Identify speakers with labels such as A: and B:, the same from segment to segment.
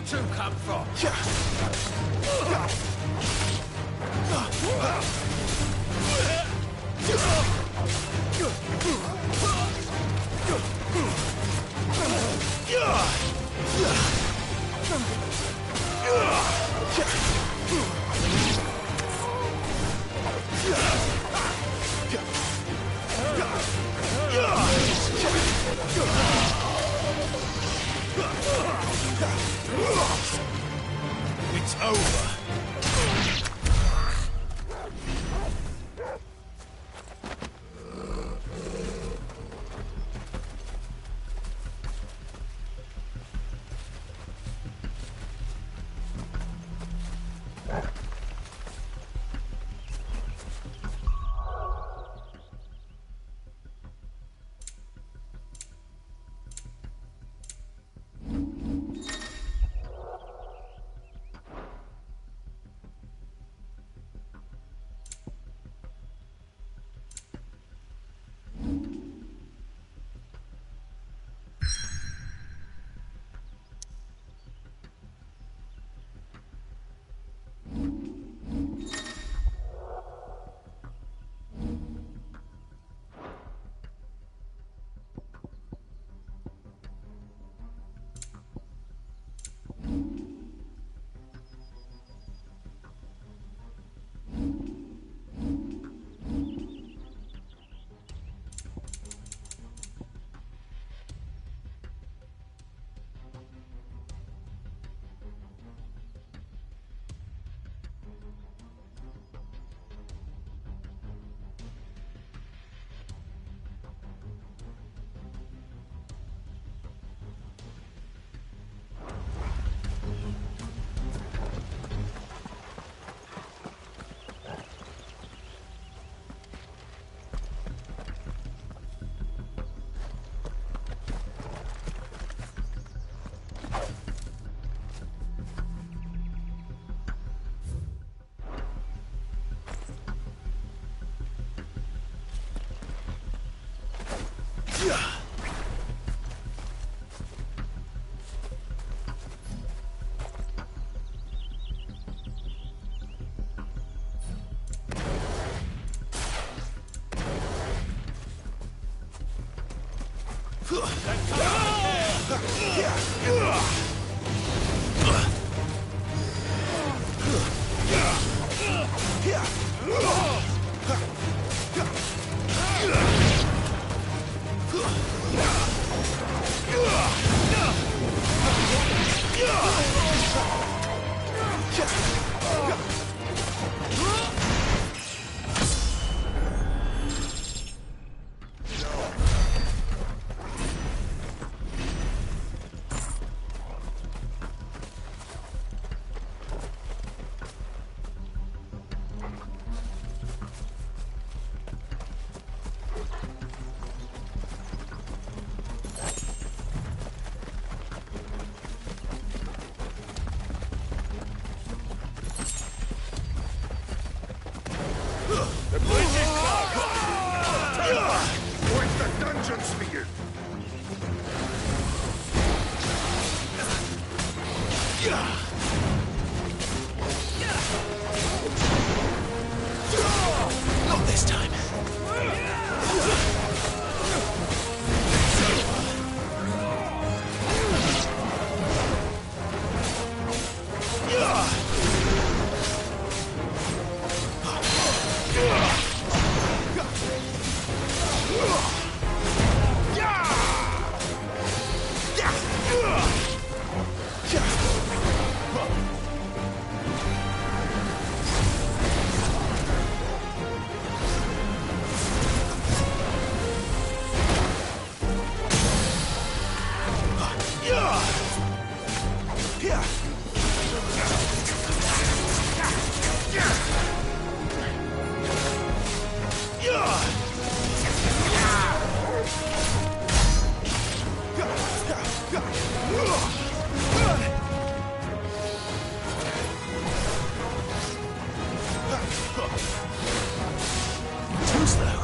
A: two come from? It's over.
B: Not this time. Too slow.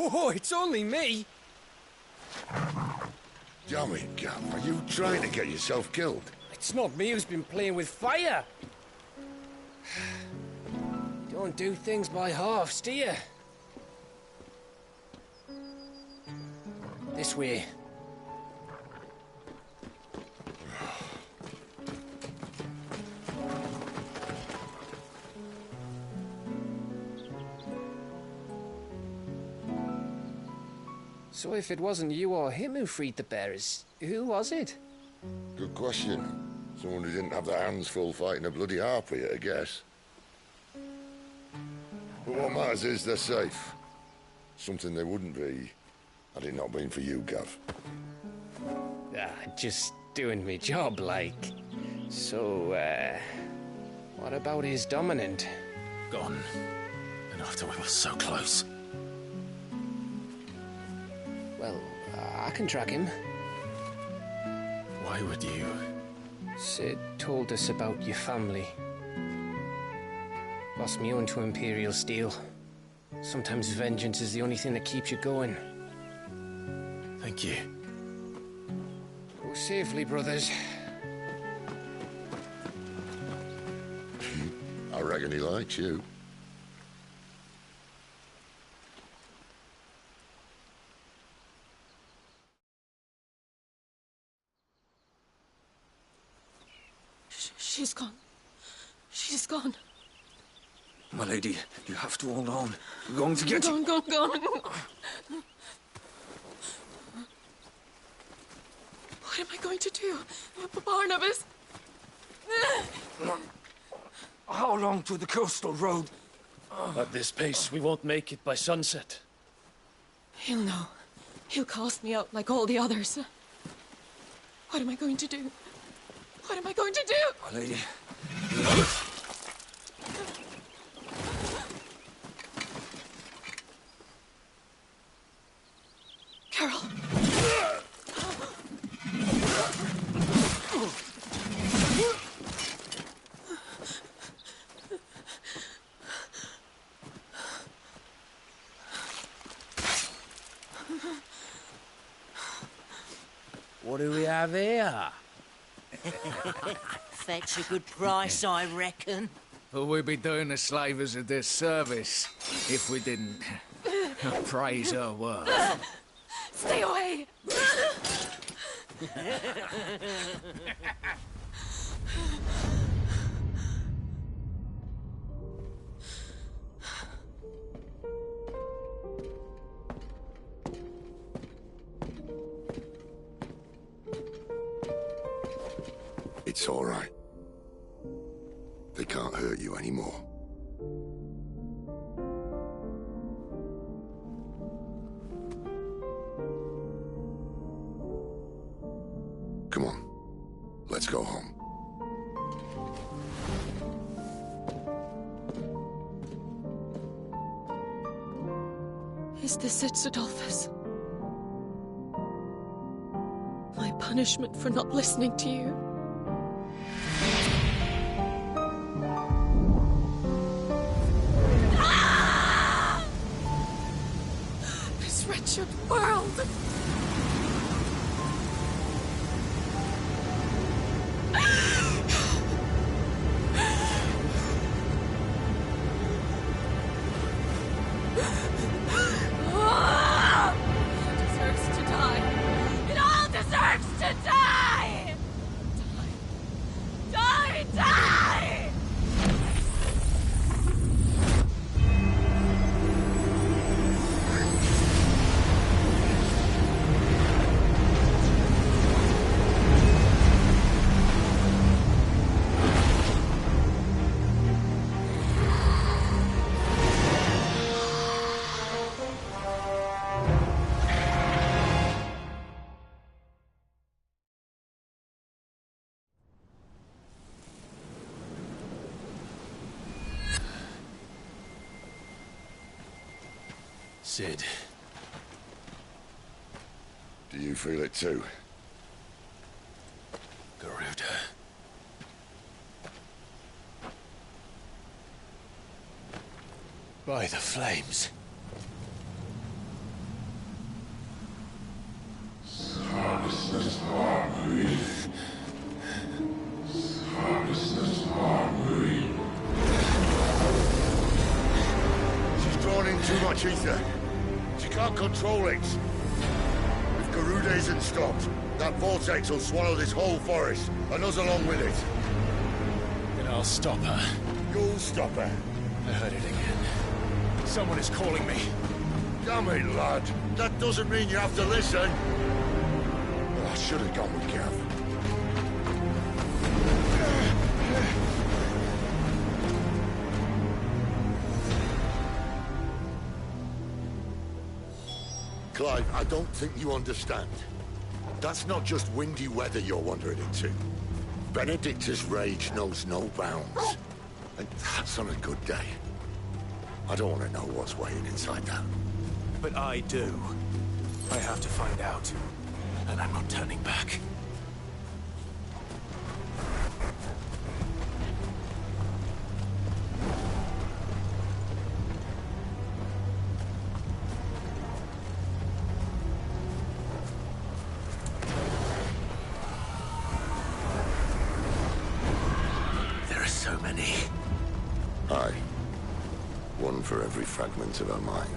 B: Oh, it's only me.
A: Damn it, Gav. Are you trying to get yourself killed?
B: It's not me who's been playing with fire. Don't do things by halves, do you? This way. So if it wasn't you or him who freed the bearers, who was it?
A: Good question. Someone who didn't have their hands full fighting a bloody harpy, I guess. But what matters is they're safe. Something they wouldn't be had it not been for you, Gav.
B: Just doing me job, like. So, what about his dominant?
C: Gone. And after we were so close.
B: Well, I can track him.
C: Why would you?
B: Sid told us about your family. Lost me own to Imperial Steel. Sometimes vengeance is the only thing that keeps you going.
C: Thank you.
B: Go safely, brothers.
A: I reckon he likes you.
D: She's gone. She's gone.
C: My lady, you have to hold on. We're going to get you.
D: Gone. What am I going to do? Barnabas?
C: How long to the coastal road?
E: At this pace, we won't make it by sunset.
D: He'll know. He'll cast me out like all the others. What am I going to do? What am I going to do?
C: My lady.
D: Carol.
B: What do we have here?
F: Fetch a good price, I reckon.
G: Well, we'd be doing the slavers a disservice if we didn't praise her work.
D: Stay away!
A: It's all right. They can't hurt you anymore. Come on. Let's go home.
D: Is this it, Adolphus? My punishment for not listening to you? This wretched world! Deserves to die. It all deserves to die! Die!
E: Sid.
A: Do you feel it too?
E: Garuda. By the flames.
A: She's drawn in too much ether. She can't control it. If Garuda isn't stopped, that vortex will swallow this whole forest, and us along with it.
E: Then I'll stop her.
A: You'll stop her.
E: I heard it again. Someone is calling me.
A: Damn it, lad. That doesn't mean you have to listen. Well, I should have gone with Gav. Clive, I don't think you understand. That's not just windy weather you're wandering into. Benedicta's rage knows no bounds. And that's on a good day. I don't want to know what's waiting inside that.
C: But I do. I have to find out. And I'm not turning back. There are so many.
A: Aye. One for every fragment of her mind.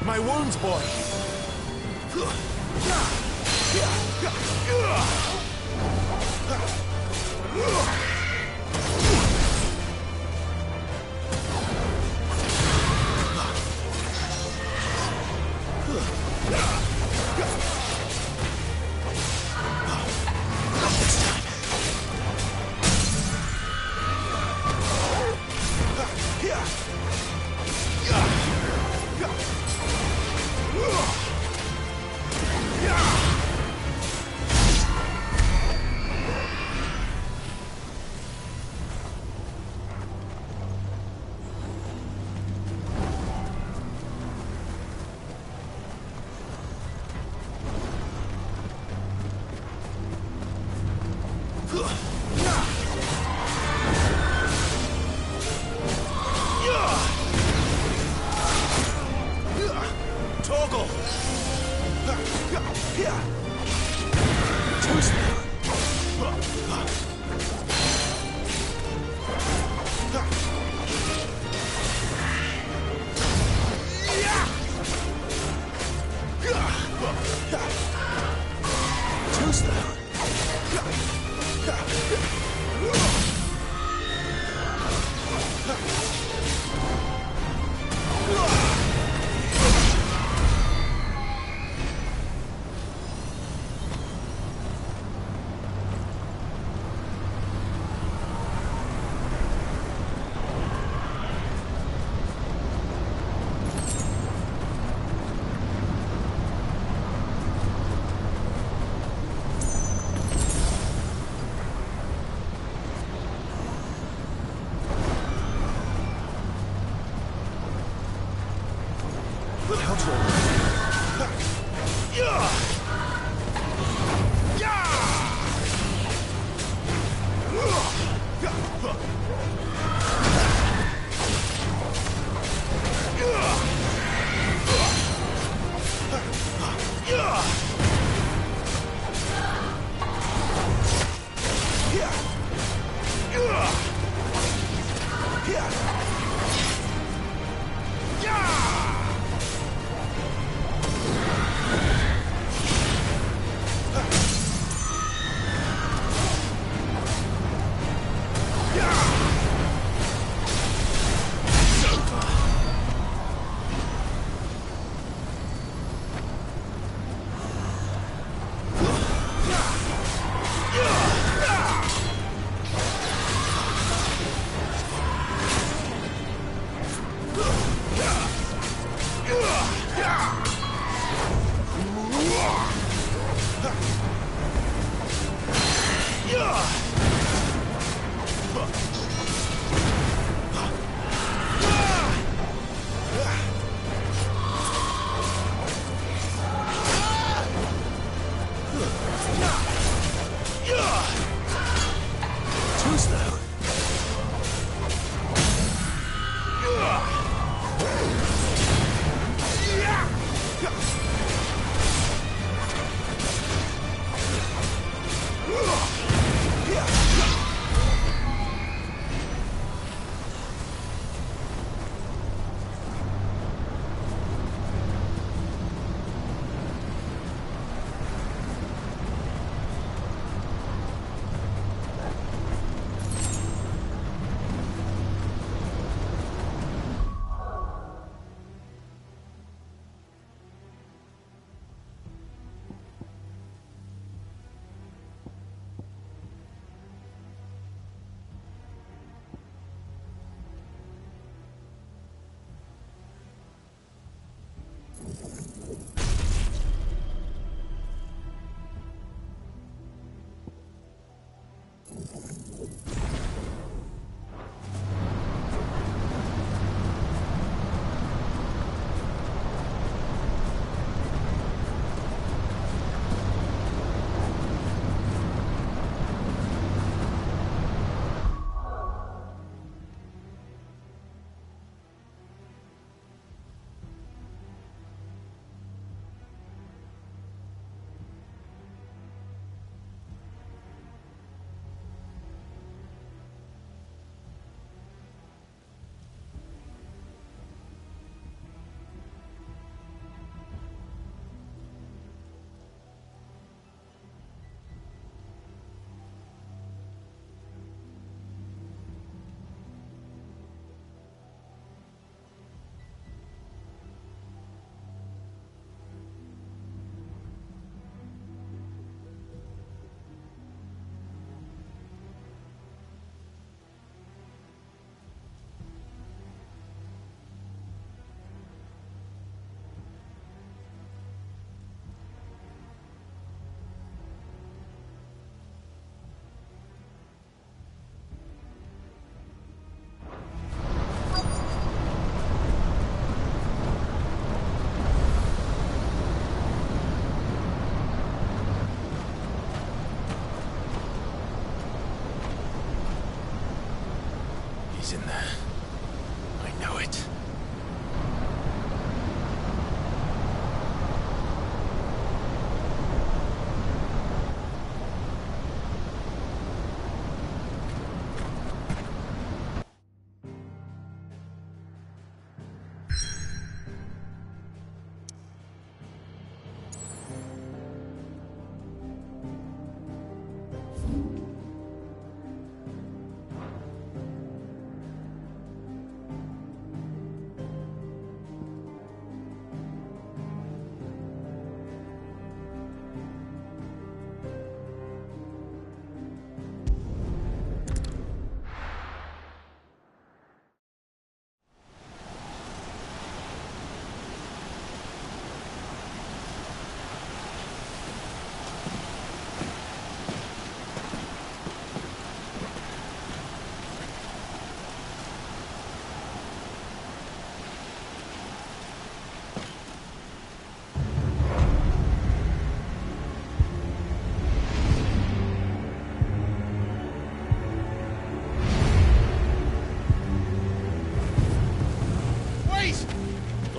C: My wounds, boy!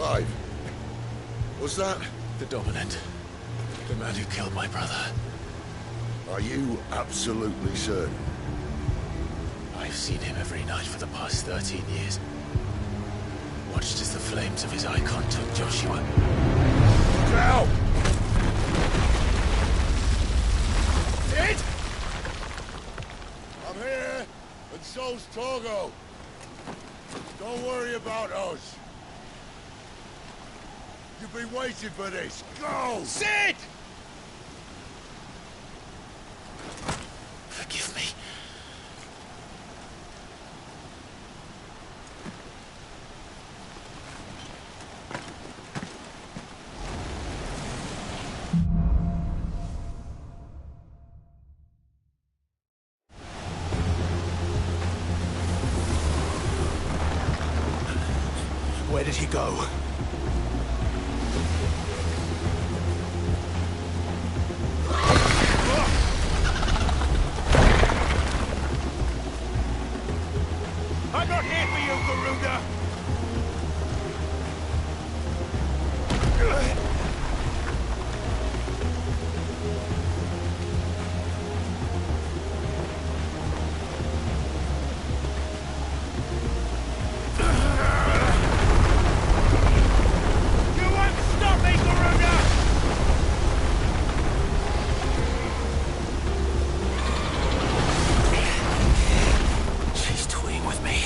A: Clive. Was that?
C: The Dominant. The man who killed my brother.
A: Are you absolutely certain?
C: I've seen him every night for the past 13 years. Watched as the flames of his icon took Joshua.
A: Look out!
C: Sid!
A: I'm here, and so's Togo. Don't worry about us. You've been waiting for this. Go!
C: Sid! Forgive me. Where did he go? I'm not here for you, Garuda! You won't stop me, Garuda! She's toying with me.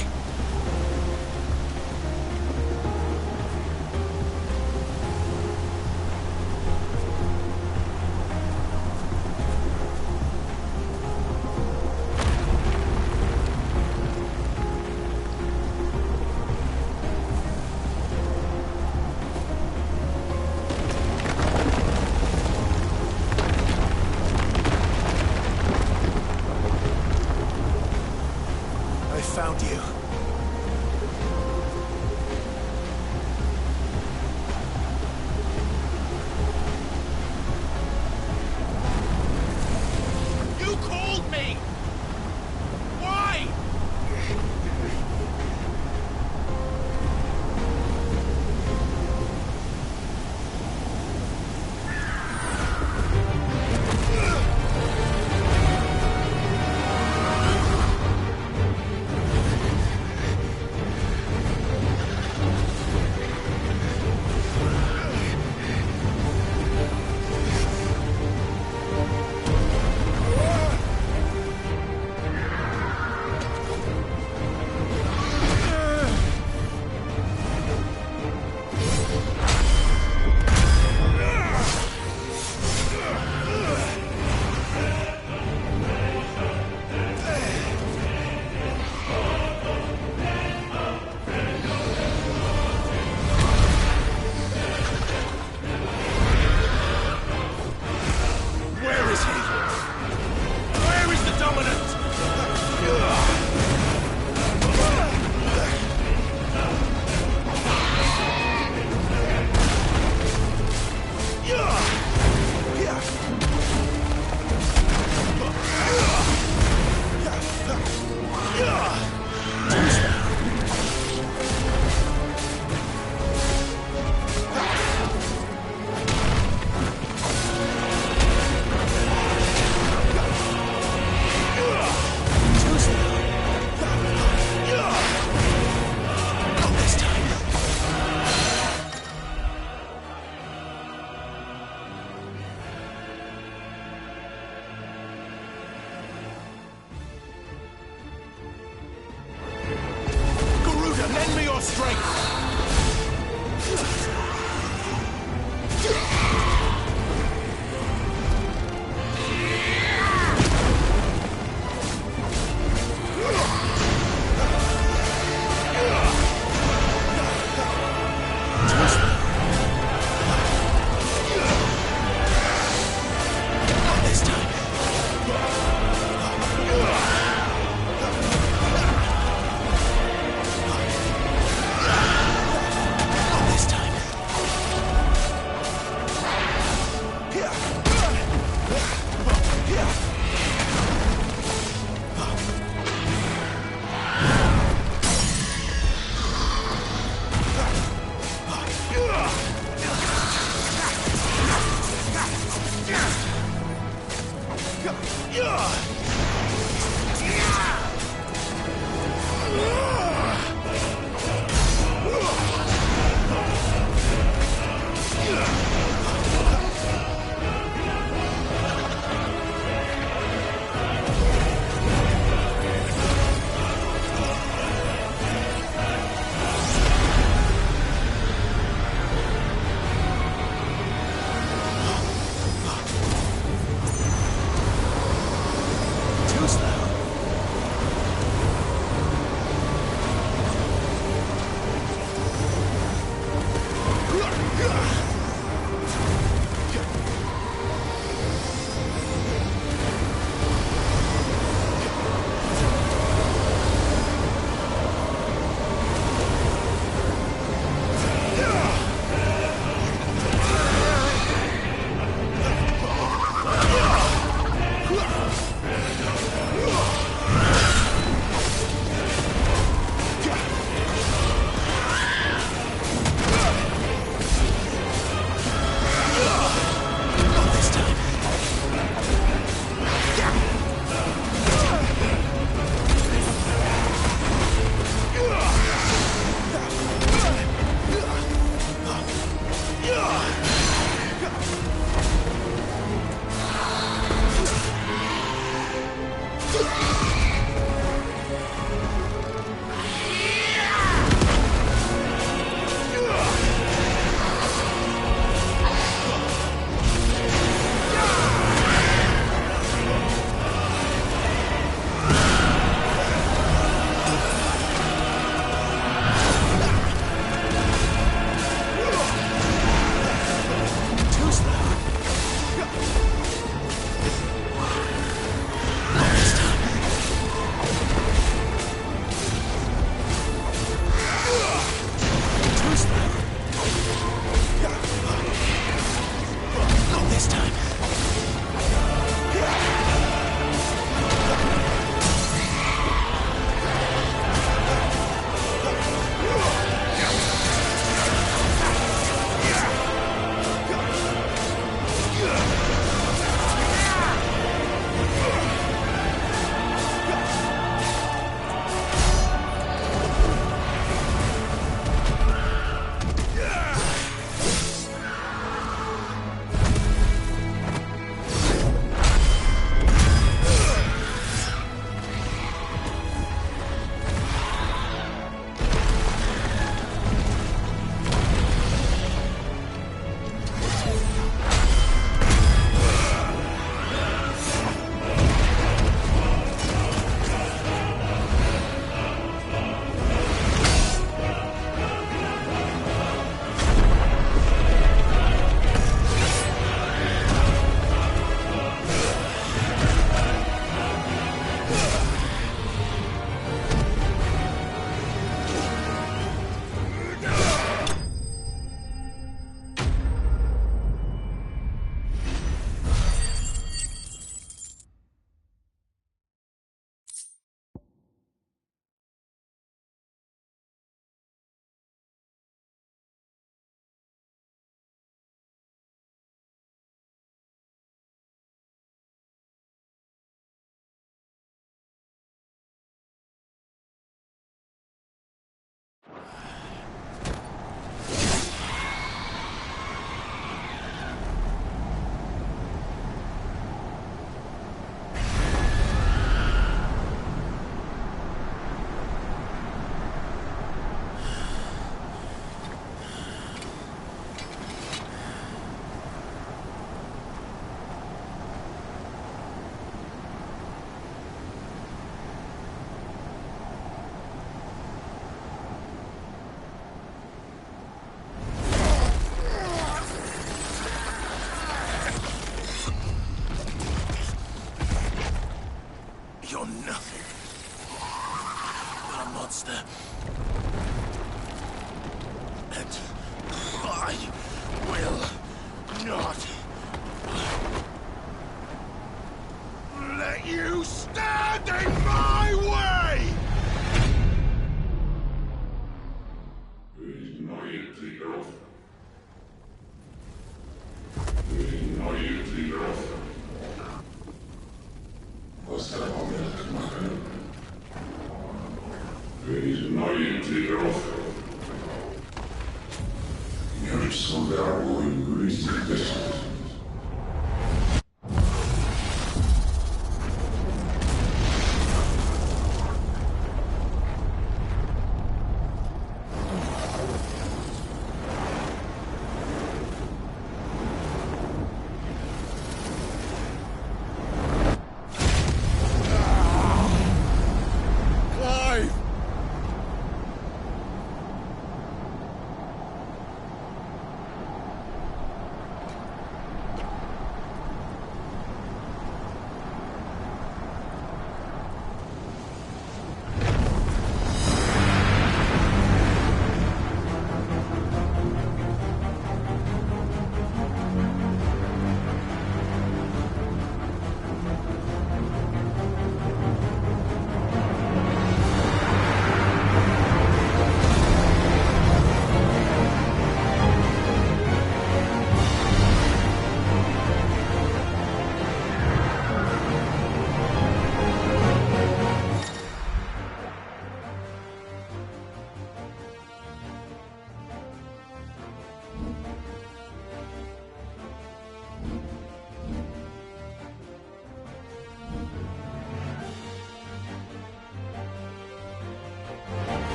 H: soldado inglese destino.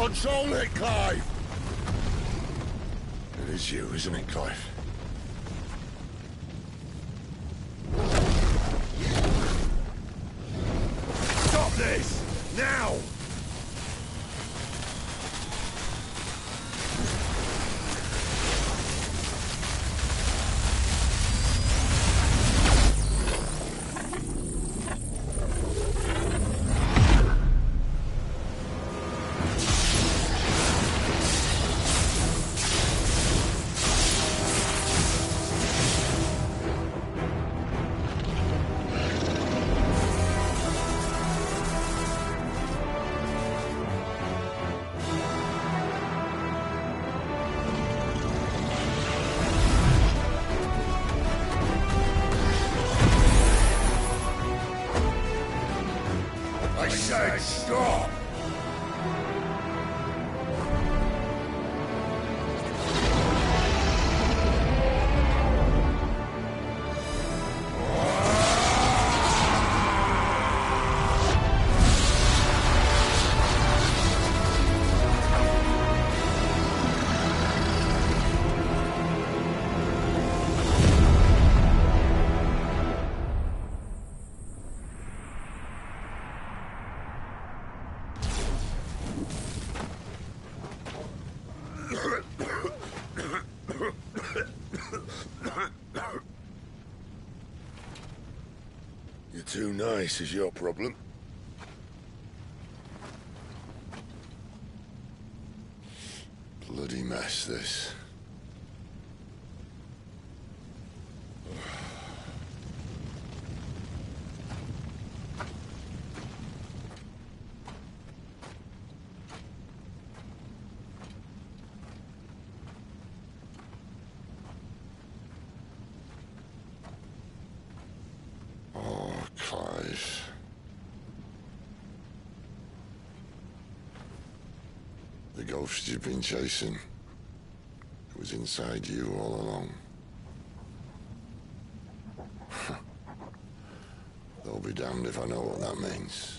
A: Control it, Clive! It is you, isn't it, Clive? Stop this! Now! I said stop! You're too nice is your problem. Bloody mess, this. Clive. The ghost you've been chasing, it was inside you all along. They'll be damned if I know what that means.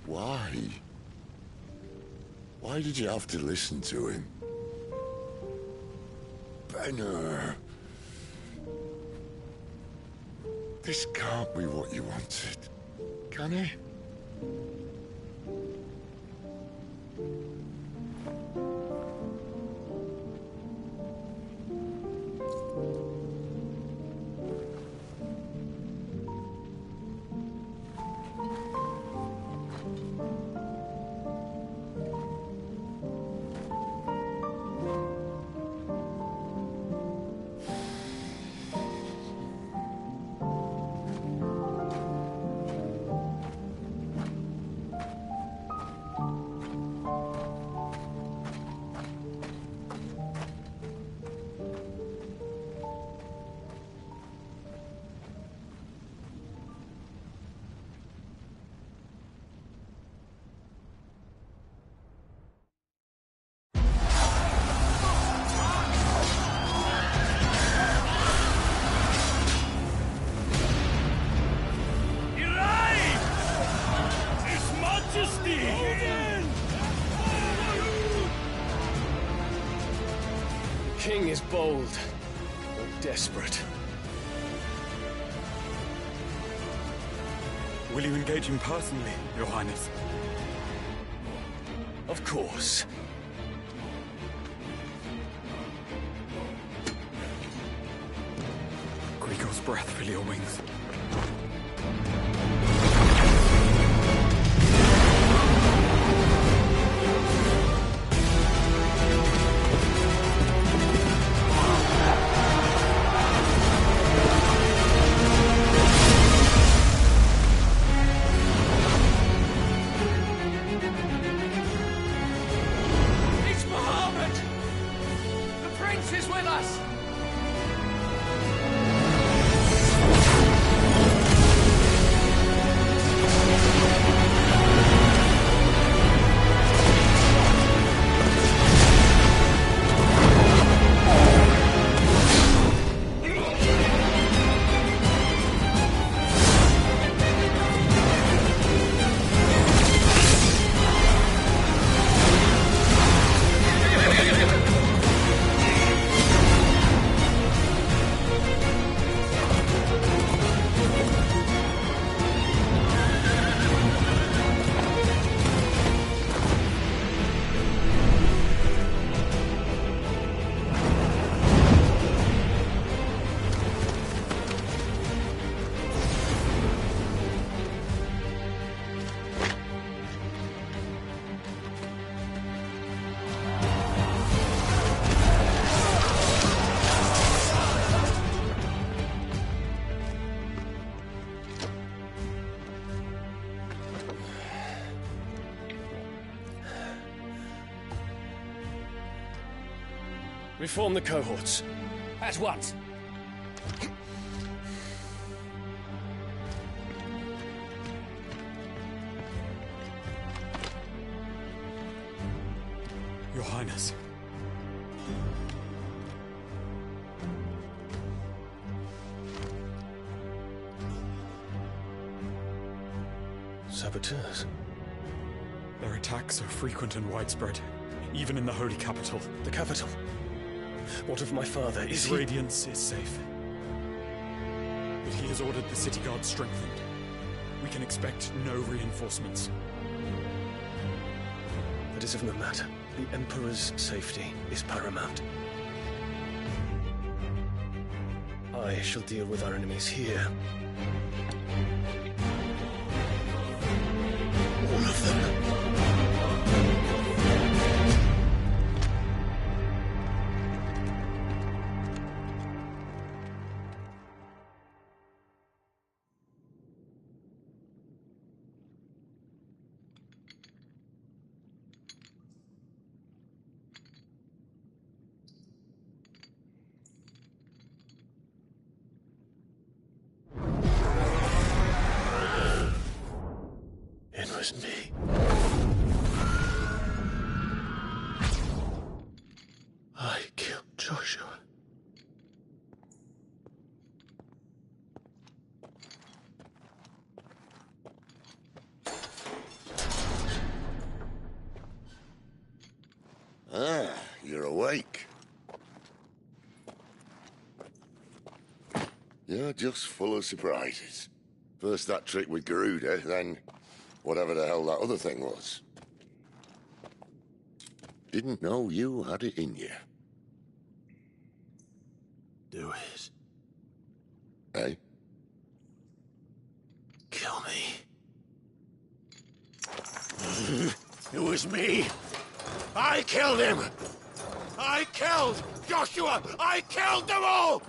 A: Why? Why did you have to listen to him? Benner. This can't be what you wanted, can it?
E: King is bold, or desperate.
I: Will you engage him personally, Your Highness?
E: Of course.
I: Grigor's breath fill your wings.
G: is with us!
E: Reform the cohorts.
B: At once.
I: Your Highness.
E: Saboteurs.
I: Their attacks are frequent and widespread, even in the Holy Capital.
E: The capital. What of my father?
I: His radiance is safe. But he has ordered the city guard strengthened. We can expect no reinforcements.
E: That is of no matter. The Emperor's safety is paramount. I shall deal with our enemies here. All of them. It was me. I killed Joshua.
A: Ah, you're awake. You're just full of surprises. First that trick with Garuda, then whatever the hell that other thing was. Didn't know you had it in you.
E: Do it.
A: Eh?
E: Kill me.
A: It was me. I killed him. I killed Joshua. I killed them all.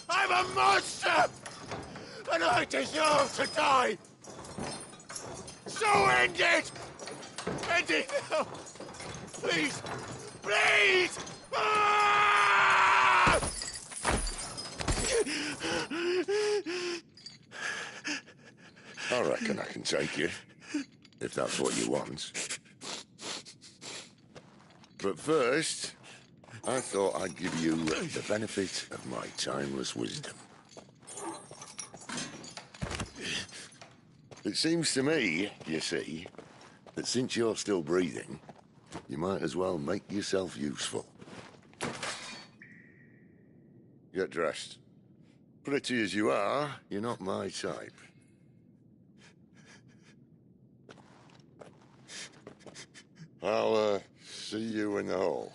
A: I'm a monster. And I deserve to die. So end it. End it now. Please. Please. Ah! I reckon I can take you, if that's what you want. But first, I thought I'd give you the benefit of my timeless wisdom. It seems to me, you see, that since you're still breathing, you might as well make yourself useful. Get dressed. Pretty as you are, you're not my type. I'll, see you in the hall.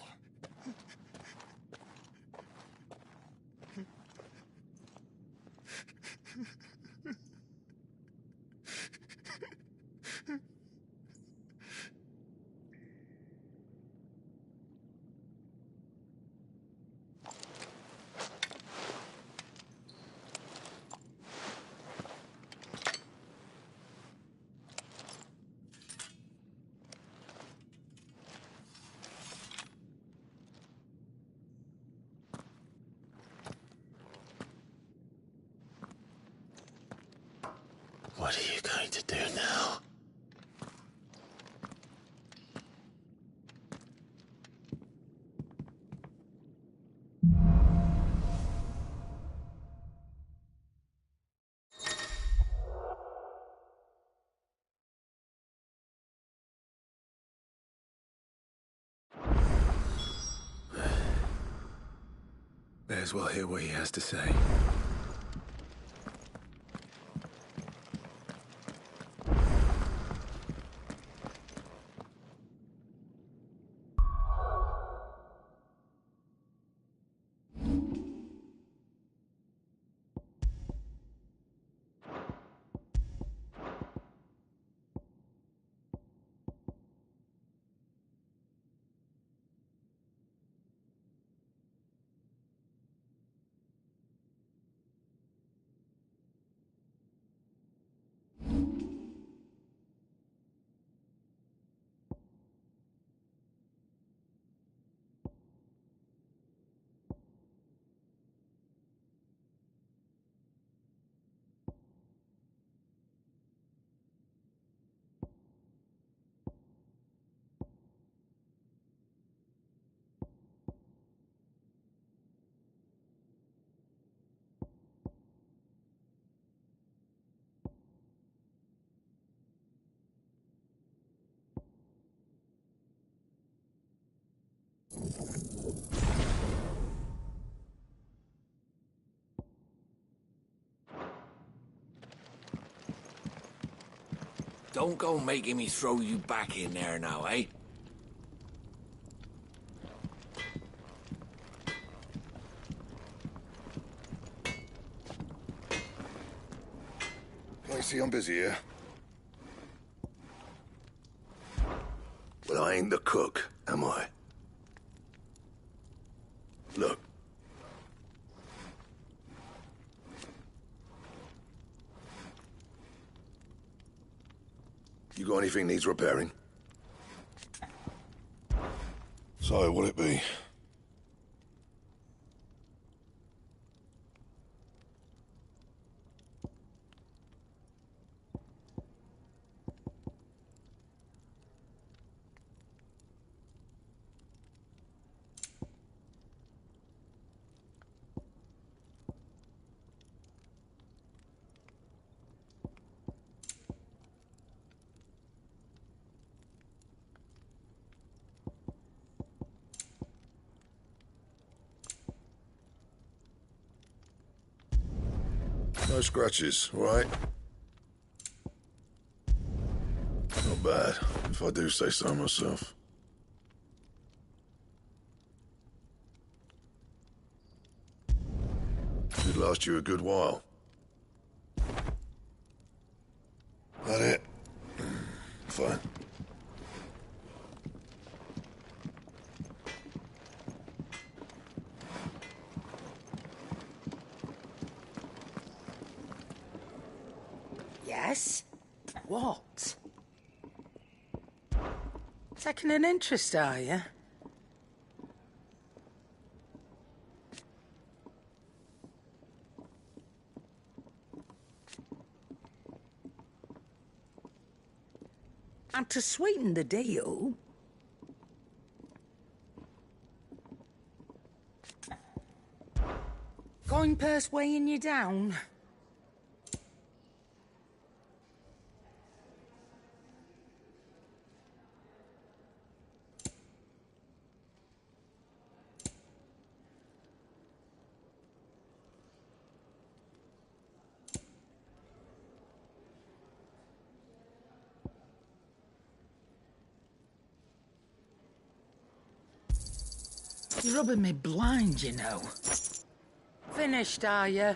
C: to do now? May as well hear what he has to say.
G: Don't go making me throw you back in there now, eh?
J: I see I'm busy here. Well, I ain't the cook, am I? Look. You got anything needs repairing? So, what'll it be? No scratches, all right? Not bad, if I do say so myself. Should last you a good while. That it? Fine.
F: Yes? What? Taking an interest, are you? And to sweeten the deal... Coin purse weighing you down? You're rubbing me blind, you know. Finished, are you?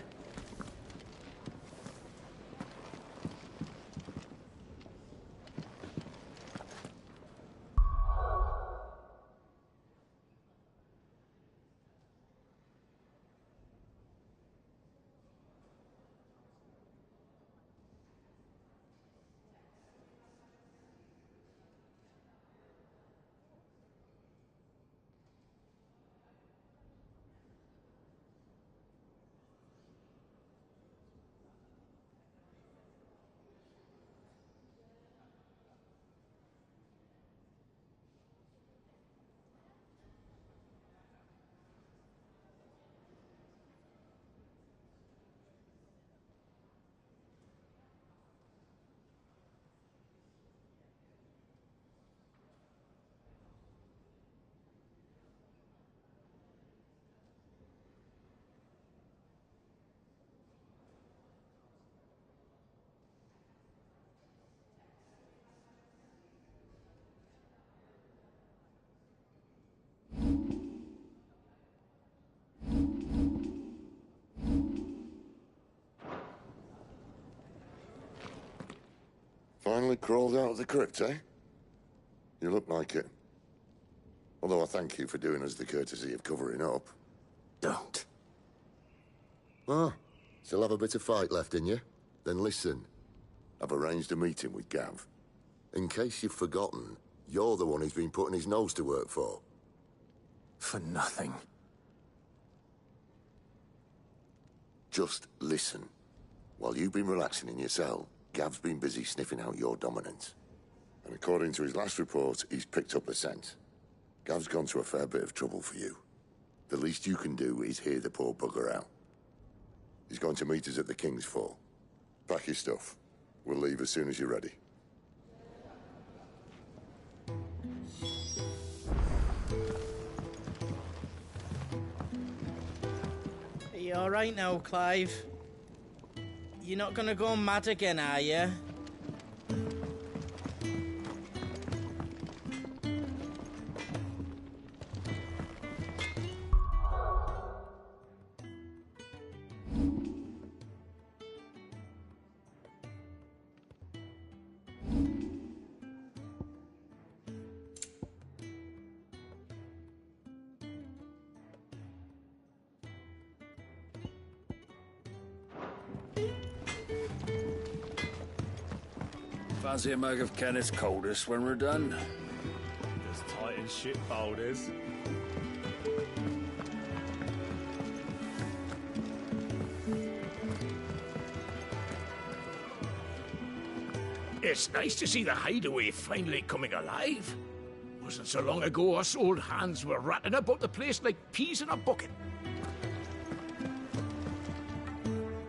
A: Finally crawled out of the crypt, eh? You look like it. Although I thank you for doing us the courtesy of covering up.
K: Don't.
A: Ah, still have a bit of fight left in you? Then listen. I've arranged a meeting with Gav. In case you've forgotten, you're the one he's been putting his nose to work for.
K: For nothing.
A: Just listen. While you've been relaxing in your cell, Gav's been busy sniffing out your dominance. And according to his last report, he's picked up the scent. Gav's gone to a fair bit of trouble for you. The least you can do is hear the poor bugger out. He's going to meet us at the King's Fall. Pack your stuff. We'll leave as soon as you're ready.
L: Are you alright now, Clive? You're not gonna go mad again, are you?
E: Fancy a mug of Kenneth's coldest when we're done?
I: As tight as shit boulders.
M: It's nice to see the hideaway finally coming alive. Wasn't so long ago us old hands were ratting about the place like peas in a bucket.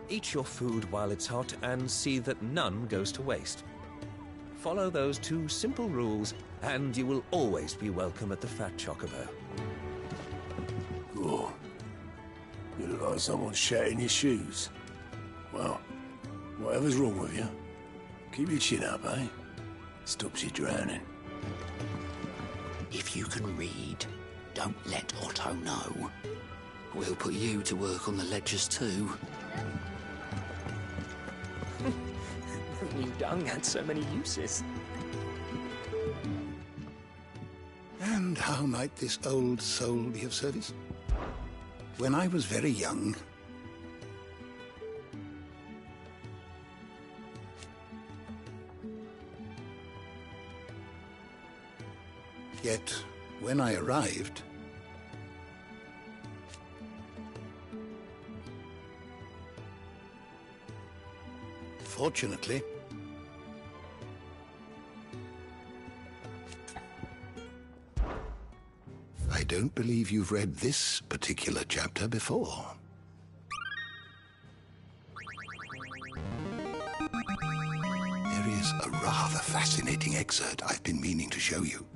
N: Eat your food while it's hot and see that none goes to waste. Follow those 2 simple rules and you will always be welcome at the Fat Chocobo.
K: Oh. You look like someone shat in your shoes. Well, whatever's wrong with you, keep your chin up, eh? Stops you drowning.
O: If you can read, don't let Otto know. We'll put you to work on the ledgers too.
B: New dung had so many uses.
P: And how might this old soul be of service? When I was very young, yet when I arrived, fortunately, I don't believe you've read this particular chapter before. There is a rather fascinating excerpt I've been meaning to show you.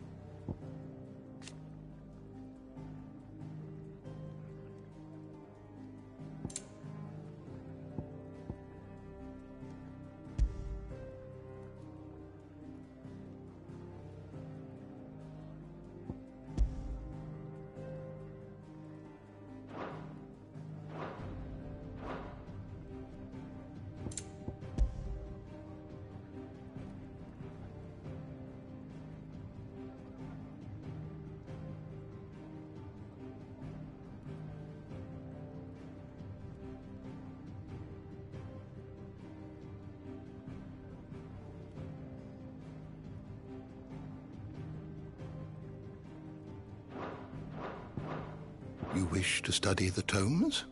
P: You wish to study the tomes?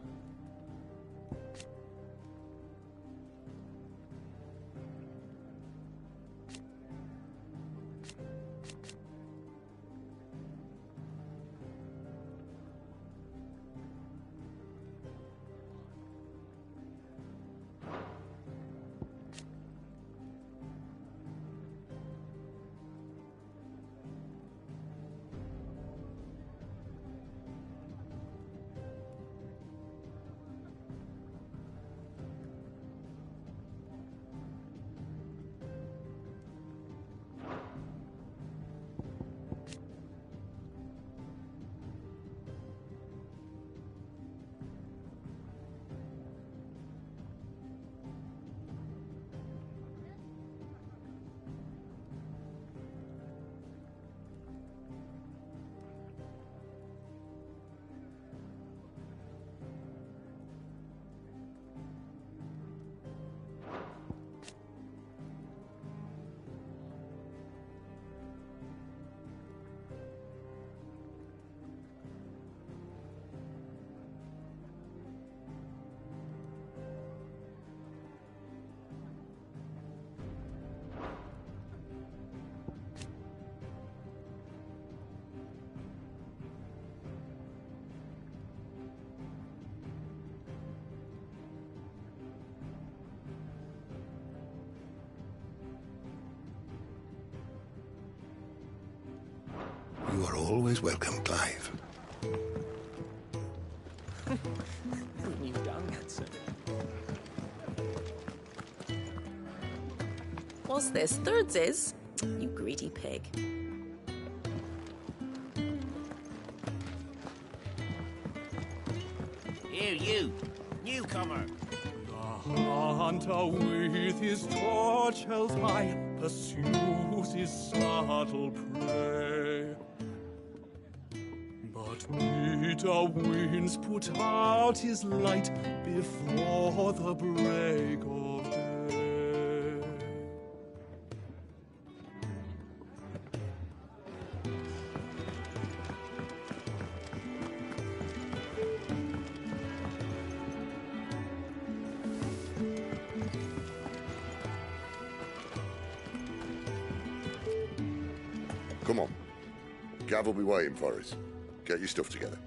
P: You are always welcome, Clive.
N: You've done that, sir.
Q: What's this? Thirds is? You greedy pig.
R: Here, you! Newcomer!
S: The hunter with his torch held high pursues his startled prey. But bitter winds put out his light before the break of day.
A: Come on. Gav will be waiting for us. Get your stuff together.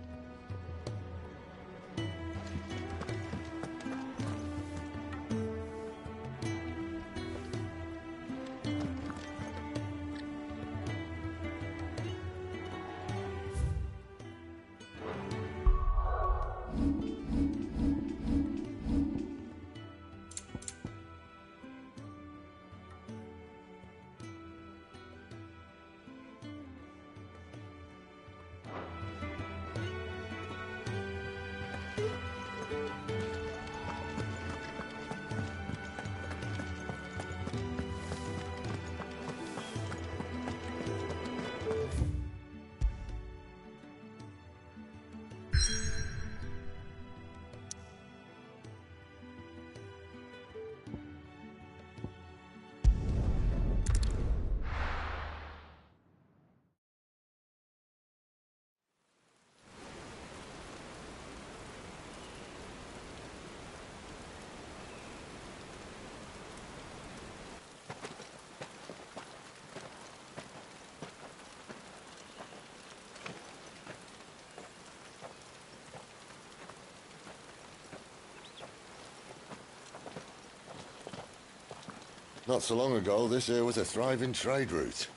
A: Not so long ago, this here was a thriving trade route.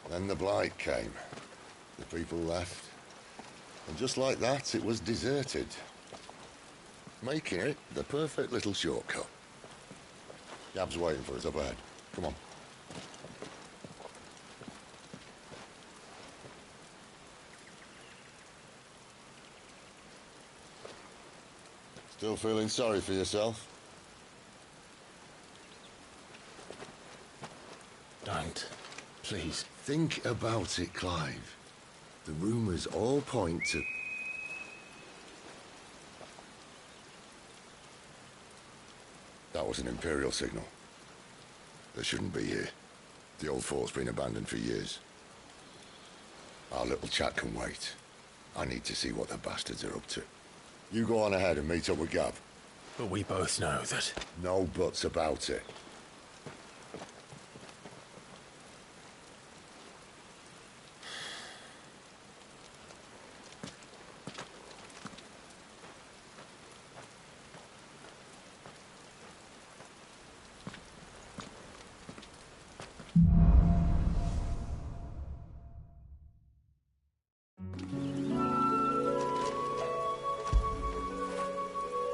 A: Then the Blight came. The people left. And just like that, it was deserted. Making it the perfect little shortcut. Gab's waiting for us up ahead. Come on. Still feeling sorry for yourself?
C: Don't. Please.
A: Think about it, Clive. The rumours all point to... That was an Imperial signal. They shouldn't be here. The old fort's been abandoned for years. Our little chat can wait. I need to see what the bastards are up to. You go on ahead and meet up with Gav.
C: But we both know that...
A: No buts about it.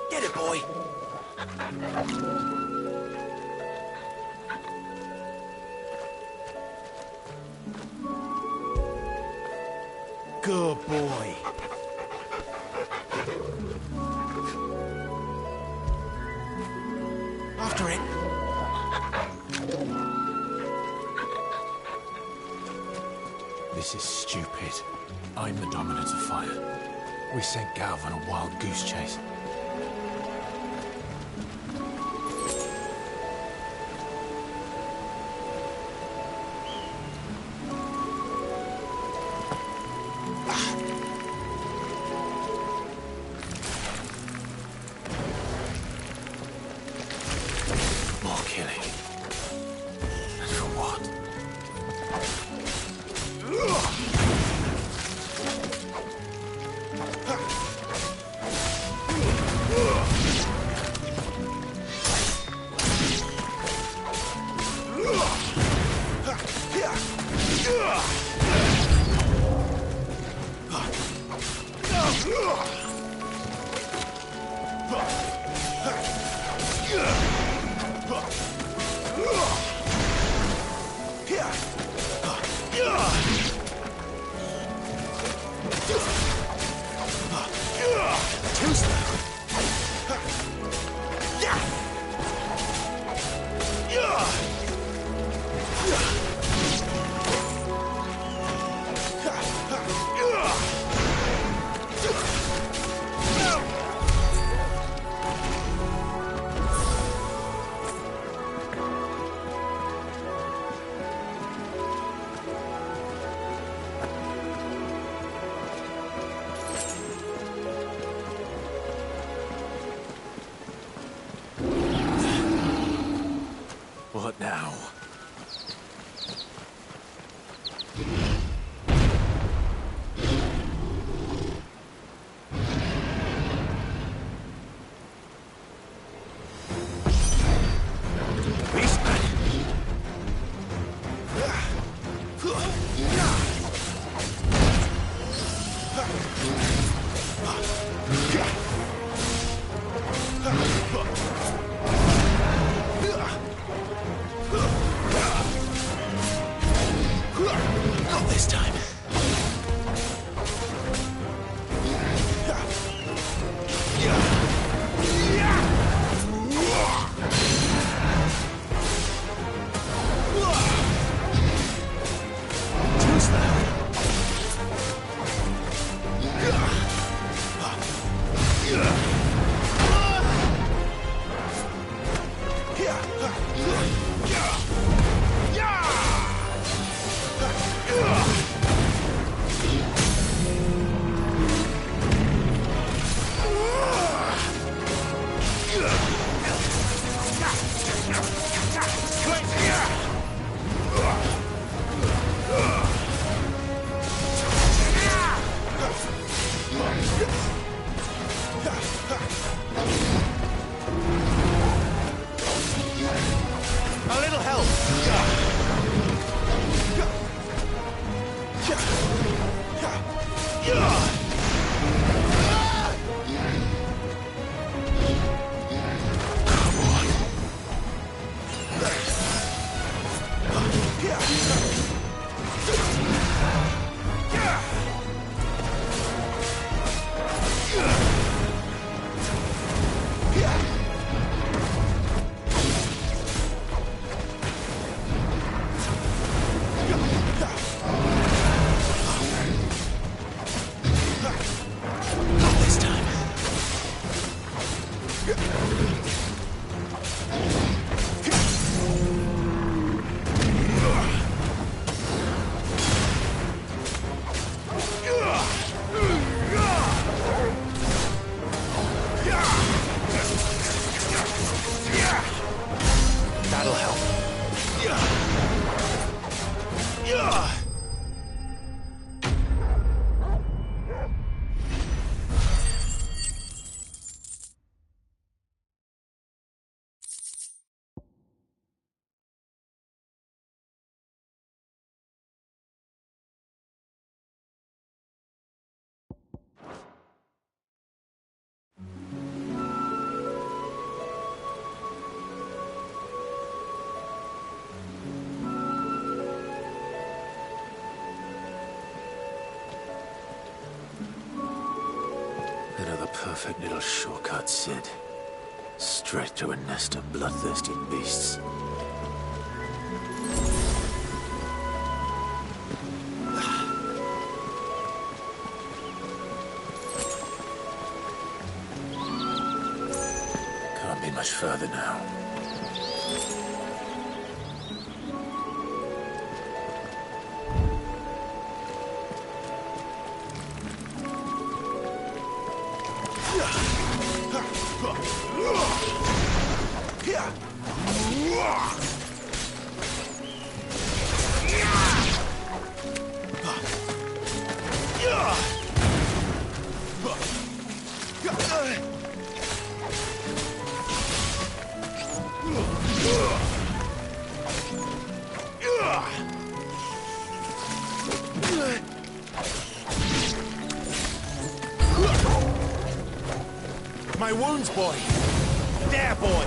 R: Get it, boy!
K: Good boy.
R: After it!
C: This is stupid. I'm the dominant of fire. We sent Gav on a wild goose chase. More killing. And for what? That'll help. Another perfect little shortcut, Sid. Straight to a nest of bloodthirsty beasts. Can't be much further now.
R: My wounds, boy! There, boy!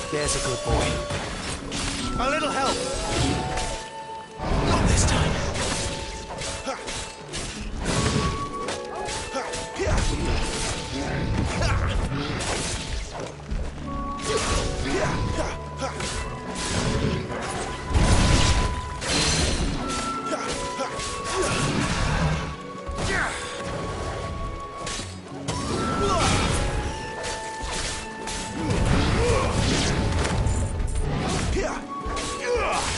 C: There's a good boy.
R: A little help!
C: Not this time.
R: Yeah!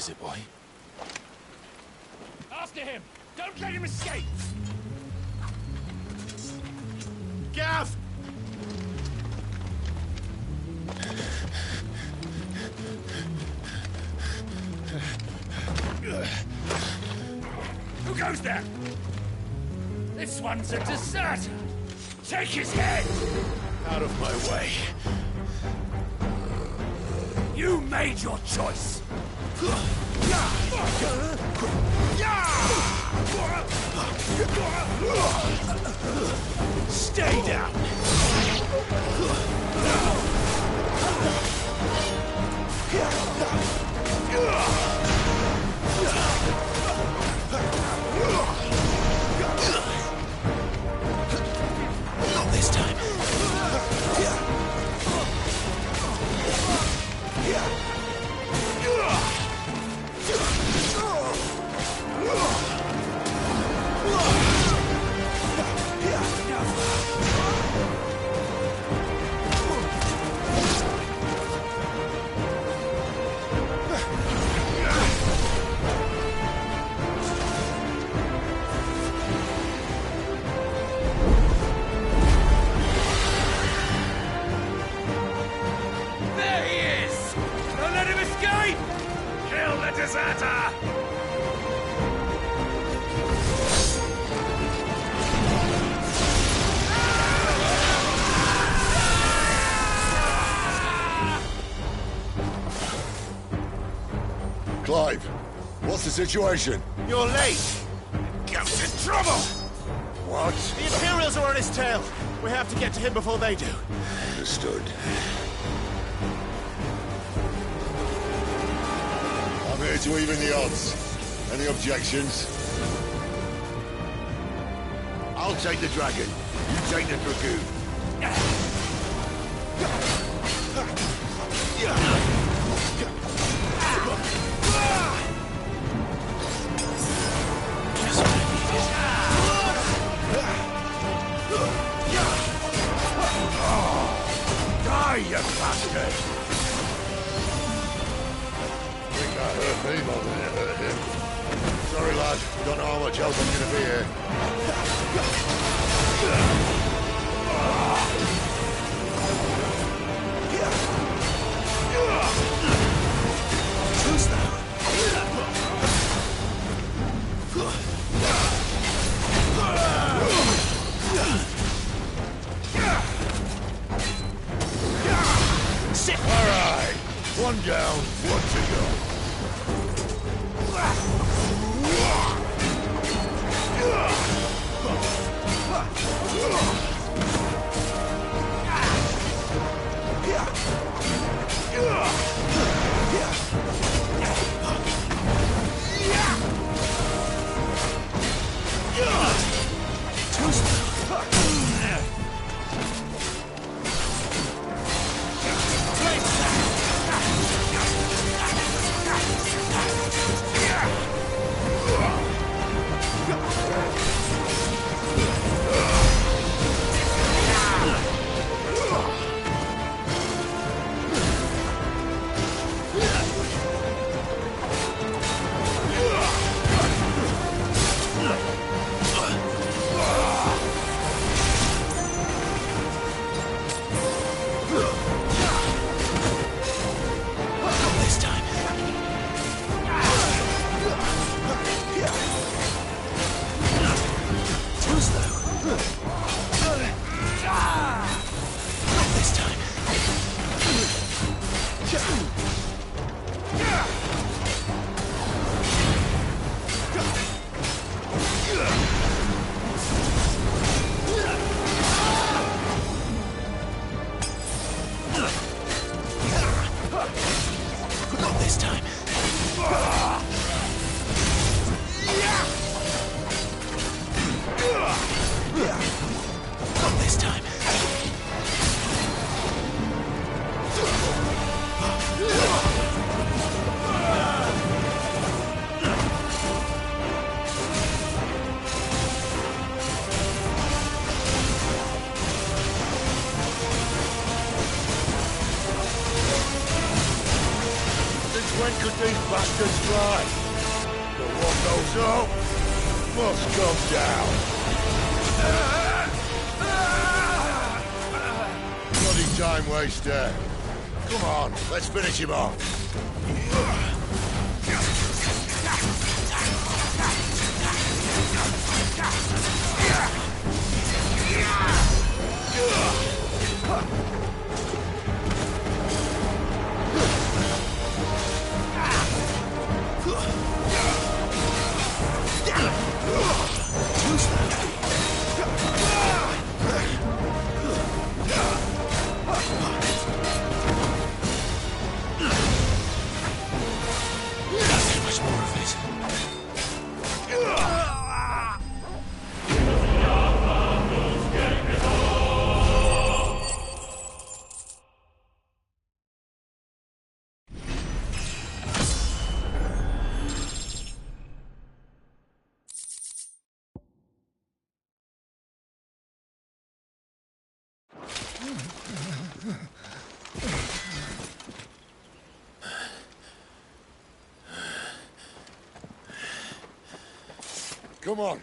C: is it, boy?
M: After him! Don't let him escape!
R: Gav!
M: Who goes there? This one's a deserter! Take his head!
R: Out of my way.
M: You made your choice!
R: Stay down!
C: Not this time.
M: There he is! Don't let him escape! Kill the deserter!
A: Clive, what's the situation?
R: You're late!
M: Gamp's in trouble!
A: What?
R: The Imperials are on his tail! We have to get to him before they do.
A: Understood. I'm here to even the odds. Any objections? I'll take the dragon. You take the dragoon.
M: Die, you bastard!
A: Think I hurt me more than it hurt him. Sorry, lad. Don't know how much help I'm gonna be here.
R: Who's that?
A: Sit. All right. One down, one to go. bastards fly. But what goes up must come down. Bloody time waster. Come on, let's finish him off. Come on.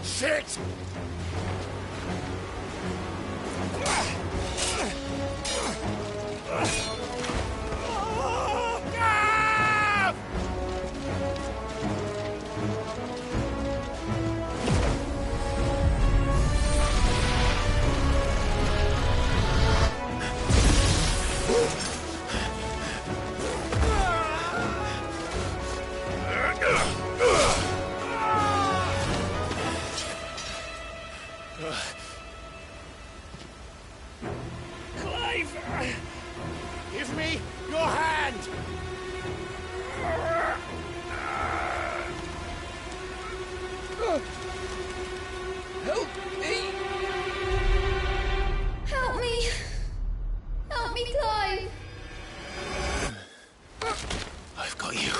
A: Shit! Give me your hand!
B: Help me!
T: Help me! Help me, Clive!
C: I've got you.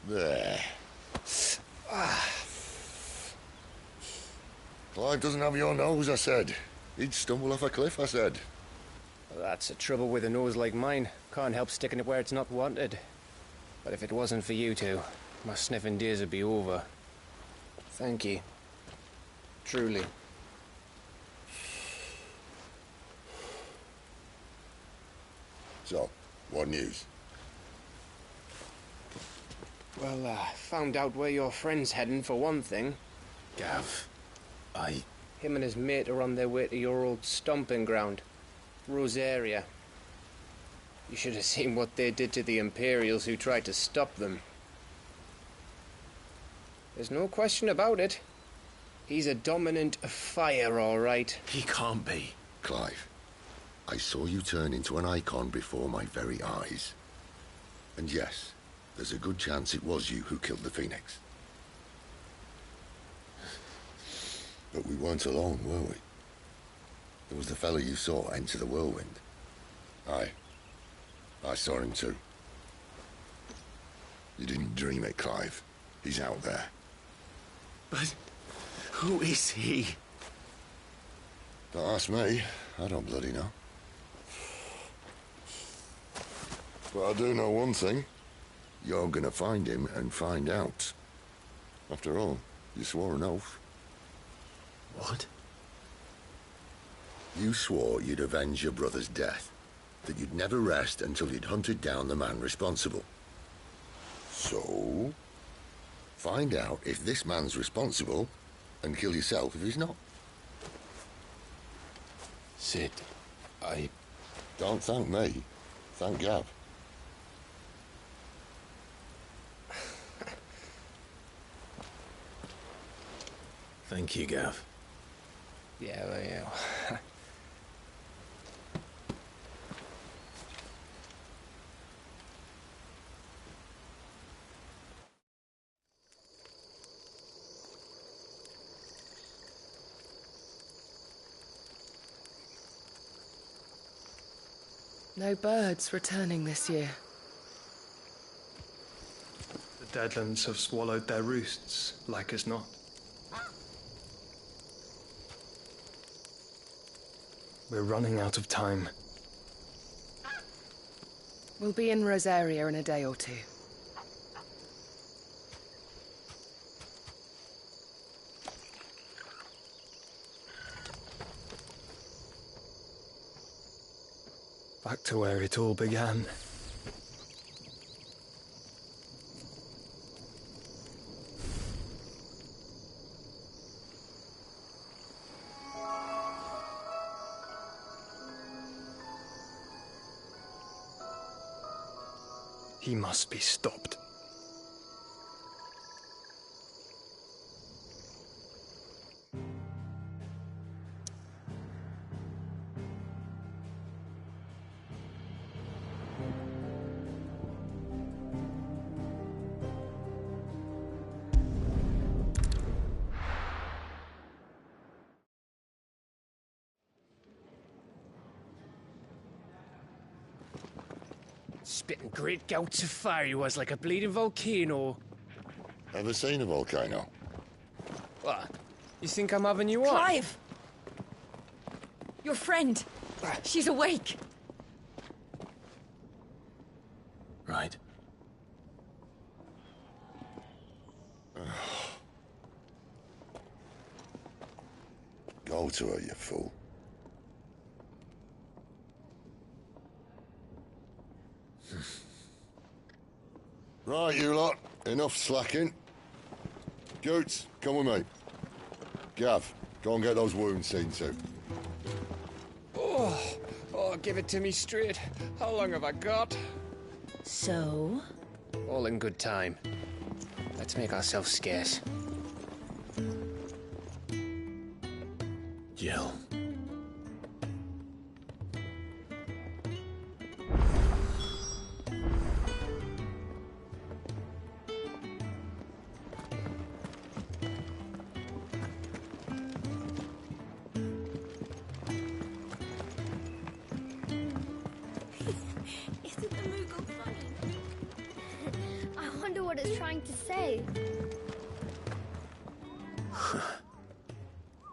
A: There. Clive doesn't have your nose, I said. He'd stumble off a cliff, I said.
B: Well, that's the trouble with a nose like mine. Can't help sticking it where it's not wanted. But if it wasn't for you two, my sniffing days would be over. Thank you. Truly.
A: So, what news?
B: Well, found out where your friend's heading, for one thing.
C: Gav,
B: Him and his mate are on their way to your old stomping ground, Rosaria. You should have seen what they did to the Imperials who tried to stop them. There's no question about it. He's a dominant fire, all right.
C: He can't be.
A: Clive, I saw you turn into an icon before my very eyes. And yes, there's a good chance it was you who killed the Phoenix. But we weren't alone, were we? There was the fellow you saw enter the whirlwind. I saw him too. You didn't dream it, Clive. He's out there.
C: But who is he?
A: Don't ask me. I don't bloody know. But I do know one thing. You're gonna find him and find out. After all, you swore an oath.
C: What?
A: You swore you'd avenge your brother's death, that you'd never rest until you'd hunted down the man responsible. So, find out if this man's responsible, and kill yourself if he's not.
B: Sid, I...
A: Don't thank me. Thank Gav.
C: Thank you, Gav.
B: Yeah, well, yeah.
U: No birds returning this year.
V: The Deadlands have swallowed their roosts, like as not. We're running out of time.
U: We'll be in Rosaria in a day or two.
V: Back to where it all began. He must be stopped.
B: Spitting great gouts of fire he was, like a bleeding volcano.
A: Ever seen a volcano?
B: What? You think I'm having you on?
D: Clive! Your friend. She's awake.
C: Right.
A: Go to her, you fool. Right, you lot. Enough slacking. Goots, come with me. Gav, go and get those wounds seen to.
B: Oh, give it to me straight. How long have I got?
Q: So?
B: All in good time. Let's make ourselves scarce.
C: Jill.
T: Isn't the Moogle funny? I wonder what it's trying to say.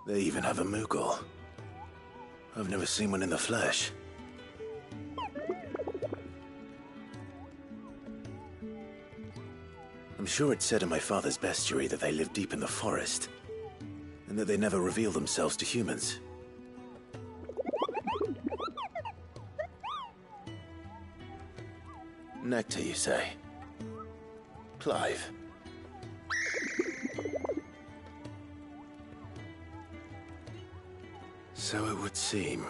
K: They even have a Moogle. I've never seen one in the flesh. I'm sure it said in my father's bestiary that they live deep in the forest, and that they never reveal themselves to humans. Nectar, you say? Clive. So it would seem.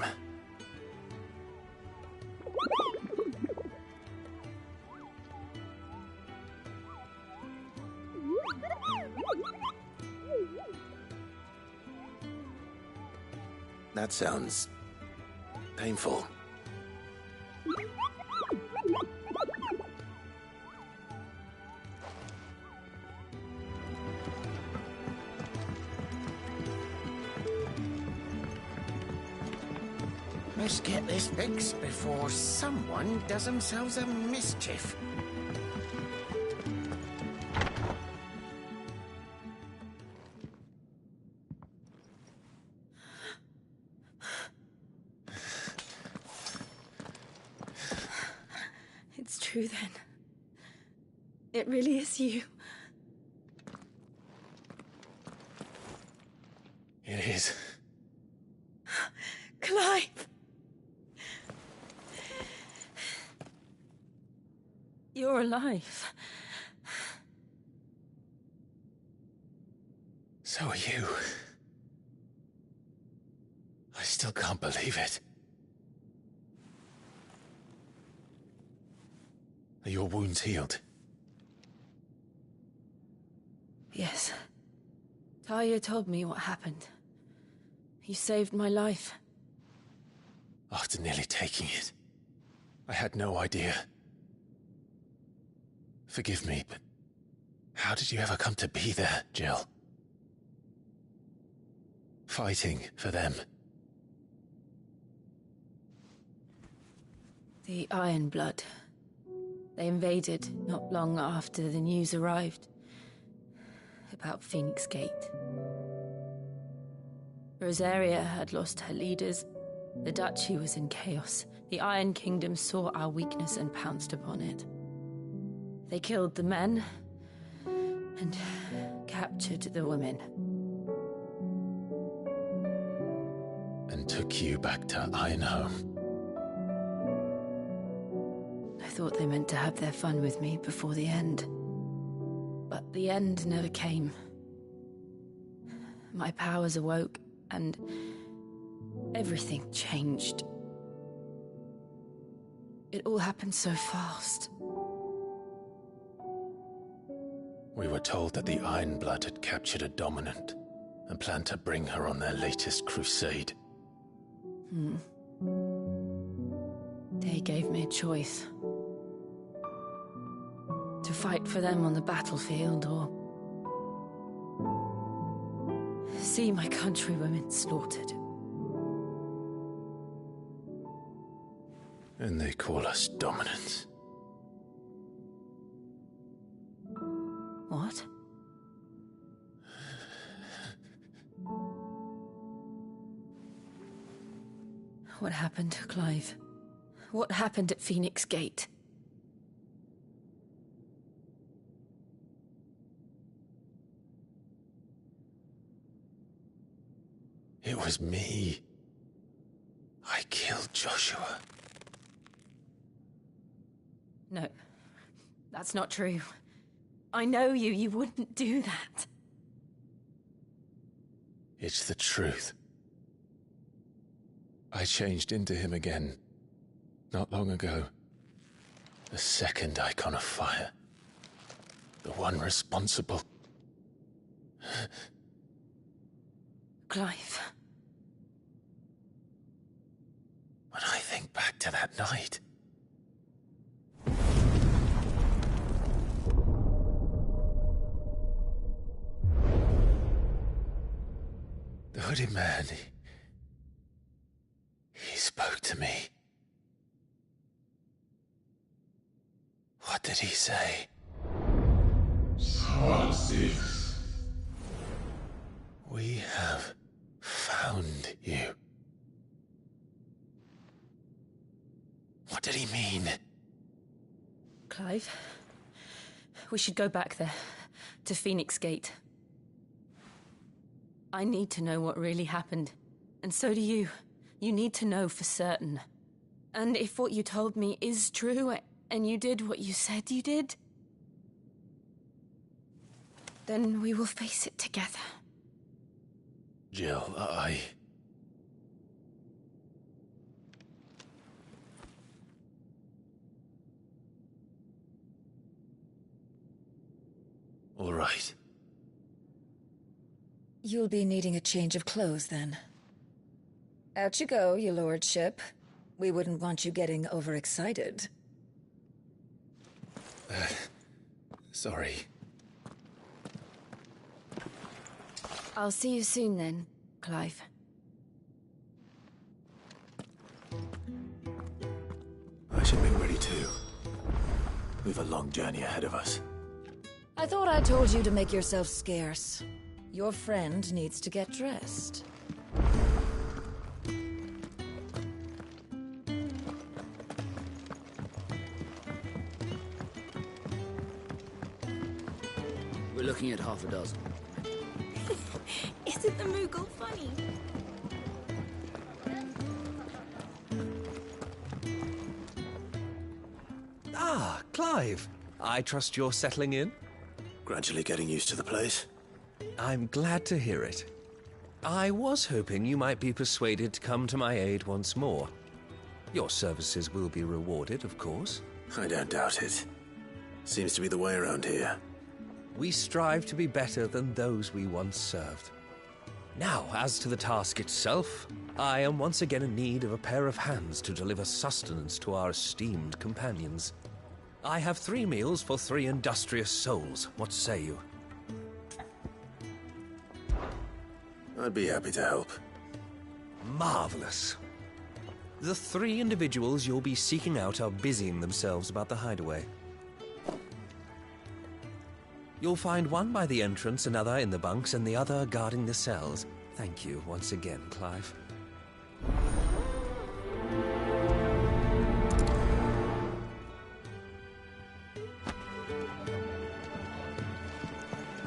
K: That sounds painful.
M: Let's get this fixed before someone does themselves a mischief.
D: It's true then. It really is you.
B: It is.
D: Clive! You're alive.
C: So are you. I still can't believe it. Are your wounds healed?
D: Yes. Talia told me what happened. You saved my life.
C: After nearly taking it, I had no idea. Forgive me, but how did you ever come to be there, Jill? Fighting for them.
D: The Iron Blood. They invaded not long after the news arrived about Phoenix Gate. Rosaria had lost her leaders. The Duchy was in chaos. The Iron Kingdom saw our weakness and pounced upon it. They killed the men and captured the women.
C: And took you back to Ironhome.
D: I thought they meant to have their fun with me before the end. But the end never came. My powers awoke, and everything changed. It all happened so fast.
C: We were told that the Iron Blood had captured a dominant and planned to bring her on their latest crusade.
D: They gave me a choice. To fight for them on the battlefield, or see my countrywomen slaughtered.
C: And they call us dominants.
D: What? What happened to Clive? What happened at Phoenix Gate?
C: It was me. I killed Joshua.
D: No, that's not true. I know you. You wouldn't do that.
C: It's the truth. I changed into him again, not long ago. The second icon of fire. The one responsible.
D: Clive.
C: When I think back to that night... The hooded man, he spoke to me. What did he say?
G: Part 6.
C: We have found you. What did he mean?
D: Clive, we should go back there, to Phoenix Gate. I need to know what really happened. And so do you. You need to know for certain. And if what you told me is true, and you did what you said you did, then we will face it together.
C: Jill, All right.
Q: You'll be needing a change of clothes, then. Out you go, your lordship. We wouldn't want you getting overexcited.
C: Sorry.
D: I'll see you soon then, Clive.
C: I should be ready too. We've a long journey ahead of us.
Q: I thought I told you to make yourself scarce. Your friend needs to get dressed.
O: We're looking at half a dozen.
T: Isn't the Moogle funny?
N: Clive, I trust you're settling in?
K: Gradually getting used to the place.
N: I'm glad to hear it. I was hoping you might be persuaded to come to my aid once more. Your services will be rewarded, of course.
K: I don't doubt it. Seems to be the way around here.
N: We strive to be better than those we once served. Now, as to the task itself, I am once again in need of a pair of hands to deliver sustenance to our esteemed companions. I have 3 meals for 3 industrious souls. What say you?
K: I'd be happy to help.
N: Marvelous. The 3 individuals you'll be seeking out are busying themselves about the hideaway. You'll find one by the entrance, another in the bunks, and the other guarding the cells. Thank you once again, Clive.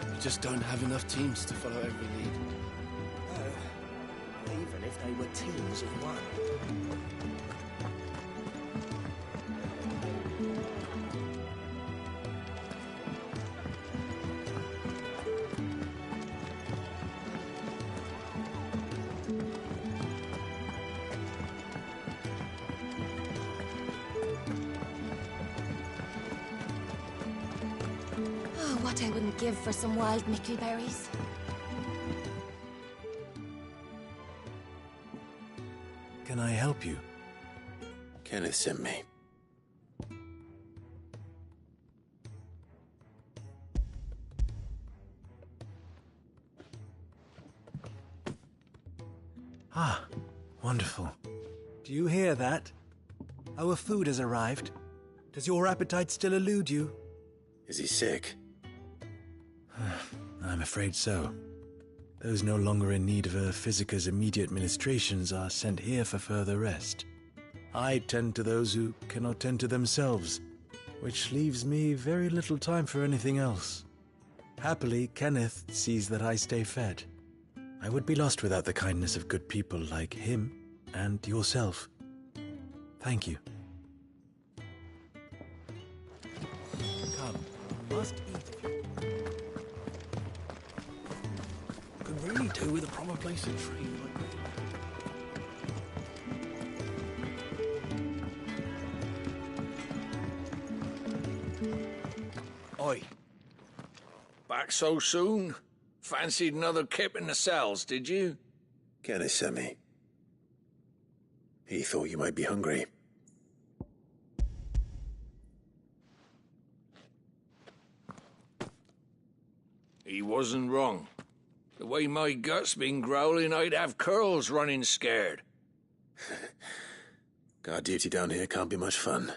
K: We just don't have enough teams to follow every lead.
G: Oh, even if they were teams of one.
H: What I wouldn't give for some wild mickleberries.
K: Can I help you? Kenneth sent me.
W: Ah, wonderful. Do you hear that? Our food has arrived. Does your appetite still elude you?
K: Is he sick?
W: I'm afraid so. Those no longer in need of a Physica's immediate ministrations are sent here for further rest. I tend to those who cannot tend to themselves, which leaves me very little time for anything else. Happily, Kenneth sees that I stay fed. I would be lost without the kindness of good people like him and yourself. Thank you.
K: Come, must eat. Could really do with a proper place to trade like that.
M: Oi. Back so soon? Fancied another kip in the cells, did you?
K: Kenneth sent me. He thought you might be hungry.
M: He wasn't wrong. The way my gut's been growling, I'd have curls running scared.
K: Guard duty down here can't be much fun.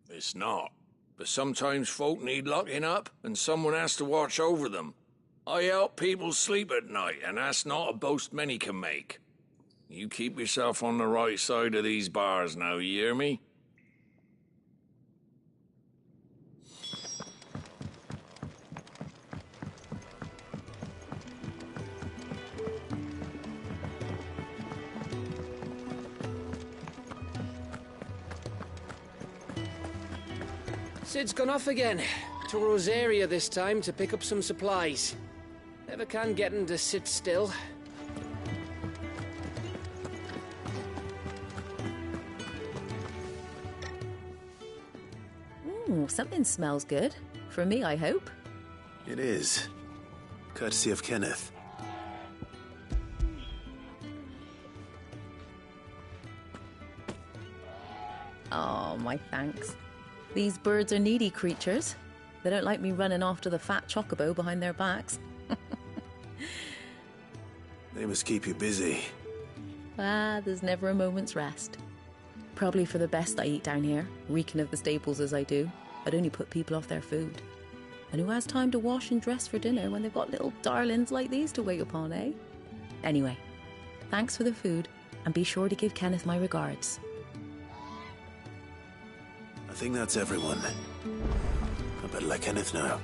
M: It's not. But sometimes folk need locking up, and someone has to watch over them. I help people sleep at night, and that's not a boast many can make. You keep yourself on the right side of these bars now, you hear me?
B: Sid's gone off again. To Rosaria this time to pick up some supplies. Never can get him to sit still.
X: Ooh, something smells good. For me, I hope.
K: It is. Courtesy of Kenneth.
X: Oh, my thanks. These birds are needy creatures. They don't like me running after the fat chocobo behind their backs.
K: They must keep you busy.
X: Ah, there's never a moment's rest. Probably for the best I eat down here, reeking of the staples as I do. I'd only put people off their food. And who has time to wash and dress for dinner when they've got little darlings like these to wait upon, eh? Anyway, thanks for the food, and be sure to give Kenneth my regards.
K: I think that's everyone. I better let Kenneth know.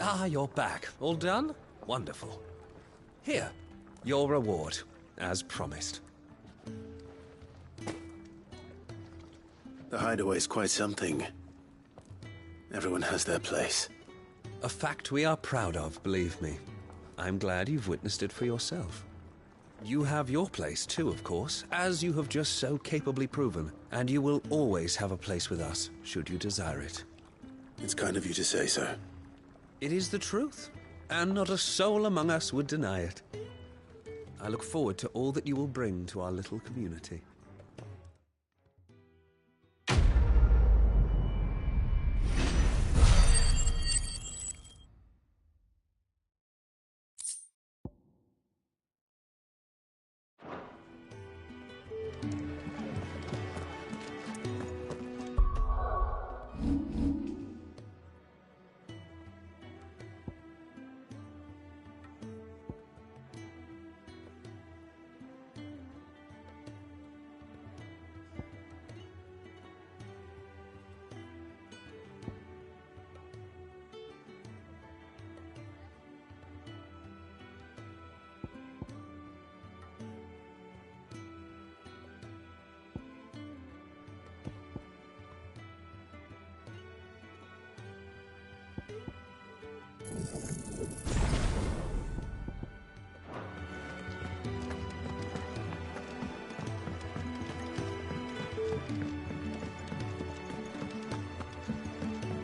N: Ah, you're back. All done? Wonderful. Here, your reward, as promised.
W: The hideaway's quite something. Everyone has their place.
N: A fact we are proud of, believe me. I'm glad you've witnessed it for yourself. You have your place too, of course, as you have just so capably proven, and you will always have a place with us, should you desire it.
W: It's kind of you to say so.
N: It is the truth, and not a soul among us would deny it. I look forward to all that you will bring to our little community.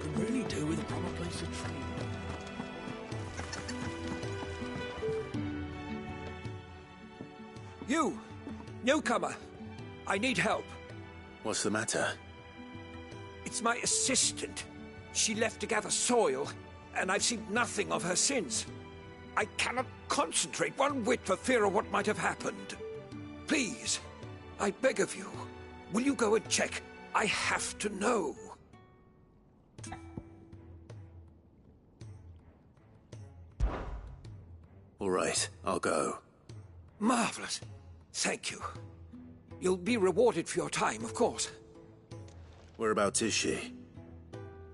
O: Could really do with a proper place to train.
E: You! Newcomer! I need help.
W: What's the matter?
E: It's my assistant. She left to gather soil, and I've seen nothing of her since. I cannot concentrate one whit for fear of what might have happened. Please, I beg of you, will you go and check? I have to know.
W: All right, I'll go.
E: Marvelous. Thank you. You'll be rewarded for your time, of course.
W: Whereabouts is she?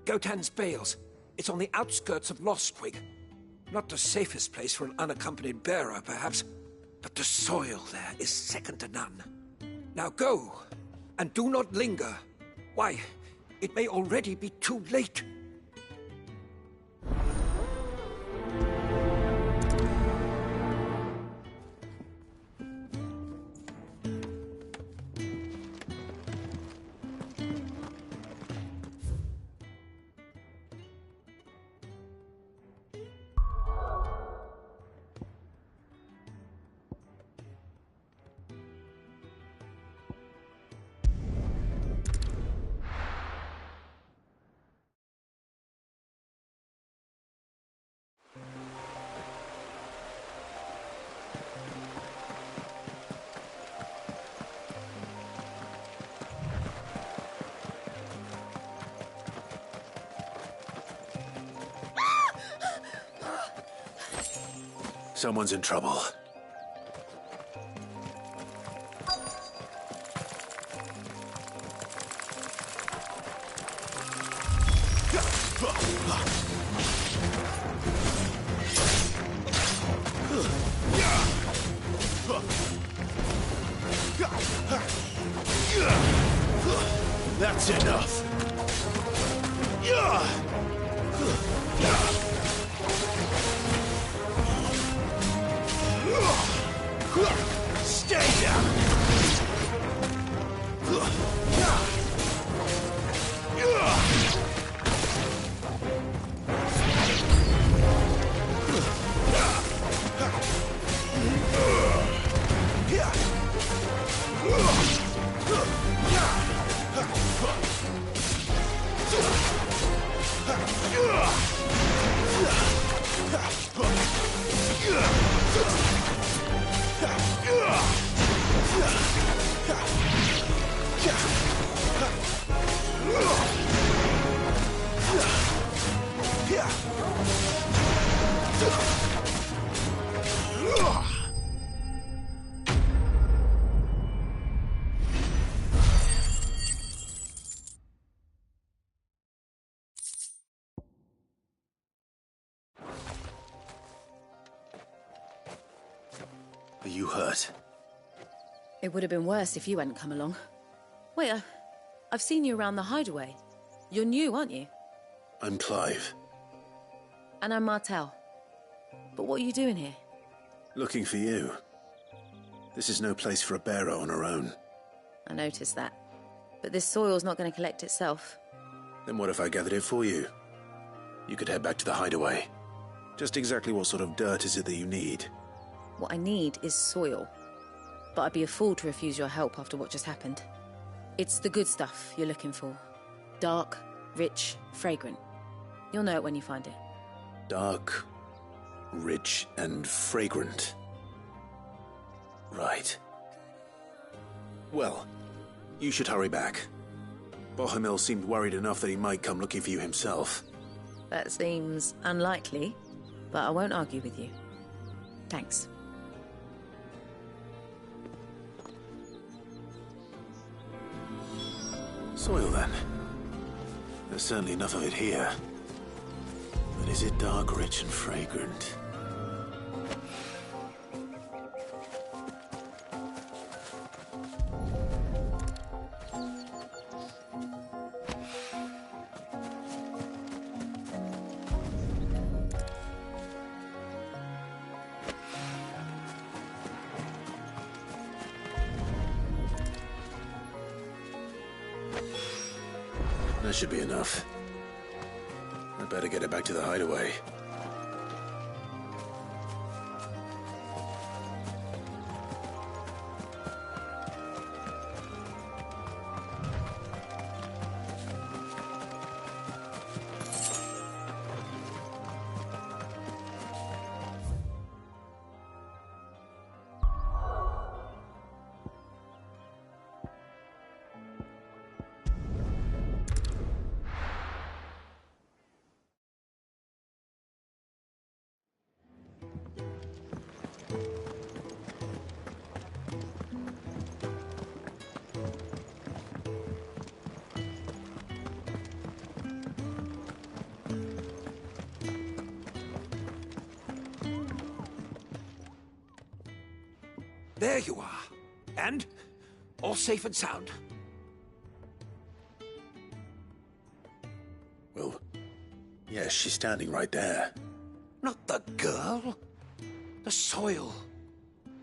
E: Gotan's Bales. It's on the outskirts of Lostwig. Not the safest place for an unaccompanied bearer, perhaps, but the soil there is second to none. Now go, and do not linger. Why, it may already be too late.
W: Someone's in trouble.
K: That's enough. Stay down.
C: you hurt?
X: It would have been worse if you hadn't come along. Wait, I've seen you around the hideaway. You're new, aren't you?
C: I'm Clive.
X: And I'm Martel. But what are you doing here?
C: Looking for you. This is no place for a bearer on her own.
X: I noticed that. But this soil's not going to collect itself.
C: Then what if I gathered it for you? You could head back to the hideaway. Just exactly what sort of dirt is it that you need?
X: What I need is soil. But I'd be a fool to refuse your help after what just happened. It's the good stuff you're looking for. Dark, rich, fragrant. You'll know it when you find it.
C: Dark, rich, and fragrant. Right. Well, you should hurry back. Bohemil seemed worried enough that he might come looking for you himself.
X: That seems unlikely, but I won't argue with you. Thanks.
C: Soil, then. There's certainly enough of it here. But is it dark, rich, and fragrant? That should be enough. I better get it back to the hideaway.
E: There you are. And all safe and sound.
C: Well, yes, she's standing right there.
E: Not the girl. The soil.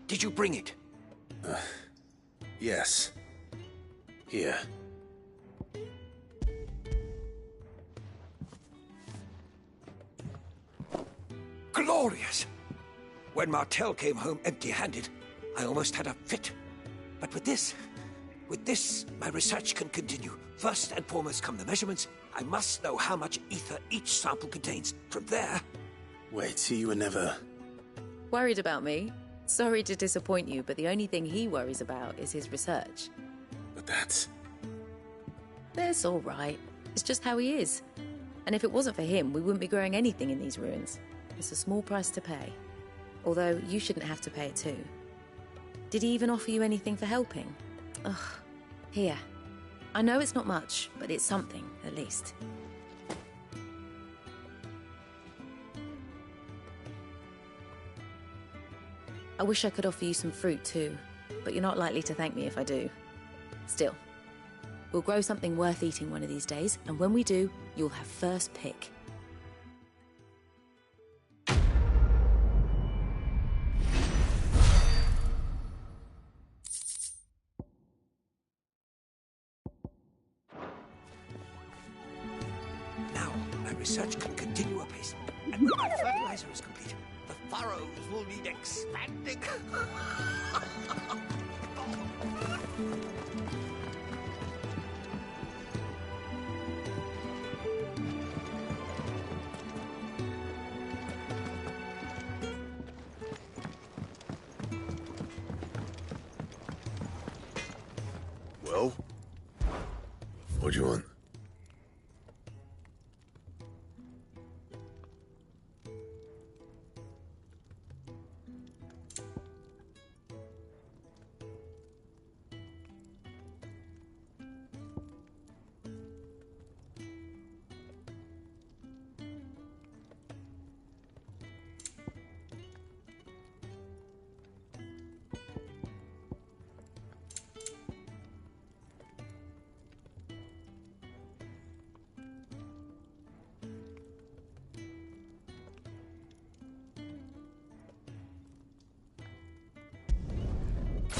E: Did you bring it?
C: Yes. Here.
E: Glorious! When Martel came home empty-handed, I almost had a fit. But with this, my research can continue. First and foremost come the measurements. I must know how much ether each sample contains. From there...
C: Wait, so you were never...
X: Worried about me? Sorry to disappoint you, but the only thing he worries about is his research.
C: But that's...
X: That's all right. It's just how he is. And if it wasn't for him, we wouldn't be growing anything in these ruins. It's a small price to pay. Although, you shouldn't have to pay it too. Did he even offer you anything for helping? Ugh. Here. I know it's not much, but it's something, at least. I wish I could offer you some fruit too, but you're not likely to thank me if I do. Still, we'll grow something worth eating one of these days, and when we do, you'll have first pick.
E: Research can continue apace. And when my fertilizer is complete, the furrows will need expanding.
A: Well? What do you want?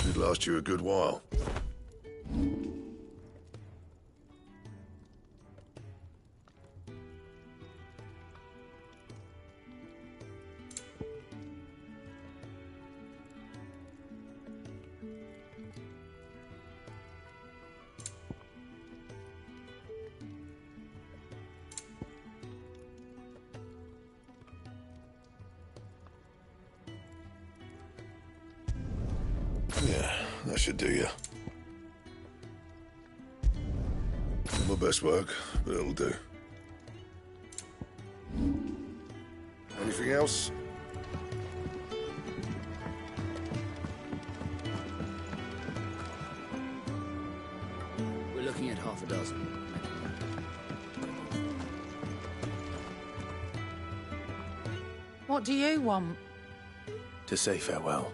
K: Should last you a good while. Yeah, that should do you. Not my best work, but it'll do. Anything else?
O: We're looking at half a dozen.
F: What do you want?
C: To say farewell.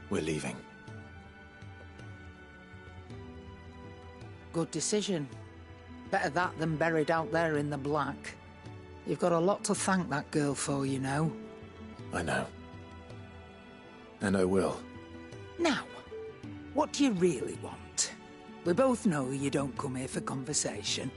C: We're leaving.
F: Good decision. Better that than buried out there in the black. You've got a lot to thank that girl for, you know.
C: I know. And I will.
F: Now, what do you really want? We both know you don't come here for conversation.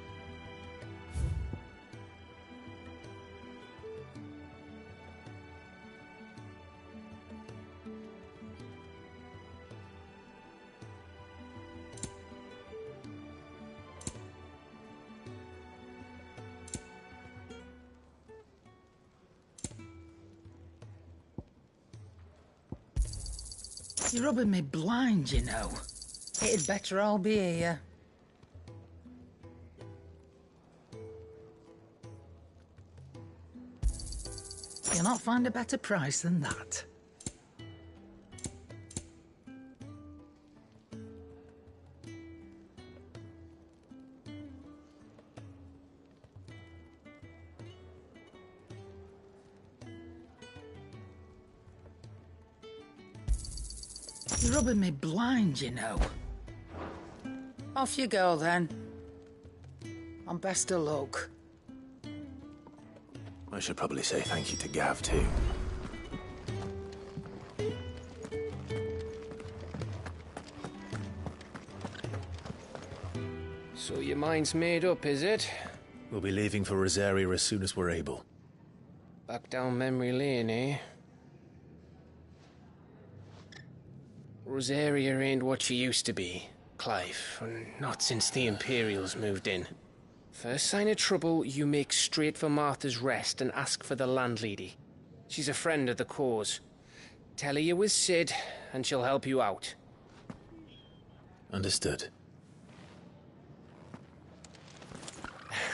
F: You're rubbing me blind, you know. It'd better all be here. You'll not find a better price than that. You're rubbing me blind, you know. Off you go, then. And best of luck.
C: I should probably say thank you to Gav, too.
B: So your mind's made up, is it?
C: We'll be leaving for Rosaria as soon as we're able.
B: Back down memory lane, eh? Rosaria ain't what she used to be, Clive. Not since the Imperials moved in. First sign of trouble, you make straight for Martha's Rest and ask for the landlady. She's a friend of the cause. Tell her you was Sid, and she'll help you out.
C: Understood.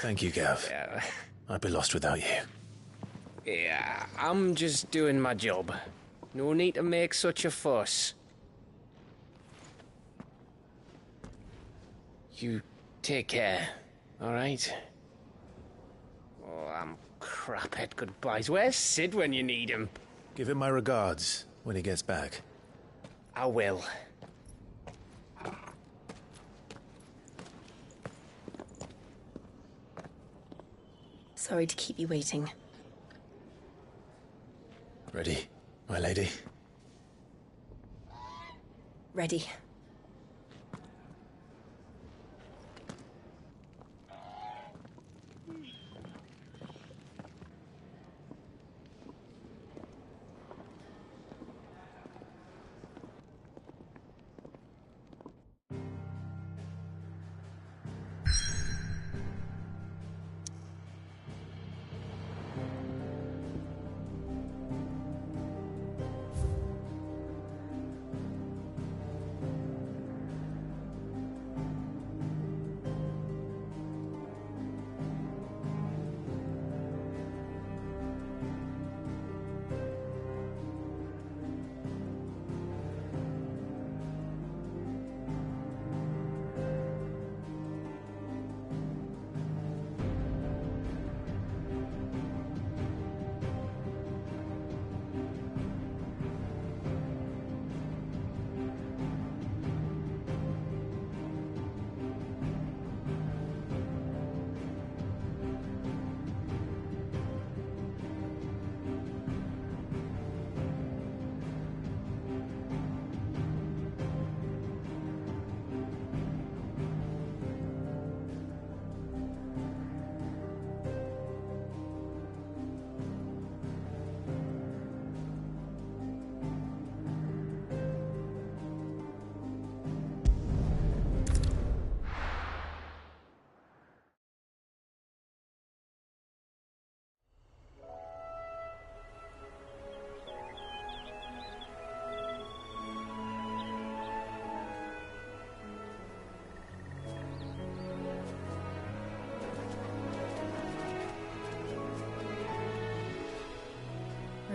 C: Thank you, Gav.
B: Yeah.
C: I'd be lost without you.
B: Yeah, I'm just doing my job. No need to make such a fuss. You take care, all right? Oh, I'm crap at goodbyes. Where's Sid when you need him?
C: Give him my regards when he gets back.
B: I will.
D: Sorry to keep you waiting.
C: Ready, my lady?
D: Ready.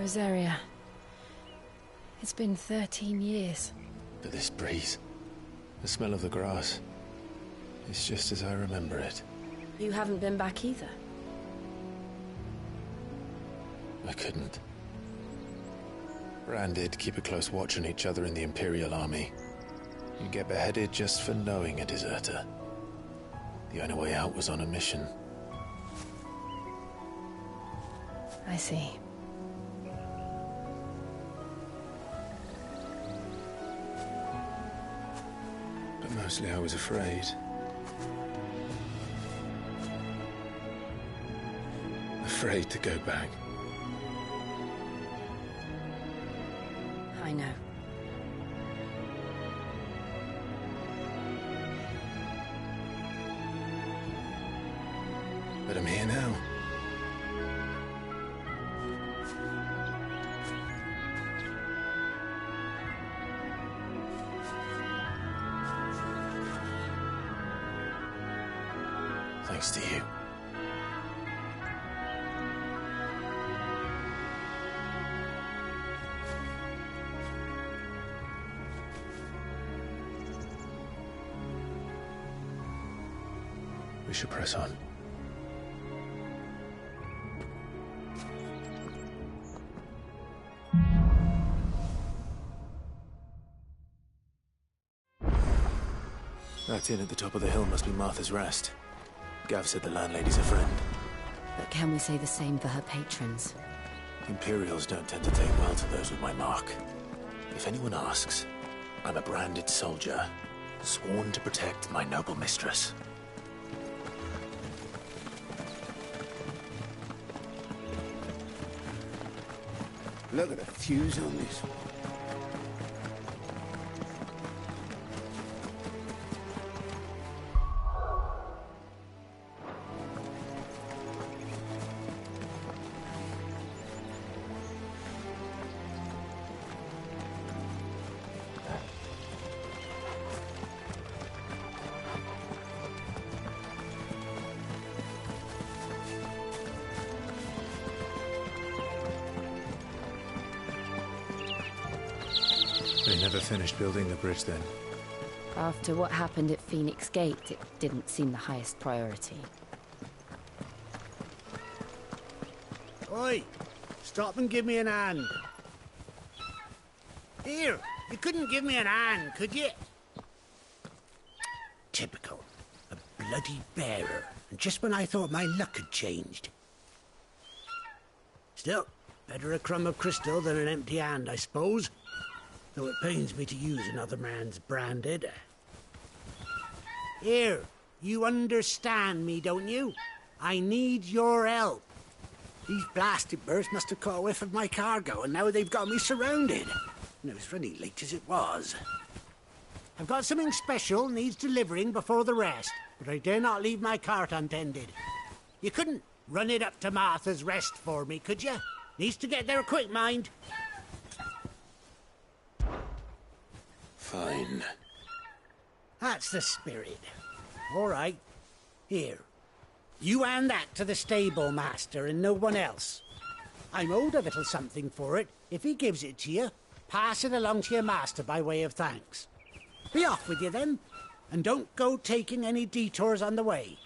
D: Rosaria. It's been 13 years.
C: But this breeze, the smell of the grass, it's just as I remember it.
D: You haven't been back either.
C: I couldn't. Branded, keep a close watch on each other in the Imperial Army. You get beheaded just for knowing a deserter. The only way out was on a mission.
D: I see.
C: But mostly I was afraid. Afraid to go back.
D: I know.
C: But I'm here now. Thanks to you. We should press on. That inn at the top of the hill must be Martha's Rest. Gav said the landlady's a friend.
D: But can we say the same for her patrons?
C: Imperials don't tend to take well to those with my mark. If anyone asks, I'm a branded soldier, sworn to protect my noble mistress.
K: Look at the fuse on this.
W: They never finished building the bridge then.
D: After what happened at Phoenix Gate, it didn't seem the highest priority.
I: Oi! Stop and give me an hand. Here, you couldn't give me an hand, could you? Typical. A bloody bearer. And just when I thought my luck had changed. Still, better a crumb of crystal than an empty hand, I suppose. Though it pains me to use another man's branded. Here, you understand me, don't you? I need your help. These blasted birds must have caught a whiff of my cargo, and now they've got me surrounded. And it was running late as it was. I've got something special needs delivering before the rest, but I dare not leave my cart untended. You couldn't run it up to Martha's Rest for me, could you? Needs to get there quick, mind.
C: Fine.
I: That's the spirit. All right. Here. You hand that to the stable master and no one else. I'm owed a little something for it. If he gives it to you, pass it along to your master by way of thanks. Be off with you then, and don't go taking any detours on the way.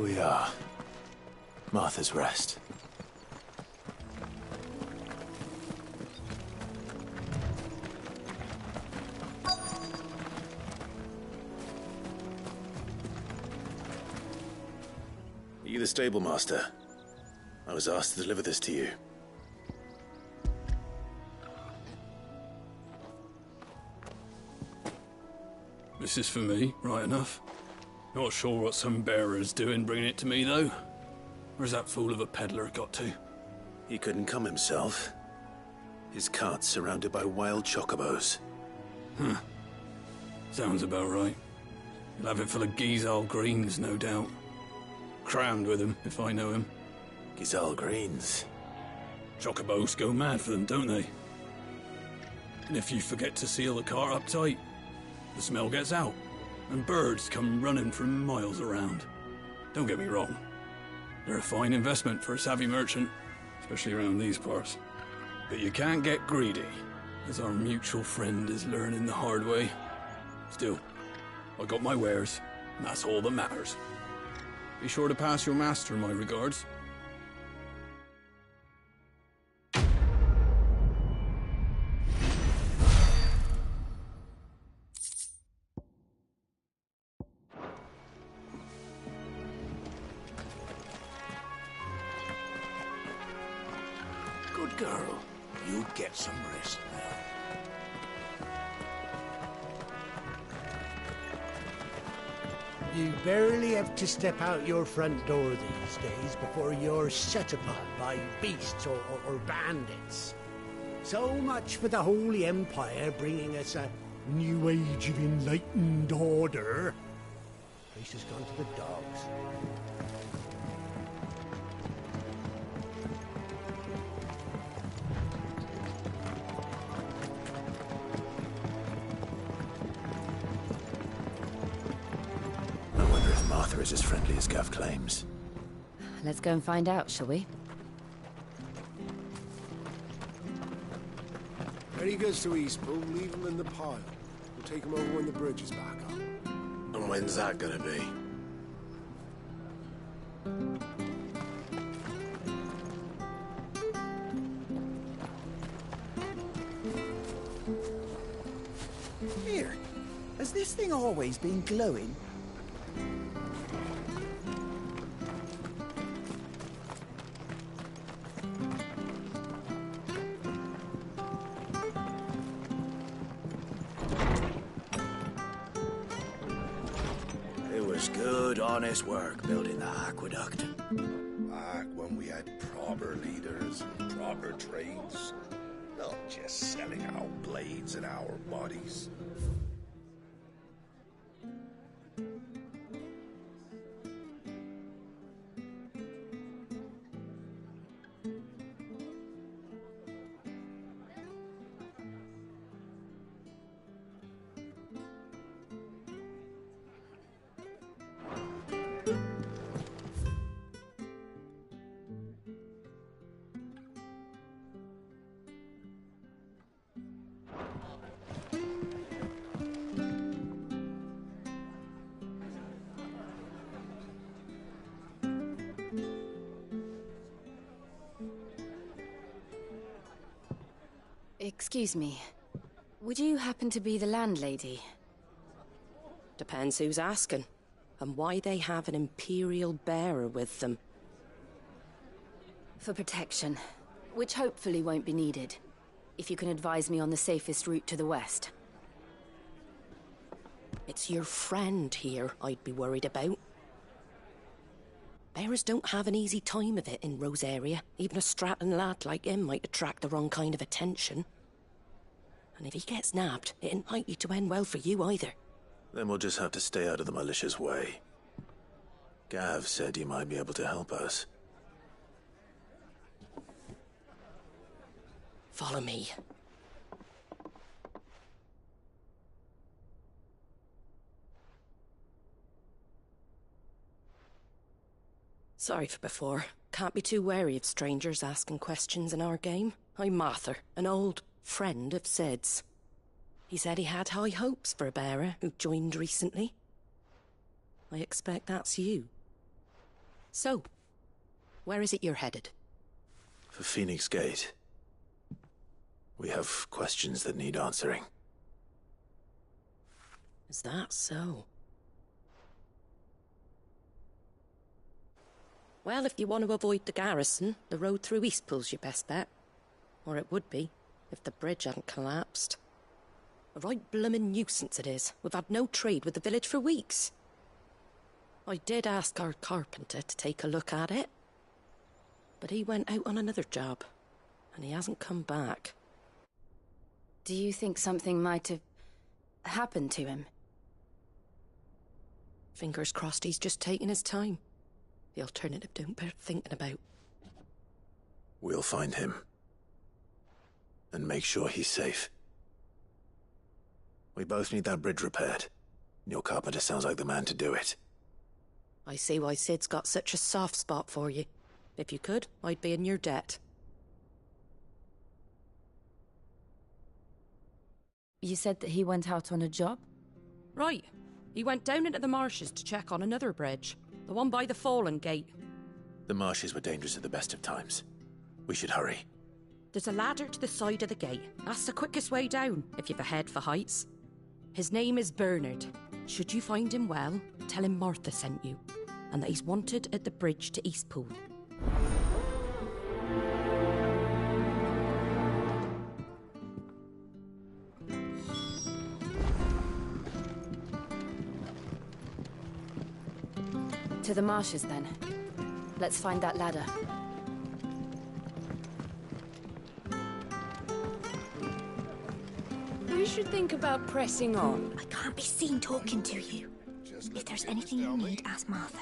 C: we are. Martha's Rest. Are you the stable master? I was asked to deliver this to you.
J: This is for me, right enough. Not sure what some bearer's doing bringing it to me, though. Where's that fool of a peddler got to?
C: He couldn't come himself. His cart's surrounded by wild chocobos.
J: Huh. Sounds about right. He'll have it full of Gizal greens, no doubt. Crammed with him, if I know him.
C: Gizal greens?
J: Chocobos go mad for them, don't they? And if you forget to seal the cart up tight, the smell gets out, and birds come running from miles around. Don't get me wrong. They're a fine investment for a savvy merchant, especially around these parts. But you can't get greedy, as our mutual friend is learning the hard way. Still, I got my wares, and that's all that matters. Be sure to pass your master my regards.
I: Good girl. You get some rest now. You barely have to step out your front door these days before you're set upon by beasts or bandits. So much for the Holy Empire bringing us a new age of enlightened order. Place has gone to the dogs.
C: Martha is as friendly as Gav claims.
D: Let's go and find out, shall we?
K: When he goes to Eastpool, leave him in the pile. We'll take him over when the bridge is back up.
C: And when's that gonna be?
L: Here, has this thing always been glowing?
O: Good, honest work building that aqueduct.
P: Back when we had proper leaders and proper trades. Not just selling our blades and our bodies.
D: Excuse me. Would you happen to be the landlady?
G: Depends who's asking, and why they have an Imperial bearer with them.
D: For protection, which hopefully won't be needed. If you can advise me on the safest route to the west.
G: It's your friend here I'd be worried about. Bearers don't have an easy time of it in Rosaria. Even a Stratton lad like him might attract the wrong kind of attention. And if he gets nabbed, it ain't likely to end well for you either.
C: Then we'll just have to stay out of the malicious way. Gav said he might be able to help us.
G: Follow me. Sorry for before. Can't be too wary of strangers asking questions in our game. I'm Martha, an old friend of Sid's. He said he had high hopes for a bearer who joined recently. I expect that's you. So, where is it you're headed?
C: For Phoenix Gate. We have questions that need answering.
G: Is that so? Well, if you want to avoid the garrison, the road through Eastpool's your best bet. Or it would be, if the bridge hadn't collapsed. A right bloomin' nuisance it is. We've had no trade with the village for weeks. I did ask our carpenter to take a look at it. But he went out on another job, and he hasn't come back.
D: Do you think something might have happened to him?
G: Fingers crossed he's just taking his time. The alternative don't bear thinking about.
C: We'll find him. And make sure he's safe. We both need that bridge repaired. Your carpenter sounds like the man to do it.
G: I see why Sid's got such a soft spot for you. If you could, I'd be in your debt.
D: You said that he went out on a job?
G: Right. He went down into the marshes to check on another bridge. The one by the Fallen Gate.
C: The marshes were dangerous at the best of times. We should hurry.
G: There's a ladder to the side of the gate. That's the quickest way down, if you've a head for heights. His name is Bernard. Should you find him well, tell him Martha sent you, and that he's wanted at the bridge to Eastpool.
D: To the marshes, then. Let's find that ladder.
H: We should think about pressing on. I can't be seen talking to you. If there's anything you need, ask Martha.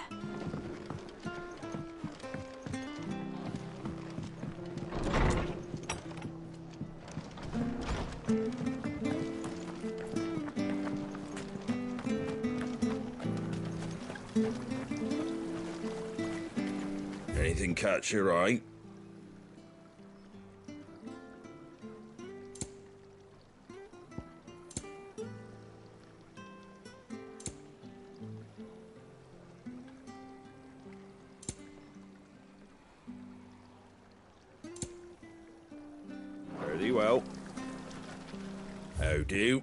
P: Anything catch your eye? Very well. How do?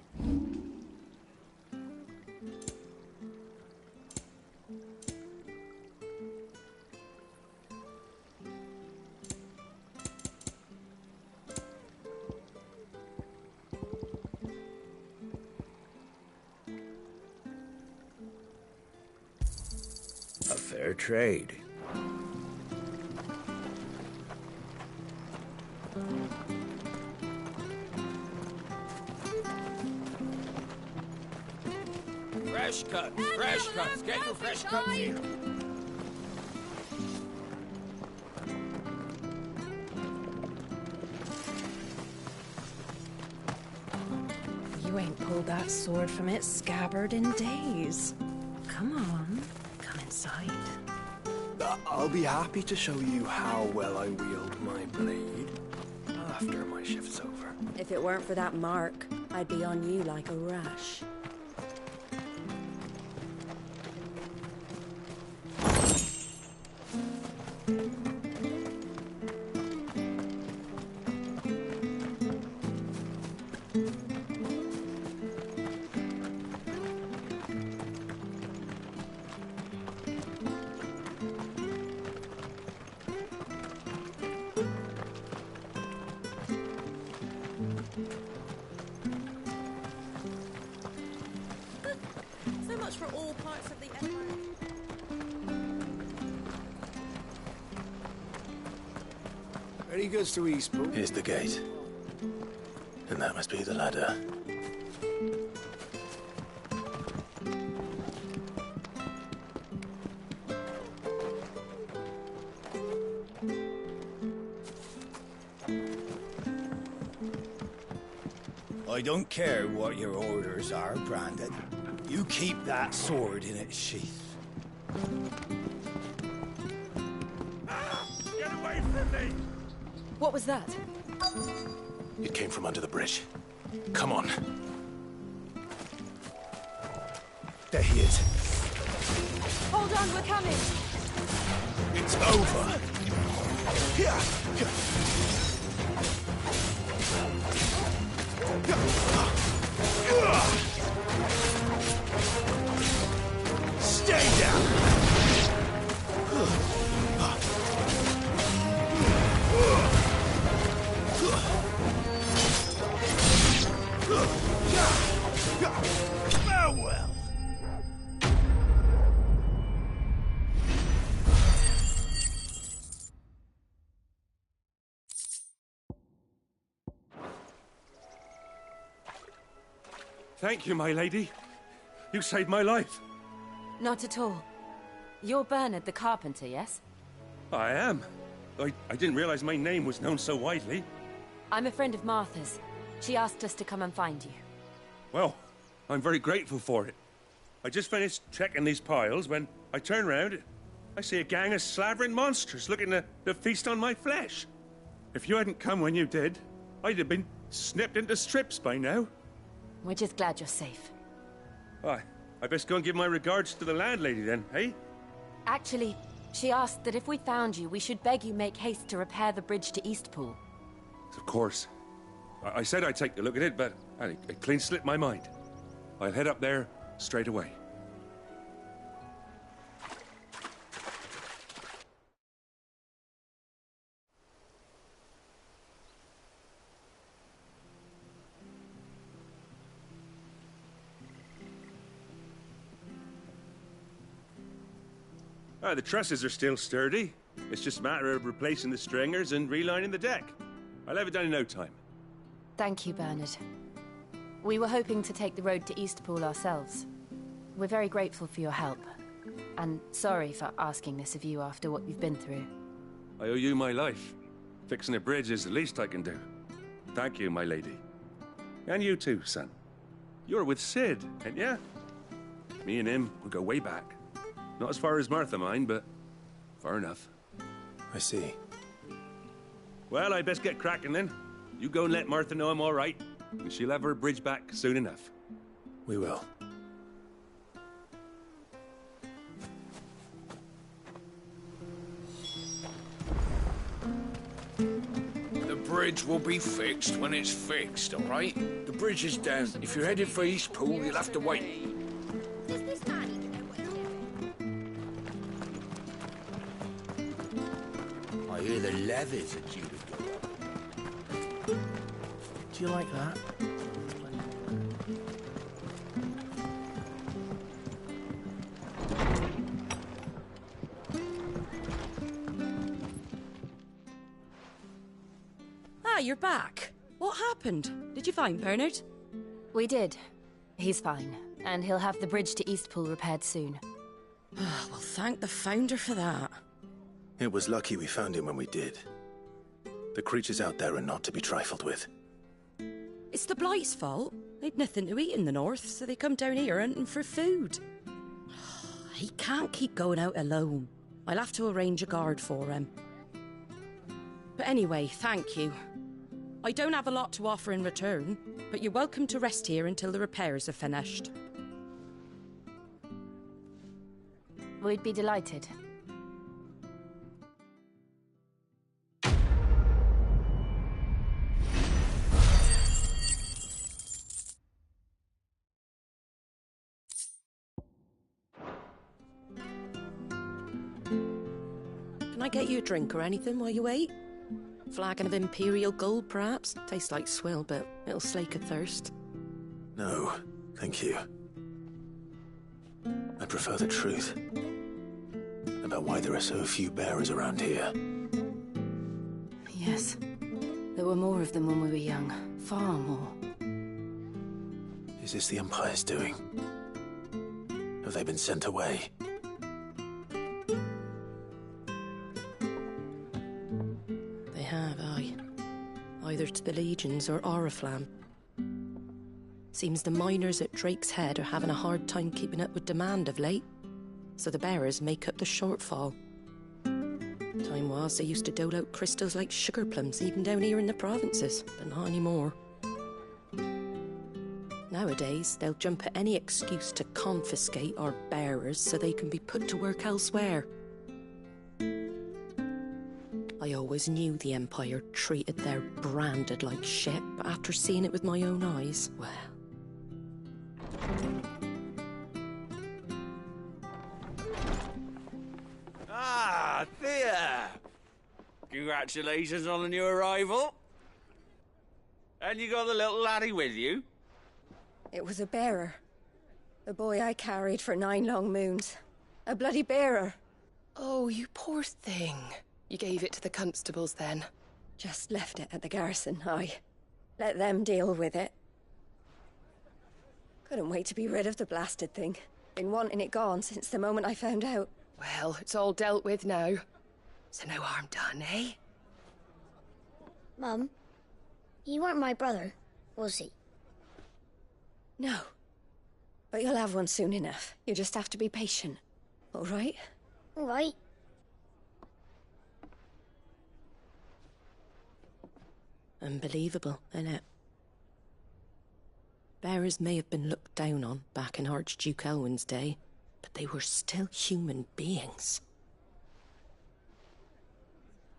P: A fair trade.
E: Fresh cuts, get your fresh cuts here.
G: You ain't pulled that sword from its scabbard in days. Come on, come inside.
R: I'll be happy to show you how well I wield my blade after my shift's over.
G: If it weren't for that mark, I'd be on you like a rash.
S: So much for all parts of the empire.
K: Any goods to Eastpool?
C: Here's the gate. And that must be the ladder.
U: I don't care what your orders are, Brandon. You keep that sword in its sheath.
E: Get away from me!
G: What was that?
C: It came from under the bridge. Come on.
U: There he is.
D: Hold on, we're coming!
K: It's over. Stay down. Farewell.
M: Thank you, my lady. You saved my life.
D: Not at all. You're Bernard the carpenter, yes?
M: I am. I didn't realize my name was known so widely.
D: I'm a friend of Martha's. She asked us to come and find you.
M: Well, I'm very grateful for it. I just finished checking these piles when I turn around. I see a gang of slavering monsters looking to feast on my flesh. If you hadn't come when you did, I'd have been snipped into strips by now.
D: We're just glad you're safe.
M: I best go and give my regards to the landlady then, eh?
D: Actually, she asked that if we found you, we should beg you make haste to repair the bridge to Eastpool.
M: Of course. I said I'd take a look at it, but it clean slipped my mind. I'll head up there straight away. The trusses are still sturdy. It's just a matter of replacing the stringers and relining the deck. I'll have it done in no time.
D: Thank you, Bernard. We were hoping to take the road to Eastpool ourselves. We're very grateful for your help. And sorry for asking this of you after what you've been through.
M: I owe you my life. Fixing a bridge is the least I can do. Thank you, my lady. And you too, son. You're with Sid, ain't ya? Me and him will go way back. Not as far as Martha, mind, but far enough.
K: I see.
M: Well, I best get cracking then. You go and let Martha know I'm all right, and she'll have her bridge back soon enough.
K: We will.
P: The bridge will be fixed when it's fixed, all right? The bridge is down. If you're headed for Eastpool, you'll have to wait.
A: I hear the levies are due to go up.
L: Do you like that?
G: Ah, you're back. What happened? Did you find Bernard?
D: We did. He's fine, and he'll have the bridge to Eastpool repaired soon.
G: Well, thank the Founder for that.
K: It was lucky we found him when we did. The creatures out there are not to be trifled with.
G: It's the Blight's fault. They'd nothing to eat in the north, so they come down here hunting for food. He can't keep going out alone. I'll have to arrange a guard for him. But anyway, thank you. I don't have a lot to offer in return, but you're welcome to rest here until the repairs are finished.
D: We'd be delighted.
G: Can I get you a drink or anything while you wait? Flagon of Imperial Gold, perhaps? Tastes like swill, but it'll slake a thirst.
K: No, thank you. I prefer the truth about why there are so few bearers around here.
D: Yes. There were more of them when we were young. Far more.
K: Is this the Empire's doing? Have they been sent away?
G: They have, aye. Either to the Legions or Oriflamme. Seems the miners at Drake's Head are having a hard time keeping up with demand of late, so the bearers make up the shortfall. Time was they used to dole out crystals like sugar plums even down here in the provinces, but not anymore. Nowadays, they'll jump at any excuse to confiscate our bearers so they can be put to work elsewhere. I always knew the Empire treated their branded like shit, but after seeing it with my own eyes, well...
N: Ah, Thea! Congratulations on the new arrival. And you got the little laddie with you?
H: It was a bearer. The boy I carried for 9 long moons. A bloody bearer.
Q: Oh, you poor thing. You gave it to the constables then?
H: Just left it at the garrison, I. Let them deal with it. Couldn't wait to be rid of the blasted thing. Been wanting it gone since the moment I found out.
Q: Well, it's all dealt with now. So no harm done, eh?
T: Mum, he weren't my brother, was he?
H: No. But you'll have one soon enough. You just have to be patient. All right?
T: All right.
G: Unbelievable, innit? Bearers may have been looked down on back in Archduke Elwin's day, but they were still human beings.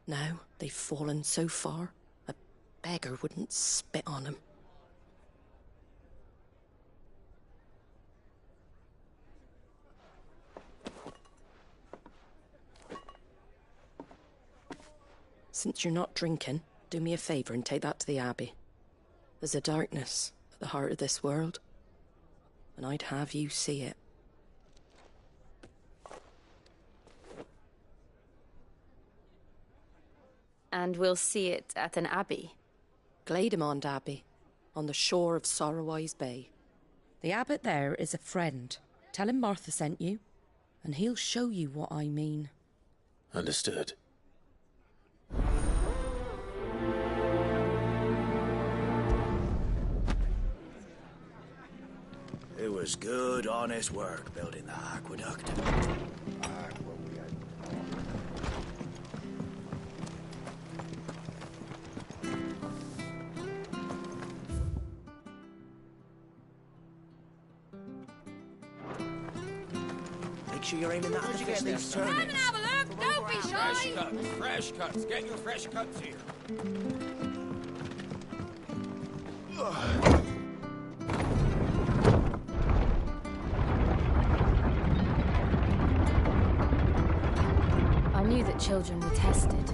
G: Now they've fallen so far, a beggar wouldn't spit on them. Since you're not drinking, do me a favour and take that to the Abbey. There's a darkness at the heart of this world, and I'd have you see it.
D: And we'll see it at an abbey?
G: Glademond Abbey, on the shore of Sorrowwise Bay. The abbot there is a friend. Tell him Martha sent you, and he'll show you what I mean.
C: Understood.
U: It was good, honest work building the aqueduct. Make sure you're aiming that at the fish this turn.
S: Come and have a look, don't be shy!
N: Fresh cuts. Get your fresh cuts here.
D: I knew that children were tested,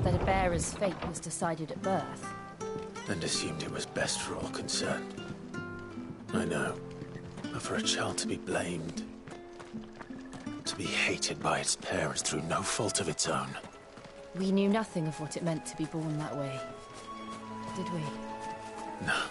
D: that a bearer's fate was decided at birth.
C: And assumed it was best for all concerned. I know. But for a child to be blamed, to be hated by its parents through no fault of its own.
D: We knew nothing of what it meant to be born that way, did we?
C: No.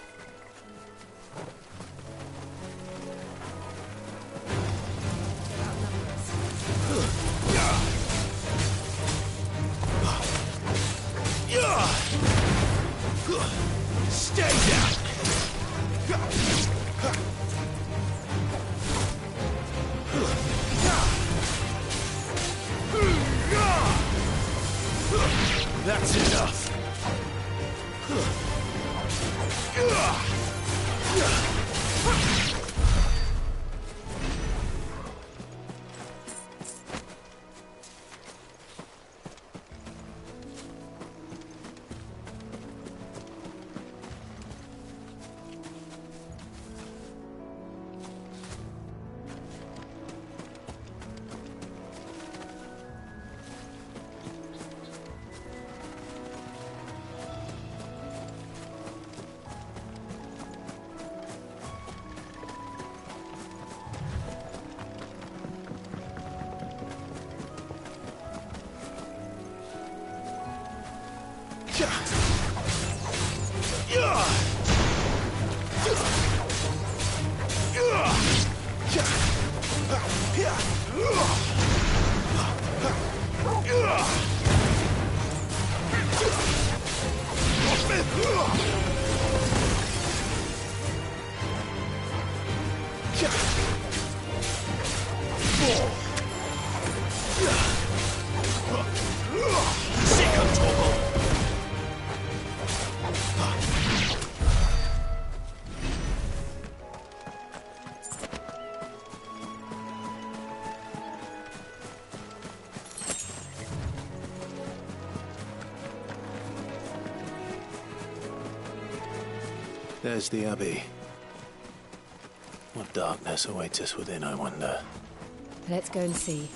K: Stay down! That's enough!
C: There's the Abbey. What darkness awaits us within, I wonder?
D: Let's go and see.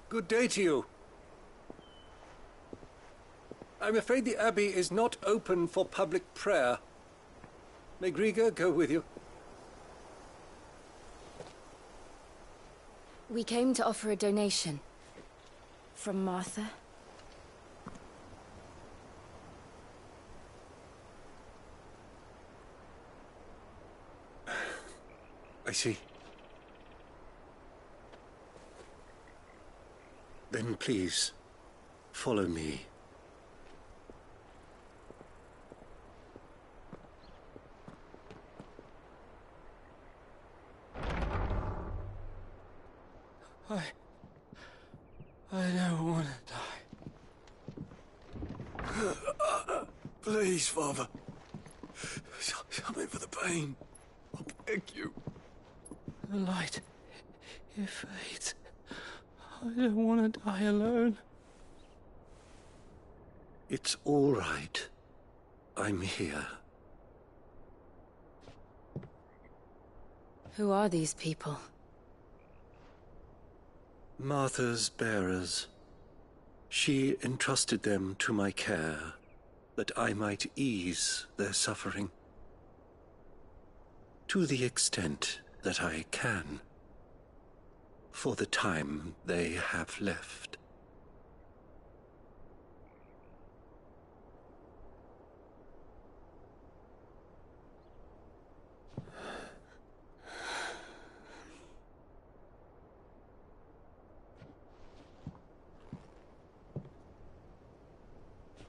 B: Good day to you. I'm afraid the Abbey is not open for public prayer. May Griga go with you?
D: We came to offer a donation. From Martha.
B: I see. Then please, follow me.
R: I don't want to die. Please, Father. Something for the pain. I beg you. The light, it fades. I don't want to die alone.
B: It's all right. I'm here.
D: Who are these people?
B: Martha's bearers. She entrusted them to my care, that I might ease their suffering. To the extent that I can. For the time they have left.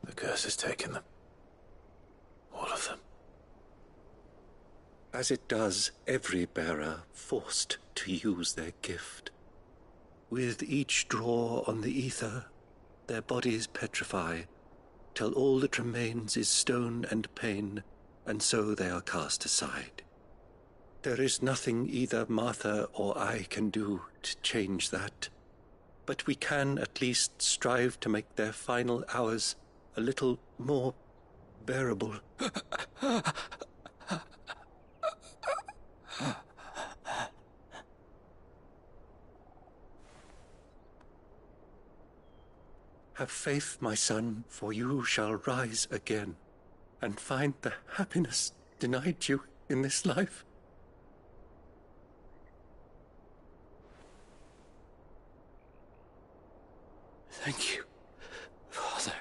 C: The curse has taken them. All of them.
B: As it does every bearer forced to use their gift. With each draw on the ether, their bodies petrify, till all that remains is stone and pain, and so they are cast aside. There is nothing either Martha or I can do to change that, but we can at least strive to make their final hours a little more bearable. Have faith, my son, for you shall rise again, and find the happiness denied you in this life.
R: Thank you, Father.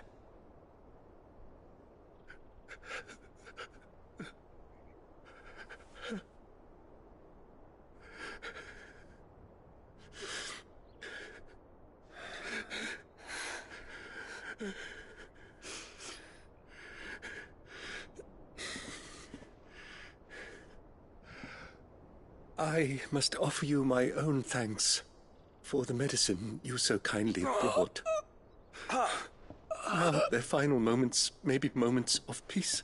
B: I must offer you my own thanks for the medicine you so kindly brought. Now their final moments may be moments of peace.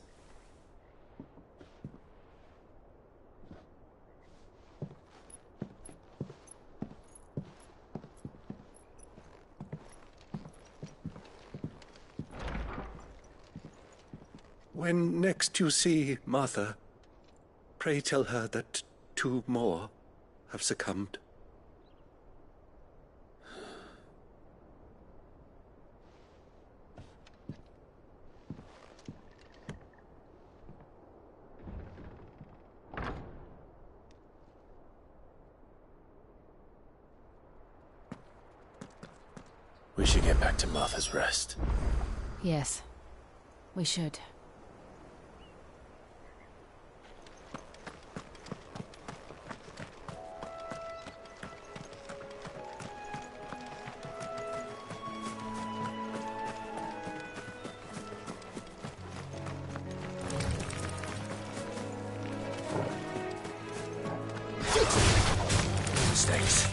B: When next you see Martha, pray tell her that 2 more have succumbed.
C: We should get back to Martha's Rest.
D: Yes, we should.
R: Mistakes.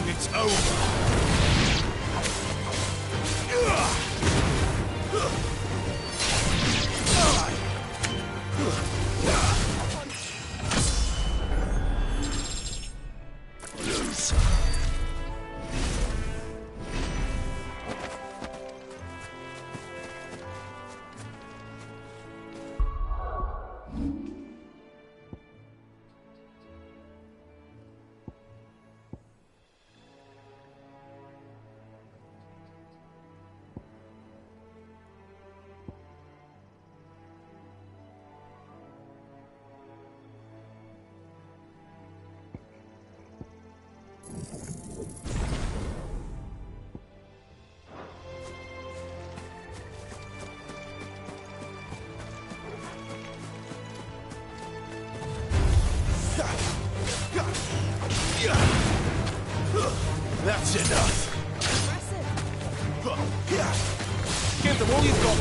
R: It's over. That's enough. Give them all you've got,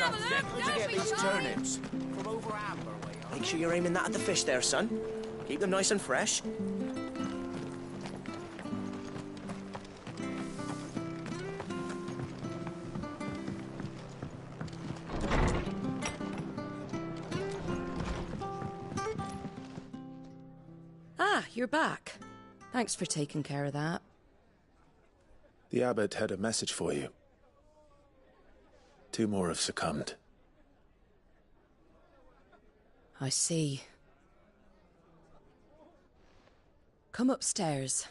F: got settled to get these turnips. From over Amber way.
V: Make sure you're aiming that at the fish there, son. Keep them nice and fresh.
G: Ah, you're back. Thanks for taking care of that.
C: The abbot had a message for you. 2 more have succumbed.
G: I see. Come upstairs.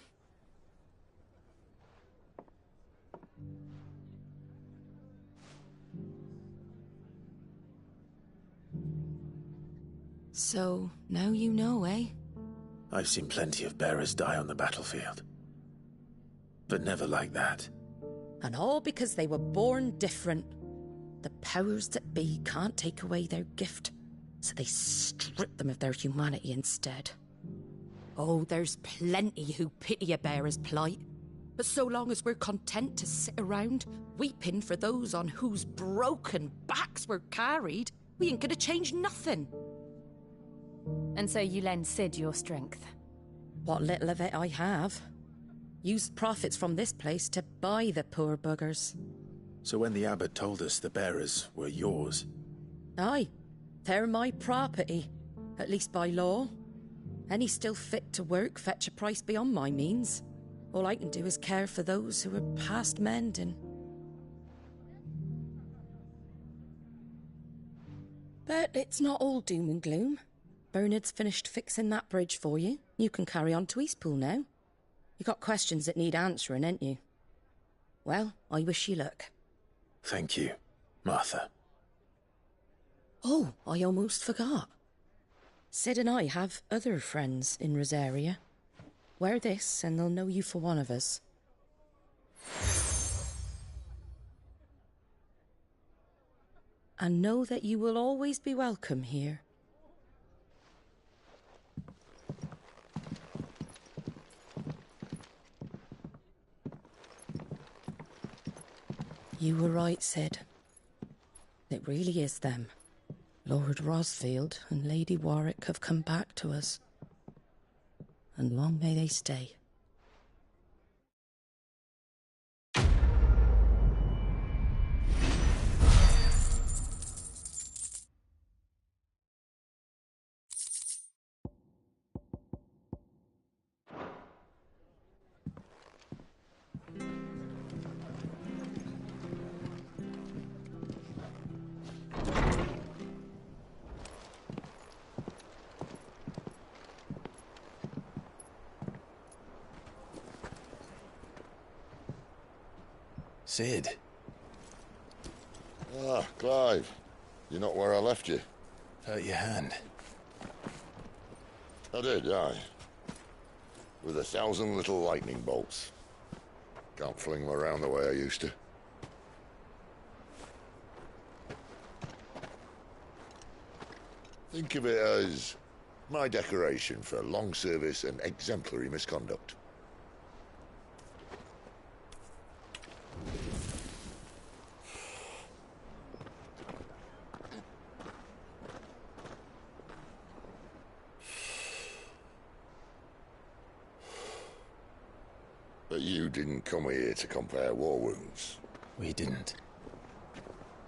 G: So, now you know, eh?
C: I've seen plenty of bearers die on the battlefield. But never like that.
G: And all because they were born different. The powers that be can't take away their gift, so they strip them of their humanity instead. Oh, there's plenty who pity a bearer's plight. But so long as we're content to sit around, weeping for those on whose broken backs we're carried, we ain't gonna change nothing.
D: And so you lend Sid your strength?
G: What little of it I have. Use profits from this place to buy the poor buggers.
C: So when the abbot told us the bearers were yours...
G: Aye, they're my property, at least by law. Any still fit to work fetch a price beyond my means. All I can do is care for those who are past mending. But it's not all doom and gloom. Bernard's finished fixing that bridge for you. You can carry on to Eastpool now. You got questions that need answering, ain't you? Well, I wish you luck.
C: Thank you, Martha.
G: Oh, I almost forgot. Sid and I have other friends in Rosaria. Wear this and they'll know you for one of us. And know that you will always be welcome here. You were right, Sid. It really is them. Lord Rosfield and Lady Warwick have come back to us. And long may they stay.
C: Sid.
A: Ah, Clive. You're not where I left you.
C: Hurt your hand.
A: I did, aye. With 1,000 little lightning bolts. Can't fling them around the way I used to. Think of it as my decoration for long service and exemplary misconduct. But you didn't come here to compare war wounds.
C: We didn't.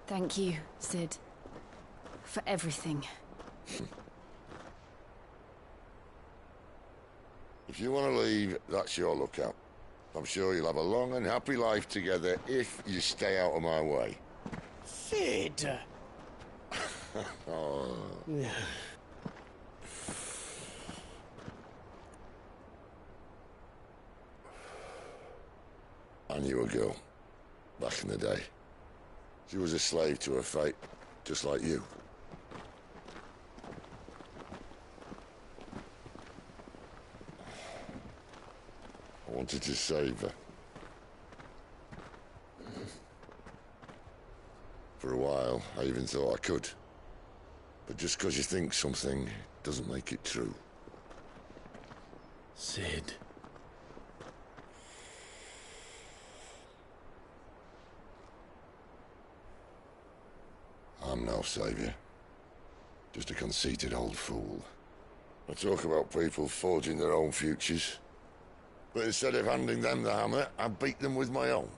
D: Thank you, Sid. For everything.
A: If you want to leave, that's your lookout. I'm sure you'll have a long and happy life together if you stay out of my way.
I: Sid!
A: Oh. I knew a girl, back in the day. She was a slave to her fate, just like you. I wanted to save her. For a while, I even thought I could. But just because you think something doesn't make it true.
C: Sid.
A: I'm no savior. Just a conceited old fool. I talk about people forging their own futures. But instead of handing them the hammer, I beat them with my own.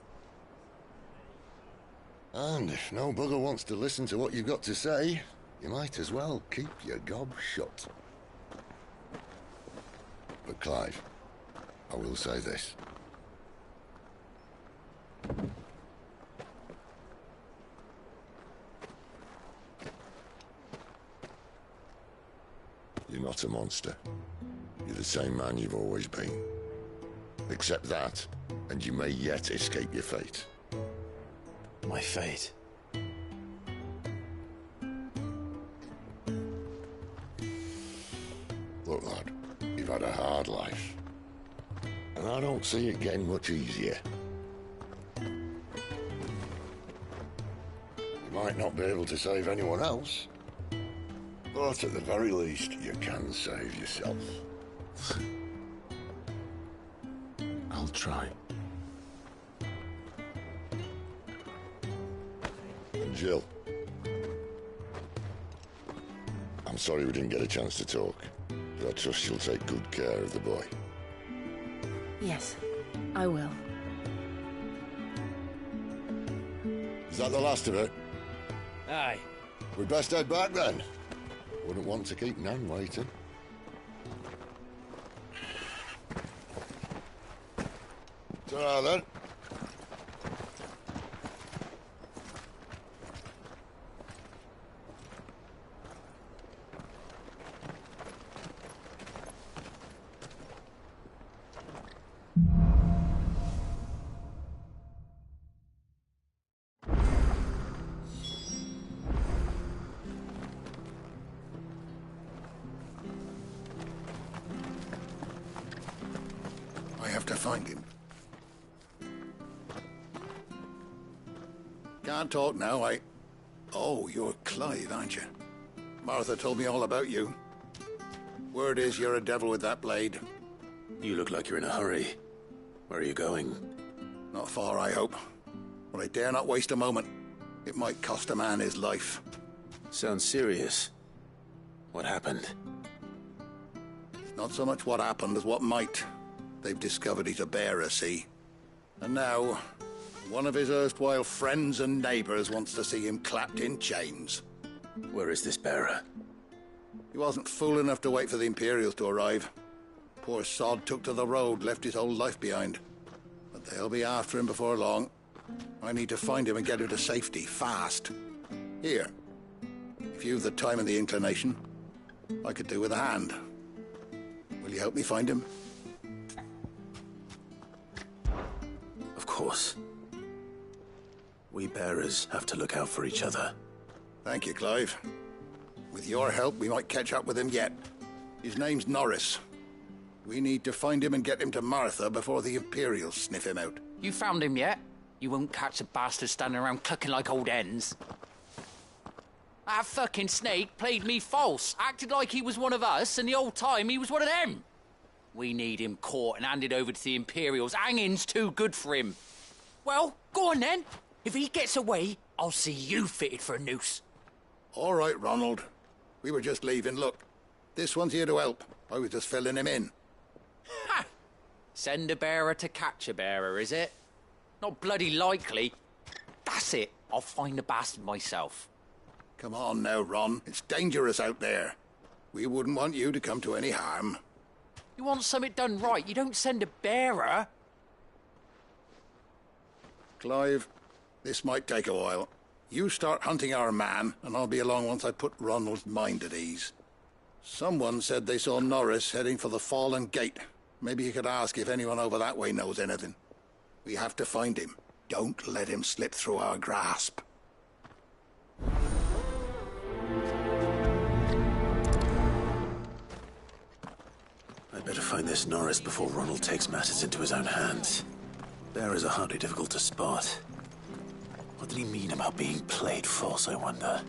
A: And if no bugger wants to listen to what you've got to say, you might as well keep your gob shut. But Clive, I will say this. You're not a monster. You're the same man you've always been. Accept that, and you may yet escape your fate.
C: My fate?
A: Look, lad, you've had a hard life. And I don't see it getting much easier. You might not be able to save anyone else, but at the very least, you can save yourself.
C: I'll try.
A: And Jill, I'm sorry we didn't get a chance to talk, but I trust you'll take good care of the boy.
D: Yes, I will.
A: Is that the last of it?
N: Aye.
A: We'd best head back then. Wouldn't want to keep Nan waiting. Ta-ra then.
J: I have to find him. Can't talk now, Oh, you're Clive, aren't you? Martha told me all about you. Word is you're a devil with that blade.
C: You look like you're in a hurry. Where are you going?
J: Not far, I hope. But I dare not waste a moment. It might cost a man his life.
C: Sounds serious. What happened?
J: Not so much what happened as what might. They've discovered he's a bearer, see? And now, one of his erstwhile friends and neighbors wants to see him clapped in chains.
C: Where is this bearer?
J: He wasn't fool enough to wait for the Imperials to arrive. Poor sod took to the road, left his whole life behind. But they'll be after him before long. I need to find him and get him to safety, fast. Here, if you've the time and the inclination, I could do with a hand. Will you help me find him?
C: Of course. We bearers have to look out for each other.
J: Thank you, Clive. With your help, we might catch up with him yet. His name's Norris. We need to find him and get him to Martha before the Imperials sniff him out.
F: You found him yet? You won't catch a bastard standing around clucking like old hens. That fucking snake played me false, acted like he was one of us, and the whole time he was one of them. We need him caught and handed over to the Imperials. Hanging's too good for him. Well, go on then. If he gets away, I'll see you fitted for a noose.
J: All right, Ronald. We were just leaving. Look, this one's here to help. I was just filling him in.
F: Ha! Send a bearer to catch a bearer, is it? Not bloody likely. That's it. I'll find the bastard myself.
J: Come on now, Ron. It's dangerous out there. We wouldn't want you to come to any harm.
F: You want something done right, you don't send a bearer.
J: Clive, this might take a while. You start hunting our man, and I'll be along once I put Ronald's mind at ease. Someone said they saw Norris heading for the Fallen Gate. Maybe you could ask if anyone over that way knows anything. We have to find him. Don't let him slip through our grasp.
C: I'd better find this Norris before Ronald takes matters into his own hands. Bearers are hardly difficult to spot. What did he mean about being played false, I wonder?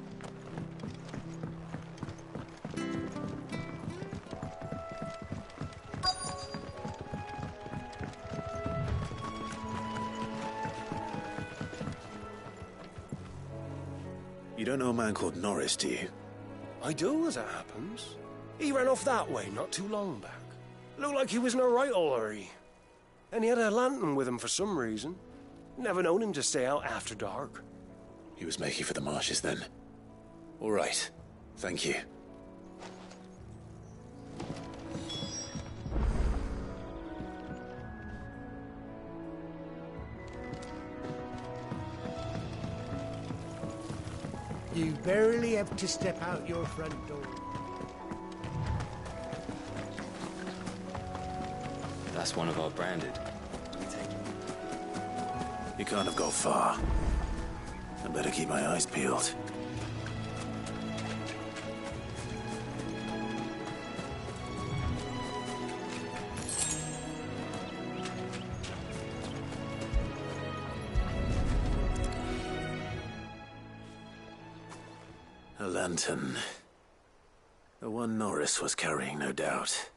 C: You don't know a man called Norris, do you?
E: I do, as it happens. He ran off that way not too long back. Looked like he was in a right old hurry. And he had a lantern with him for some reason. Never known him to stay out after dark.
C: He was making for the marshes then. All right. Thank you.
I: You barely have to step out your front door.
O: That's one of our branded.
C: You can't have got far. I better keep my eyes peeled. A lantern. The one Norris was carrying, no doubt.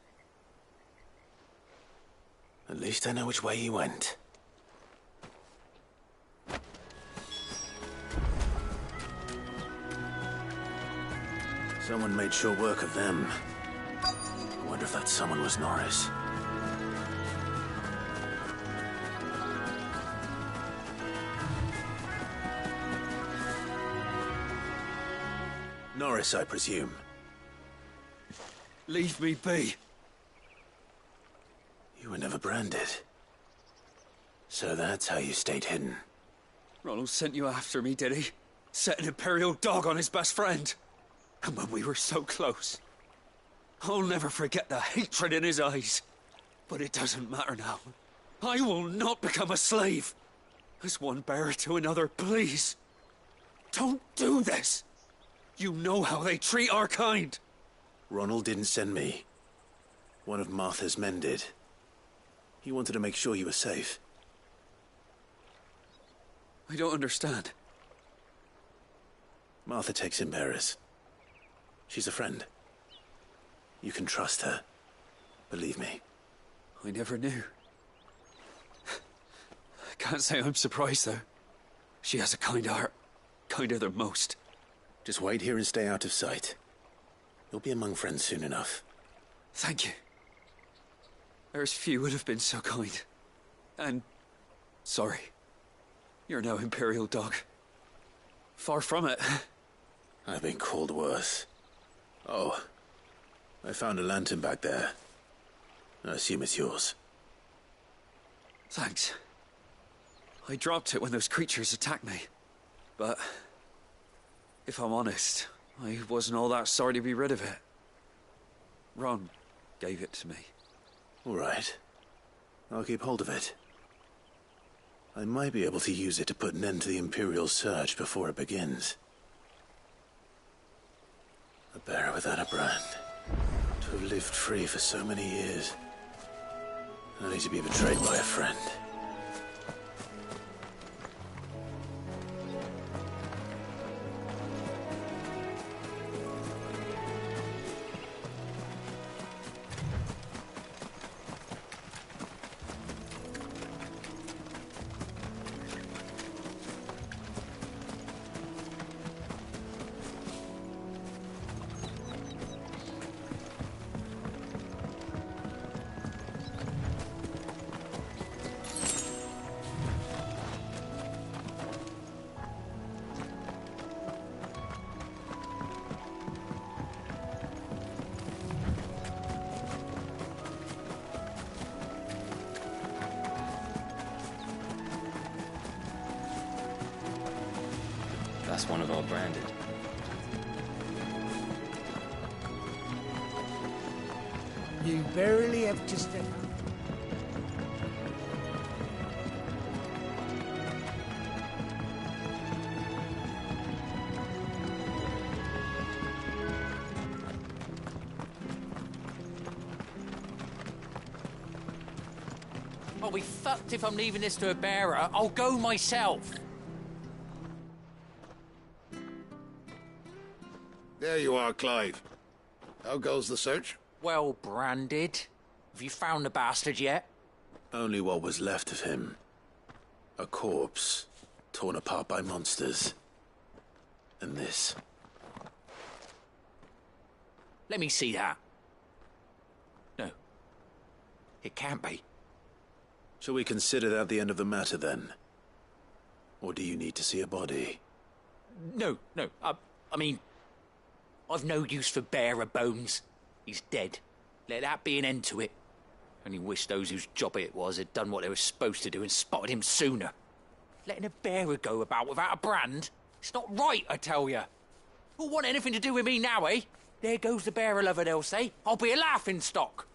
C: At least I know which way he went. Someone made sure work of them. I wonder if that someone was Norris. Norris, I presume.
E: Leave me be.
C: You were never branded. So that's how you stayed hidden.
E: Ronald sent you after me, did he? Set an Imperial dog on his best friend. And when we were so close, I'll never forget the hatred in his eyes. But it doesn't matter now. I will not become a slave. As one bearer to another, please. Don't do this. You know how they treat our kind.
C: Ronald didn't send me. One of Martha's men did. He wanted to make sure you were safe.
E: I don't understand.
C: Martha takes in bearers. She's a friend. You can trust her. Believe me.
E: I never knew. I can't say I'm surprised, though. She has a kind heart. Kinder than most.
C: Just wait here and stay out of sight. You'll be among friends soon enough.
E: Thank you. There's few would have been so kind. And... sorry. You're no Imperial dog. Far from it.
C: I've been called worse. Oh. I found a lantern back there. I assume it's yours.
E: Thanks. I dropped it when those creatures attacked me. But... if I'm honest, I wasn't all that sorry to be rid of it. Ron gave it to me.
C: All right. I'll keep hold of it. I might be able to use it to put an end to the Imperial surge before it begins. A bearer without a brand. To have lived free for so many years. Only to be betrayed by a friend.
O: That's one of our branded.
I: You barely have to step out.
F: I'll be fucked if I'm leaving this to a bearer. I'll go myself.
J: There you are, Clive. How goes the search?
F: Well branded. Have you found the bastard yet?
C: Only what was left of him. A corpse, torn apart by monsters. And this.
F: Let me see that. No. It can't be.
C: Shall we consider that the end of the matter, then? Or do you need to see a body?
F: No. I mean, I've no use for bearer bones. He's dead. Let that be an end to it. Only wish those whose job it was had done what they were supposed to do and spotted him sooner. Letting a bearer go about without a brand? It's not right, I tell you. Who'll want anything to do with me now, eh? There goes the bearer lover, they'll say. I'll be a laughing stock.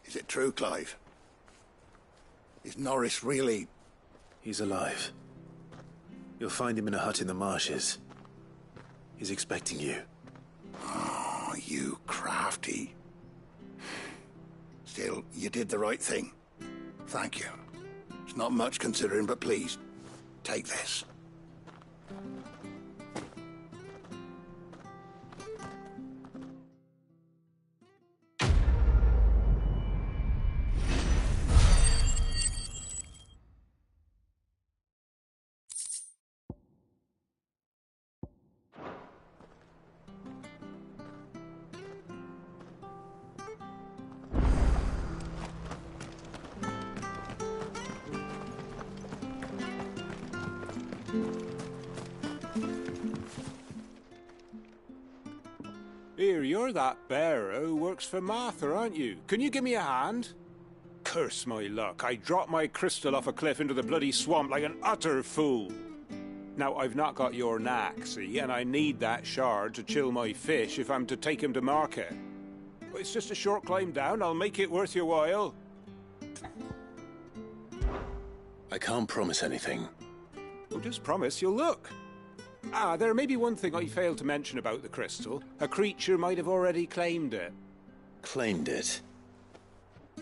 J: Is it true, Clive? Is Norris really...
C: He's alive. You'll find him in a hut in the marshes. He's expecting you.
J: Oh, you crafty. Still, you did the right thing. Thank you. It's not much considering, but please, take this.
M: Here, you're that bearer who works for Martha, aren't you? Can you give me a hand? Curse my luck, I dropped my crystal off a cliff into the bloody swamp like an utter fool. Now, I've not got your knack, see, and I need that shard to chill my fish if I'm to take him to market. But it's just a short climb down, I'll make it worth your while.
C: I can't promise anything.
M: Well, just promise you'll look. Ah, there may be one thing I failed to mention about the crystal. A creature might have already claimed it.
C: Claimed it?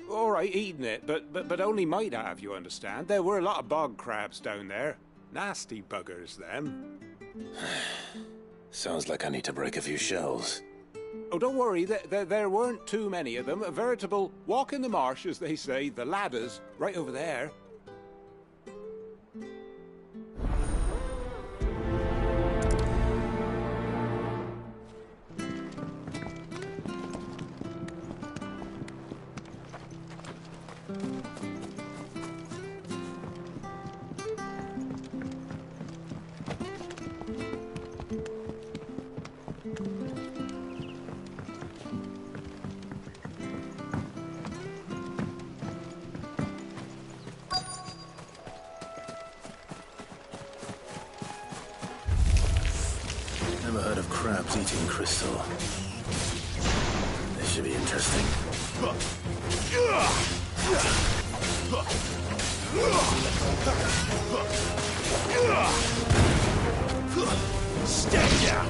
M: All right, eaten it, but only might have, you understand. There were a lot of bog crabs down there. Nasty buggers, them.
C: Sounds like I need to break a few shells.
M: Oh, don't worry, there weren't too many of them. A veritable walk in the marsh, as they say, the ladders, right over there.
C: Never heard of crabs eating crystal. This should be interesting.
N: Stay down!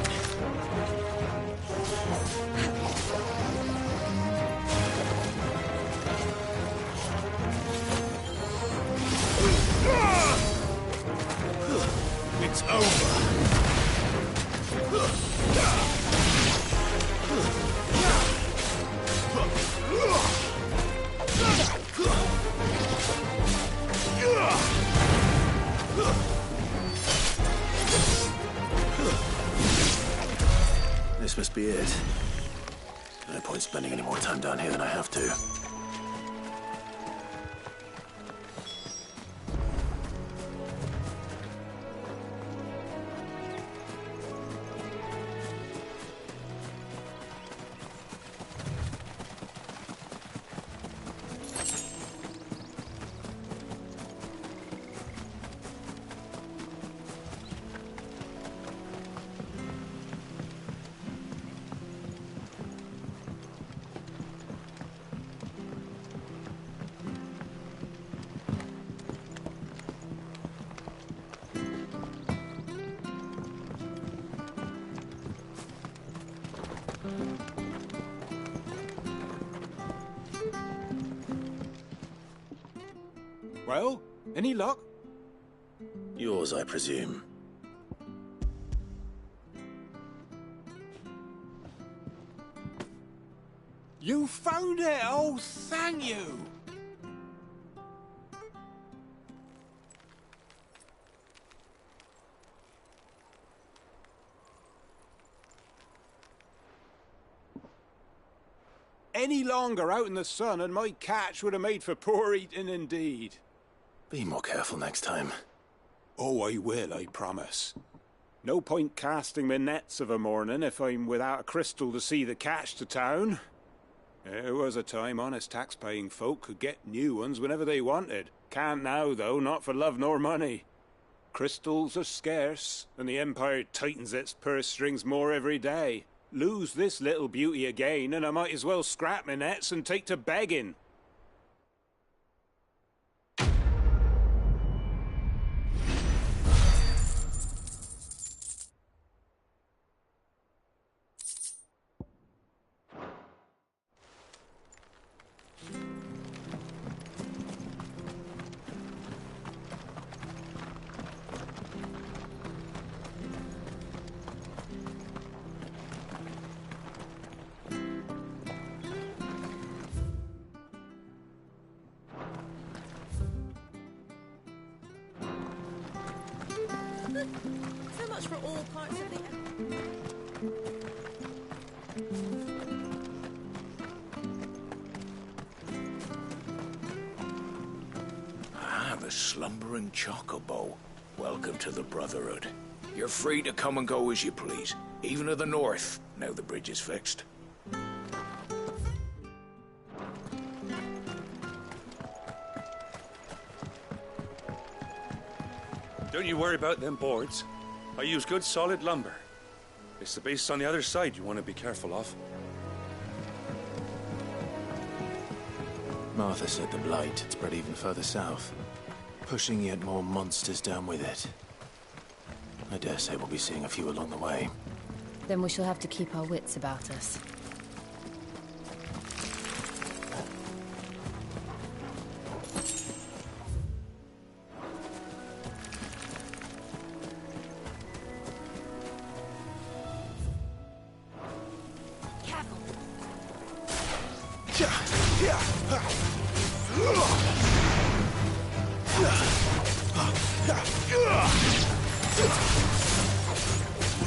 N: It's over!
C: This must be it. No point spending any more time down here than I have to.
M: Well, any luck?
C: Yours, I presume.
M: You found it! Oh, thank you! any longer out in the sun and my catch would have made for poor eating indeed.
C: Be more careful next time.
M: Oh, I will, I promise. No point casting my nets of a morning if I'm without a crystal to see the catch to town. There was a time honest tax-paying folk could get new ones whenever they wanted. Can't now, though, not for love nor money. Crystals are scarce, and the Empire tightens its purse strings more every day. Lose this little beauty again, and I might as well scrap my nets and take to begging.
S: So much for all parts of the...
L: Ah, the slumbering chocobo. Welcome to the Brotherhood. You're free to come and go as you please, even to the north, now the bridge is fixed.
B: Don't you worry about them boards. I use good solid lumber. It's the base on the other side you want to be careful of.
C: Martha said the blight had spread even further south, pushing yet more monsters down with it. I dare say we'll be seeing a few along the way.
D: Then we shall have to keep our wits about us.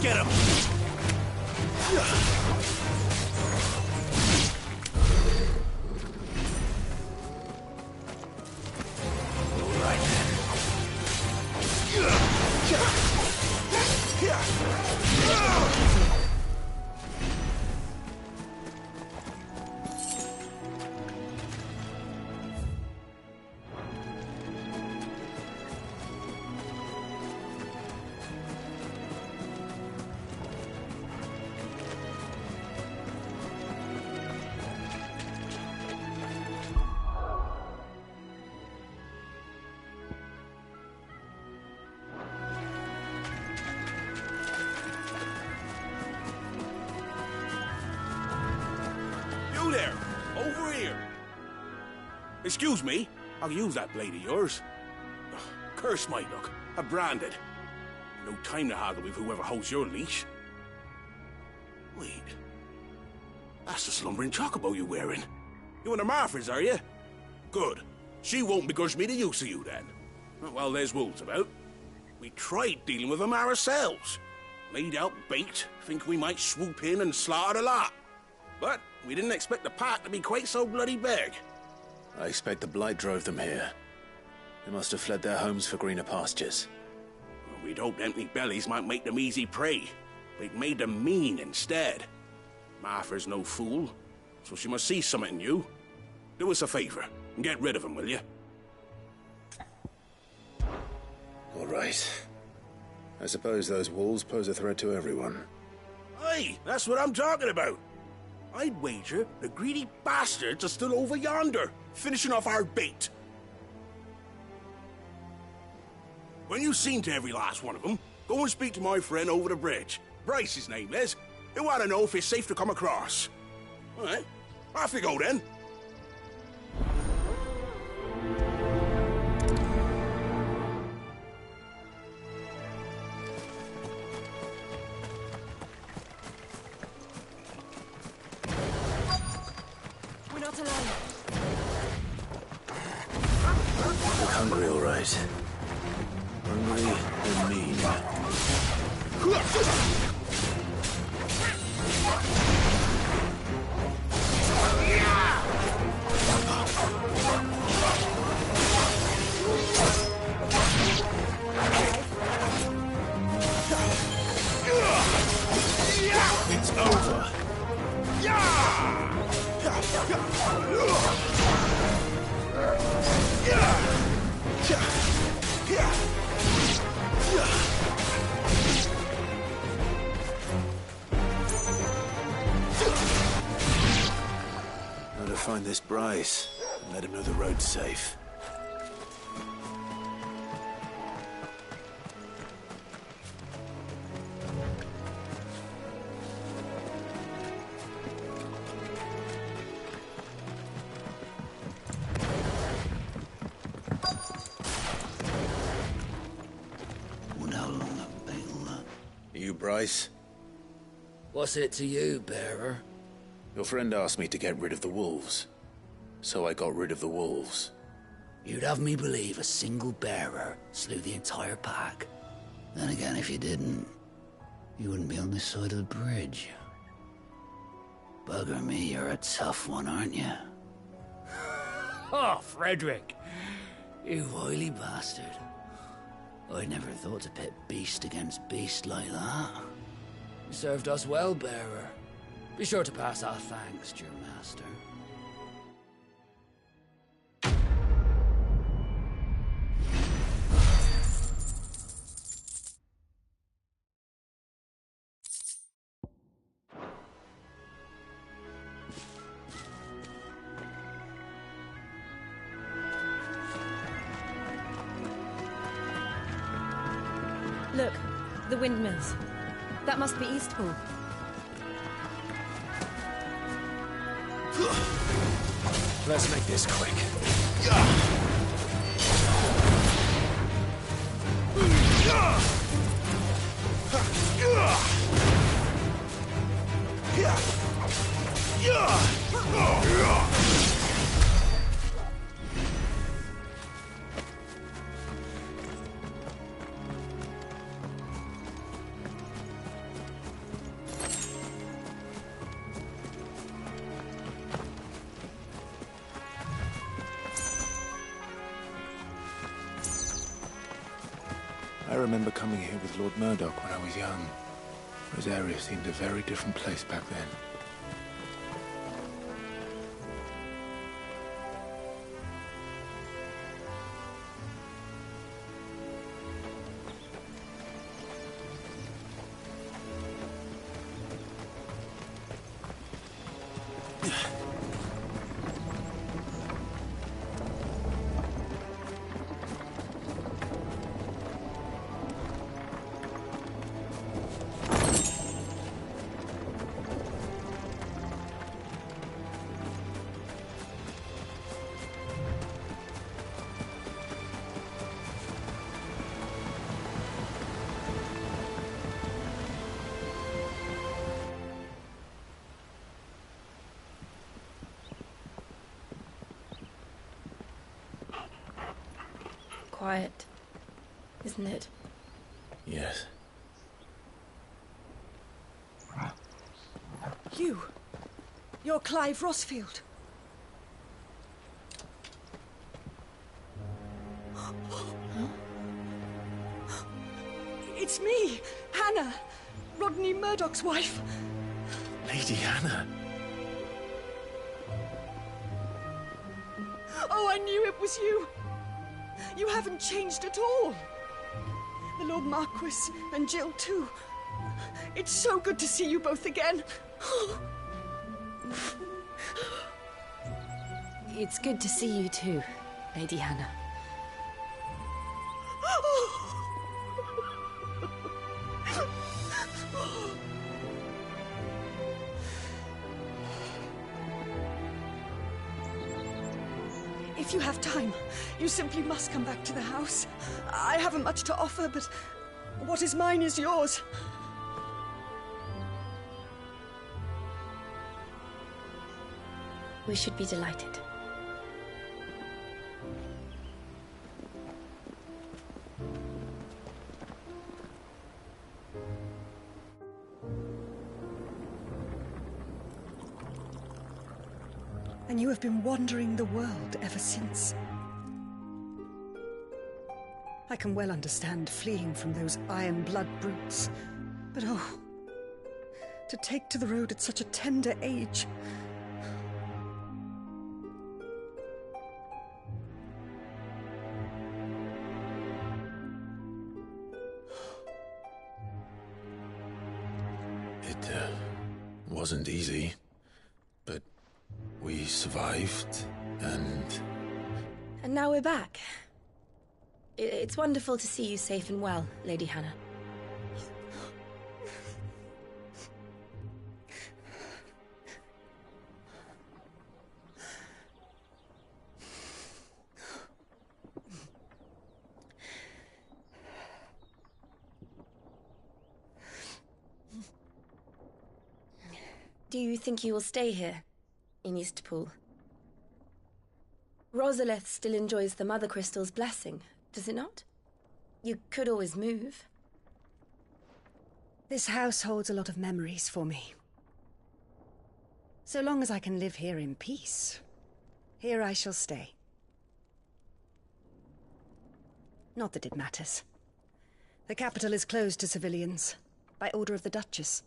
K: Get him!
R: There! Over here! Excuse me, I'll use that blade of yours. Ugh, curse my luck. I'm branded. No time to haggle with whoever holds your leash. Wait. That's the slumbering chocobo you're wearing. You and the Marfors, are you? Good. She won't begrudge me the use of you, then. Well, there's wolves about. We tried dealing with them ourselves. Laid out bait, think we might swoop in and slaughter the lot. But we didn't expect the pack to be quite so bloody big.
C: I expect the blight drove them here. They must have fled their homes for greener pastures.
R: Well, we'd hoped empty bellies might make them easy prey, but it made them mean instead. Martha's no fool, so she must see something in you. Do us a favor and get rid of them, will you?
C: All right. I suppose those wolves pose a threat to everyone.
R: Aye, that's what I'm talking about. I'd wager the greedy bastards are still over yonder, finishing off our bait. When you've seen to every last one of them, go and speak to my friend over the bridge. Bryce, his name is. He'll want to know if it's safe to come across. All right, off you go then.
C: Hungry, all right. Hungry and mean.
L: It's over.
C: Now to find this Bryce and let him know the road's safe. You, Bryce?
L: What's it to you, bearer?
C: Your friend asked me to get rid of the wolves. So I got rid of the wolves.
L: You'd have me believe a single bearer slew the entire pack. Then again, if you didn't, you wouldn't be on this side of the bridge. Bugger me, you're a tough one, aren't you? Oh, Frederick! You wily bastard. I never thought to pit beast against beast like that. You served us well, bearer. Be sure to pass our thanks to your master.
D: Look, the windmills. That must be Eastpool.
C: Let's make this quick. I remember coming here with Lord Murdoch when I was young. This area seemed a very different place back then.
D: Quiet, isn't it?
C: Yes.
S: You're Clive Rossfield. It's me, Hannah, Rodney Murdoch's wife.
C: Lady Hannah.
S: Oh, I knew it was you. You haven't changed at all. The Lord Marquis and Jill too. It's so good to see you both again.
D: It's good to see you too, Lady Hannah.
S: If you have time, you simply must come back to the house. I haven't much to offer, but what is mine is yours.
D: We should be delighted.
S: And you have been wandering the world ever since. I can well understand fleeing from those iron blood brutes, but oh, To take to the road at such a tender age.
C: It wasn't easy, but we survived, and...
D: And now we're back. It's wonderful to see you safe and well, Lady Hannah. Do you think you will stay here, in Eastpool? Rosalith still enjoys the Mother Crystal's blessing, does it not? You could always move.
S: This house holds a lot of memories for me. So long as I can live here in peace, here I shall stay. Not that it matters. The capital is closed to civilians, by order of the Duchess.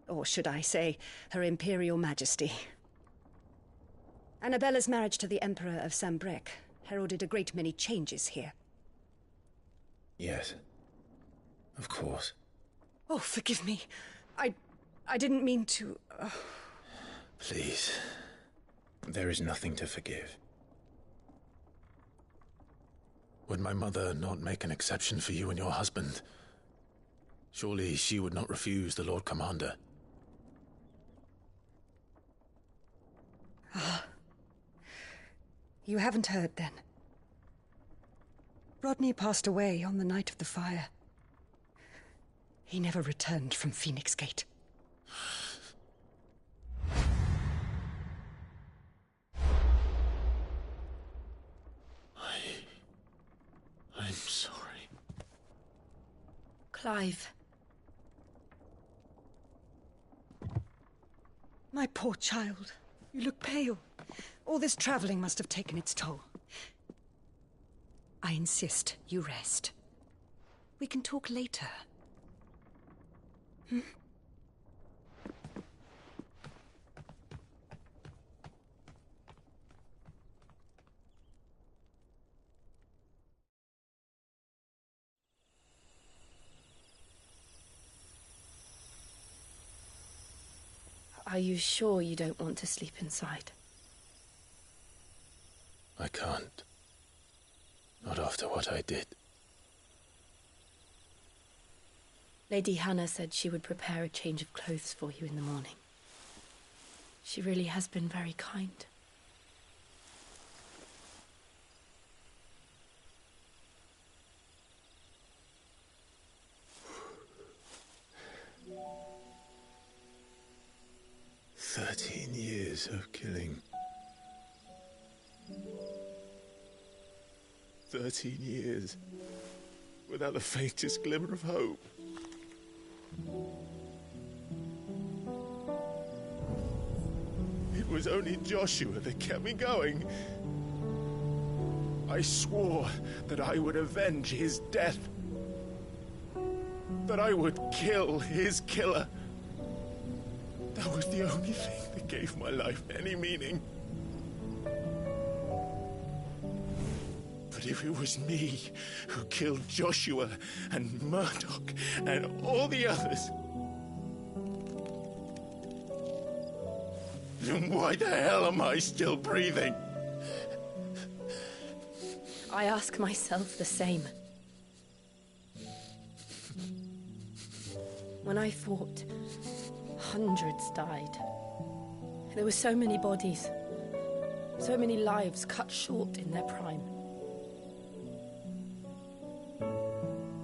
S: Or should I say, Her Imperial Majesty. Annabella's marriage to the Emperor of Sambrec heralded a great many changes here.
C: Yes. Of course.
S: Oh, forgive me. I didn't mean to...
C: Please. There is nothing to forgive. Would my mother not make an exception for you and your husband? Surely she would not refuse the Lord Commander.
S: You haven't heard, then. Rodney passed away on the night of the fire. He never returned from Phoenix Gate.
C: I'm sorry.
D: Clive.
S: My poor child. You look pale. All this traveling must have taken its toll. I insist you rest. We can talk later. Hmm?
D: Are you sure you don't want to sleep inside?
C: I can't. Not after what I did.
D: Lady Hannah said she would prepare a change of clothes for you in the morning. She really has been very kind.
C: Years of killing. 13 years without the faintest glimmer of hope. It was only Joshua that kept me going. I swore that I would avenge his death. That I would kill his killer. That was the only thing that gave my life any meaning. But if it was me who killed Joshua and Murdoch and all the others, then why the hell am I still breathing?
D: I ask myself the same. When I fought, hundreds died. There were so many bodies, so many lives cut short in their prime.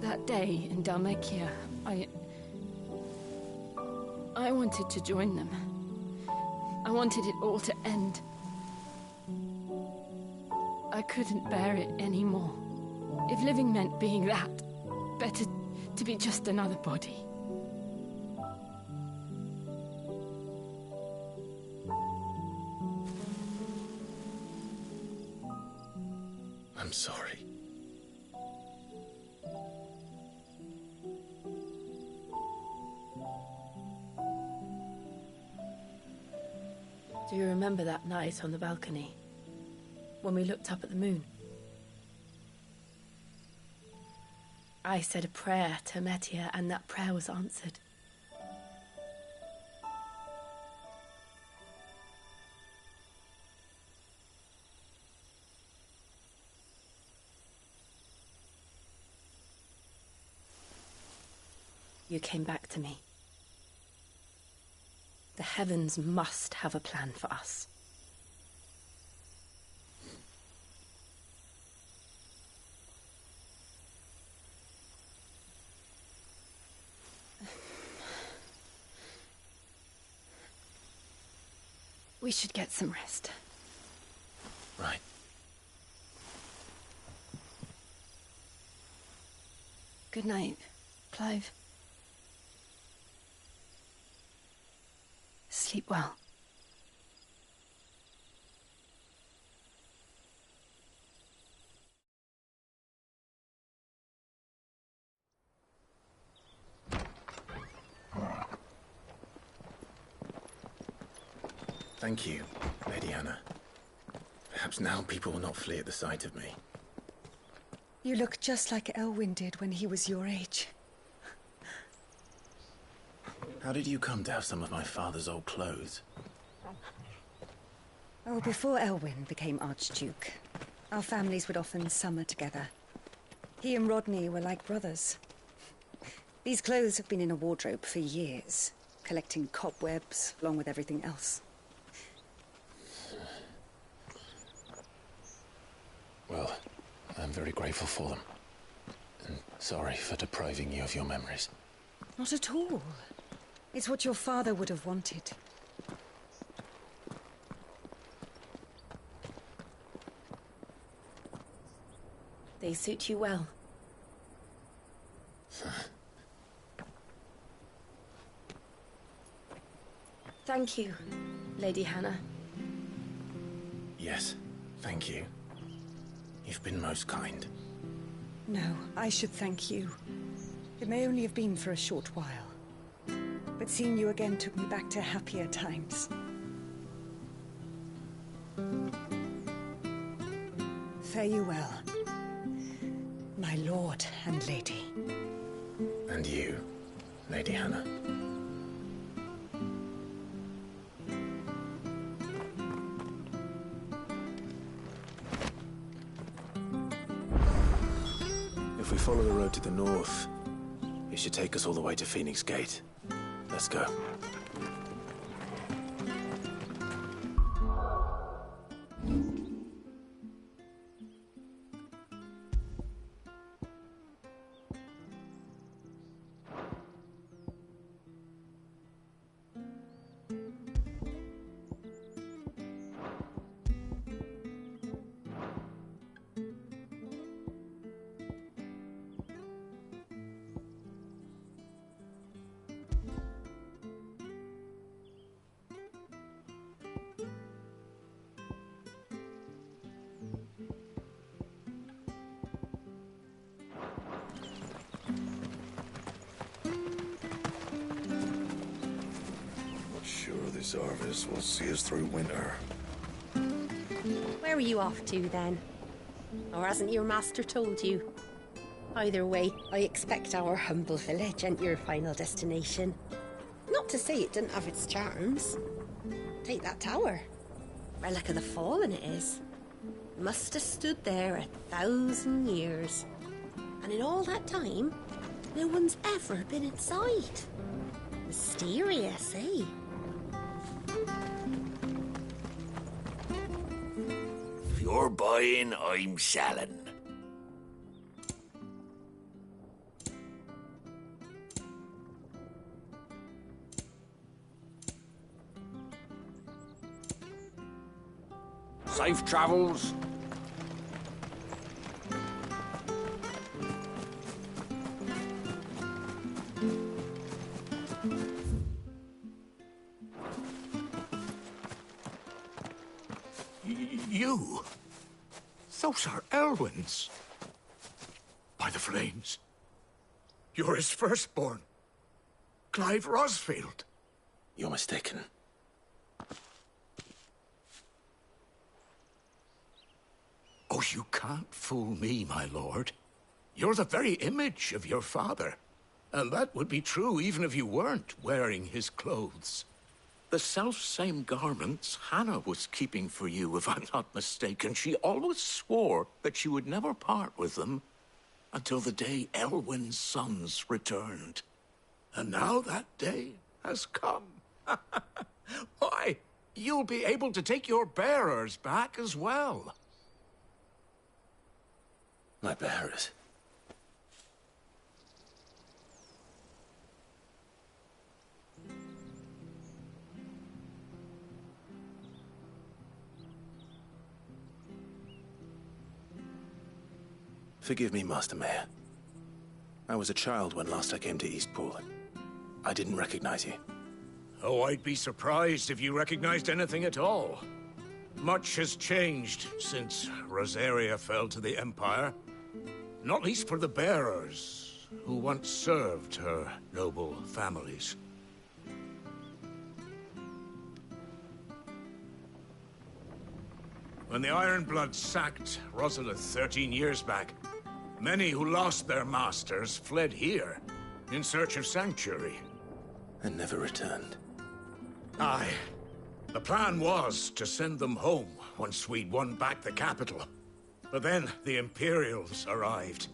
D: That day in Dalmekia, I wanted to join them. I wanted it all to end. I couldn't bear it anymore. If living meant being that, better to be just another body.
C: I'm sorry.
D: Do you remember that night on the balcony? When we looked up at the moon? I said a prayer to Metia, and that prayer was answered. You came back to me. The heavens must have a plan for us. We should get some rest.
C: Right.
D: Good night, Clive. Sleep well.
C: Thank you, Lady Hannah. Perhaps now people will not flee at the sight of me.
S: You look just like Elwyn did when he was your age.
C: How did you come to have some of my father's old clothes?
S: Oh, before Elwyn became Archduke, our families would often summer together. He and Rodney were like brothers. These clothes have been in a wardrobe for years, collecting cobwebs along with everything else.
C: Well, I'm very grateful for them. And sorry for depriving you of your memories.
S: Not at all. It's what your father would have wanted.
D: They suit you well. Thank you, Lady Hannah.
C: Yes, thank you. You've been most kind.
S: No, I should thank you. It may only have been for a short while. But seeing you again took me back to happier times. Fare you well, my lord and lady.
C: And you, Lady Hannah.
M: If we follow the road to the north, it should take us all the way to Phoenix Gate. Let's go.
P: This harvest will see us through winter.
G: Where are you off to, then? Or hasn't your master told you? Either way, I expect our humble village ain't your final destination. Not to say it didn't have its charms. Take that tower. Relic of the Fallen it is. Must have stood there 1,000 years. And in all that time, no one's ever been inside. Mysterious, eh?
P: If you're buying, I'm selling.
N: Safe travels.
A: You? Those are Elwyn's. By the flames. You're his firstborn. Clive Rosfield.
C: You're mistaken.
P: Oh, you can't fool me, my lord. You're the very image of your father. And that would be true even if you weren't wearing his clothes. The self-same garments Hannah was keeping for you, if I'm not mistaken. She always swore that she would never part with them until the day Elwyn's sons returned. And now that day has come. Why, you'll be able to take your bearers back as well.
C: My bearers? Forgive me, Master Mayor. I was a child when last I came to Eastpool. I didn't recognize you.
P: Oh, I'd be surprised if you recognized anything at all. Much has changed since Rosaria fell to the Empire. Not least for the bearers, who once served her noble families. When the Ironbloods sacked Rosalith 13 years back, many who lost their masters fled here in search of sanctuary.
C: And never returned.
P: Aye. The plan was to send them home once we'd won back the capital. But then the Imperials arrived.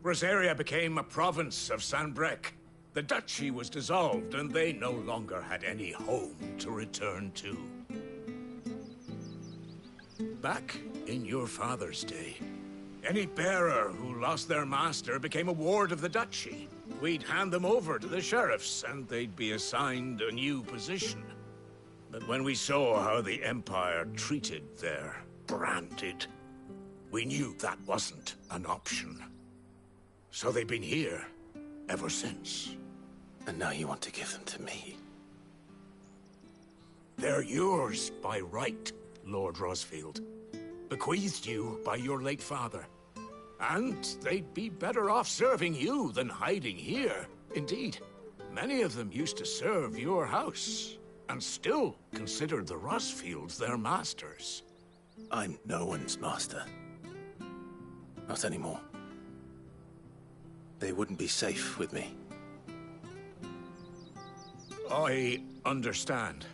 P: Rosaria became a province of Sanbreque. The duchy was dissolved, and they no longer had any home to return to. Back in your father's day, any bearer who lost their master became a ward of the duchy. We'd hand them over to the sheriffs, and they'd be assigned a new position. But when we saw how the Empire treated their branded, we knew that wasn't an option. So they've been here ever since.
C: And now you want to give them to me?
P: They're yours by right, Lord Rosfield. Bequeathed you by your late father. And they'd be better off serving you than hiding here. Indeed, many of them used to serve your house, and still considered the Rosfields their masters.
C: I'm no one's master. Not anymore. They wouldn't be safe with me.
P: I understand.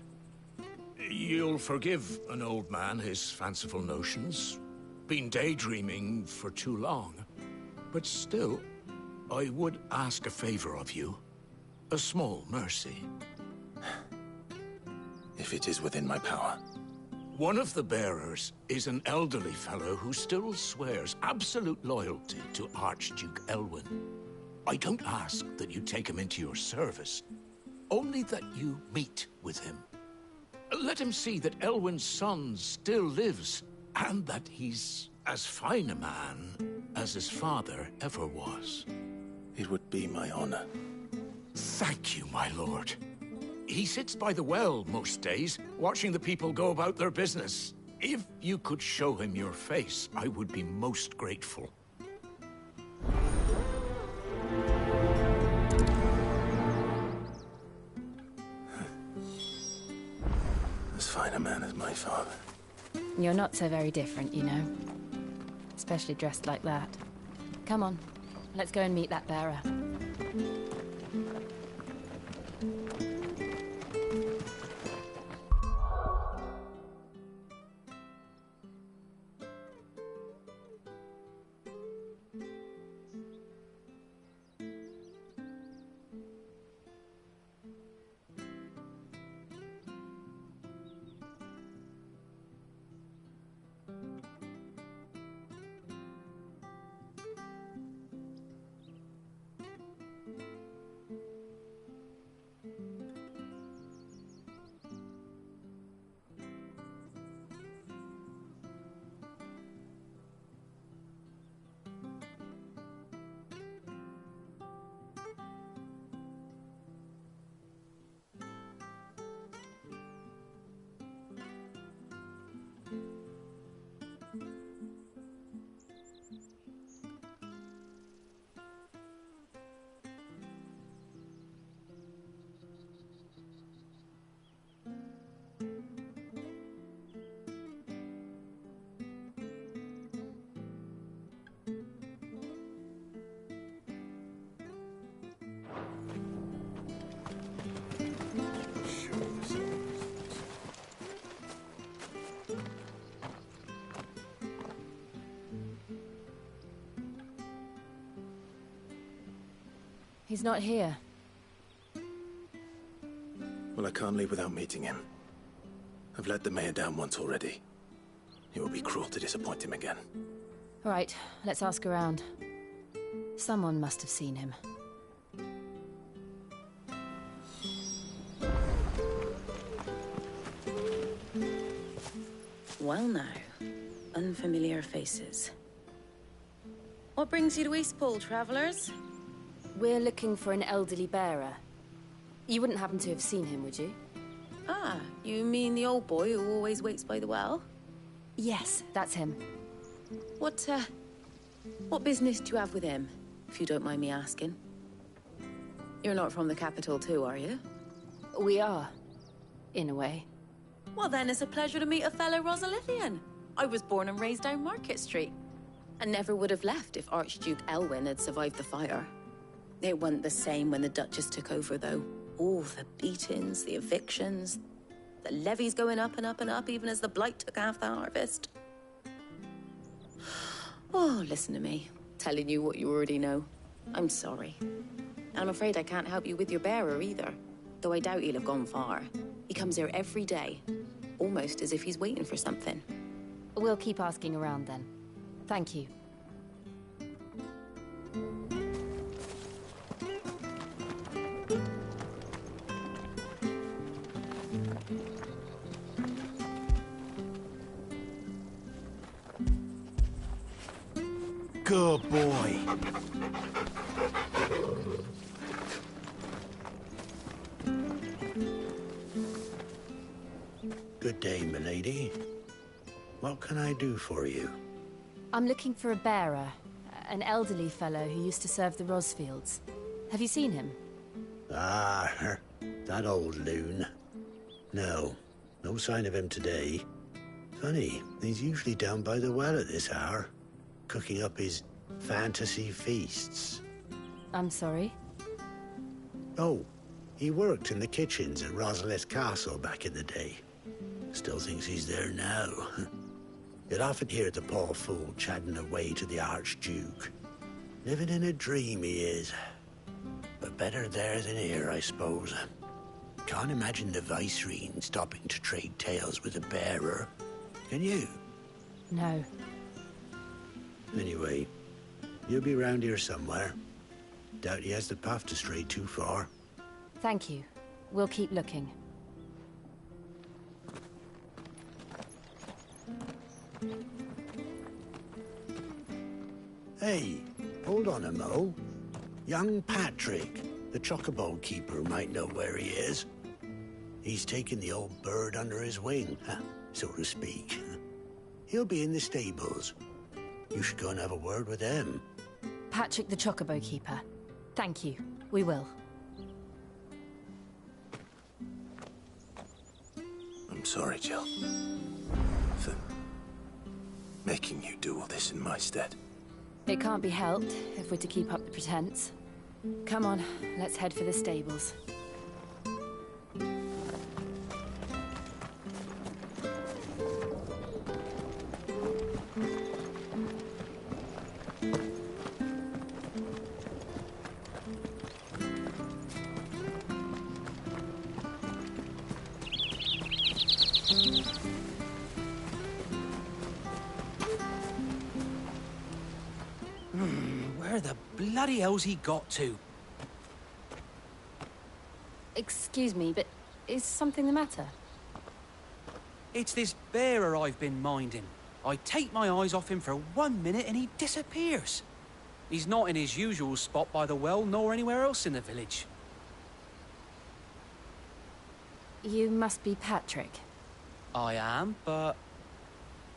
P: You'll forgive an old man his fanciful notions. Been daydreaming for too long. But still, I would ask a favor of you. A small mercy.
C: If it is within my power.
P: One of the bearers is an elderly fellow who still swears absolute loyalty to Archduke Elwyn. I don't ask that you take him into your service, only that you meet with him. Let him see that Elwyn's son still lives, and that he's as fine a man as his father ever was.
C: It would be my honor.
P: Thank you, my lord. He sits by the well most days, watching the people go about their business. If you could show him your face, I would be most grateful.
C: As fine a man as my father.
D: You're not so very different, you know. Especially dressed like that. Come on, let's go and meet that bearer. He's not here.
C: Well, I can't leave without meeting him. I've let the mayor down once already. It would be cruel to disappoint him again.
D: Right, let's ask around. Someone must have seen him.
H: Well now, unfamiliar faces. What brings you to Eastpool, travellers?
D: We're looking for an elderly bearer. You wouldn't happen to have seen him, would you?
H: Ah, you mean the old boy who always waits by the well?
D: Yes, that's him.
H: What business do you have with him, if you don't mind me asking? You're not from the capital too, are you?
D: We are, in a way.
H: Well then, it's a pleasure to meet a fellow Rosalithian. I was born and raised down Market Street. And never would have left if Archduke Elwyn had survived the fire. It wasn't the same when the Duchess took over, though. All the beatings, the evictions, the levies going up and up and up, even as the blight took half the harvest. Oh, listen to me, telling you what you already know. I'm sorry. And I'm afraid I can't help you with your bearer either, though I doubt he'll have gone far. He comes here every day, almost as if he's waiting for something.
D: We'll keep asking around then. Thank you.
U: Good boy.
Q: Good day, milady. What can I do for you?
D: I'm looking for a bearer, an elderly fellow who used to serve the Rosfields. Have you seen him?
Q: Ah, that old loon. No sign of him today. Funny, he's usually down by the well at this hour, cooking up his fantasy feasts.
D: I'm sorry?
Q: Oh, he worked in the kitchens at Rosalith Castle back in the day. Still thinks he's there now. You'd often hear the poor fool chatting away to the Archduke. Living in a dream he is. But better there than here, I suppose. Can't imagine the Vicereine stopping to trade tales with a bearer. Can you?
D: No.
Q: Anyway, you'll be round here somewhere. Doubt he has the path to stray too far.
D: Thank you. We'll keep looking.
Q: Hey, hold on a mo. Young Patrick, the chocobo keeper, might know where he is. He's taken the old bird under his wing, so to speak. He'll be in the stables. You should go and have a word with him.
D: Patrick the chocobo keeper. Thank you. We will.
C: I'm sorry, Jill. For making you do all this in my stead.
D: It can't be helped if we're to keep up the pretense. Come on, let's head for the stables.
E: Where the bloody hell's he got to?
D: Excuse me, but is something the matter?
E: It's this bearer I've been minding. I take my eyes off him for 1 minute and he disappears. He's not in his usual spot by the well, nor anywhere else in the village.
D: You must be Patrick.
E: I am, but...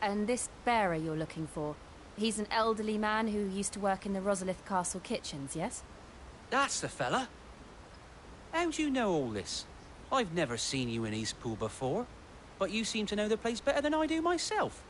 D: And this bearer you're looking for, he's an elderly man who used to work in the Rosalith Castle kitchens, yes?
E: That's the fella. How do you know all this? I've never seen you in Eastpool before, but you seem to know the place better than I do myself.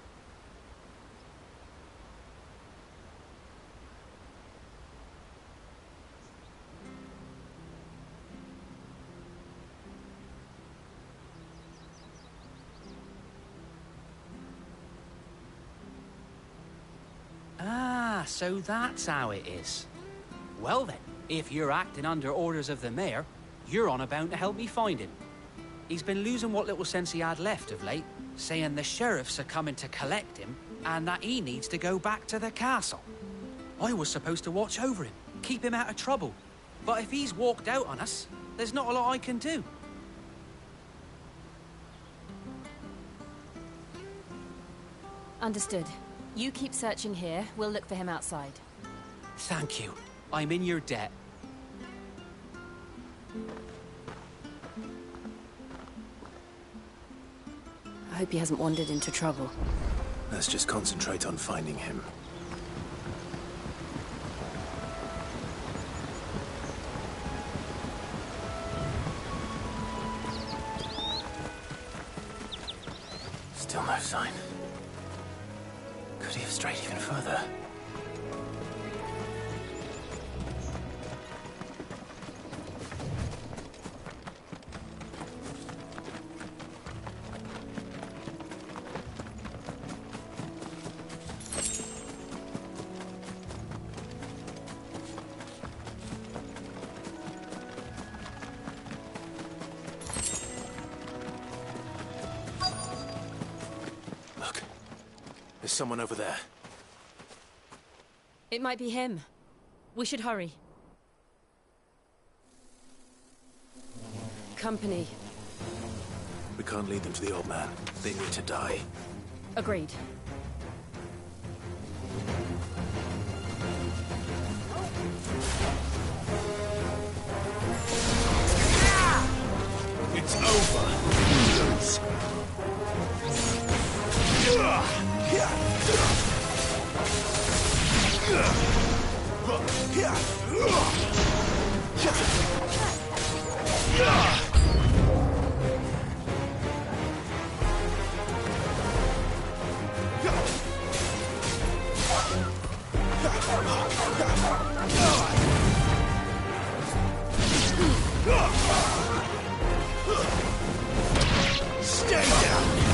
E: Ah, so that's how it is. Well then,
T: If you're acting under orders of the mayor, you're on about to help me find him. He's been losing what little sense he had left of late, saying the sheriffs are coming to collect him and that he needs to go back to the castle. I was supposed to watch over him, keep him out of trouble. But if he's walked out on us, there's not a lot I can do.
D: Understood. You keep searching here, we'll look for him outside.
T: Thank you. I'm in your debt.
D: I hope he hasn't wandered into trouble.
C: Let's just concentrate on finding him. Still no sign. Could he have strayed even further? There's someone over there.
D: It might be him. We should hurry. Company.
C: We can't lead them to the old man. They need to die.
D: Agreed.
U: It's over. Stay down!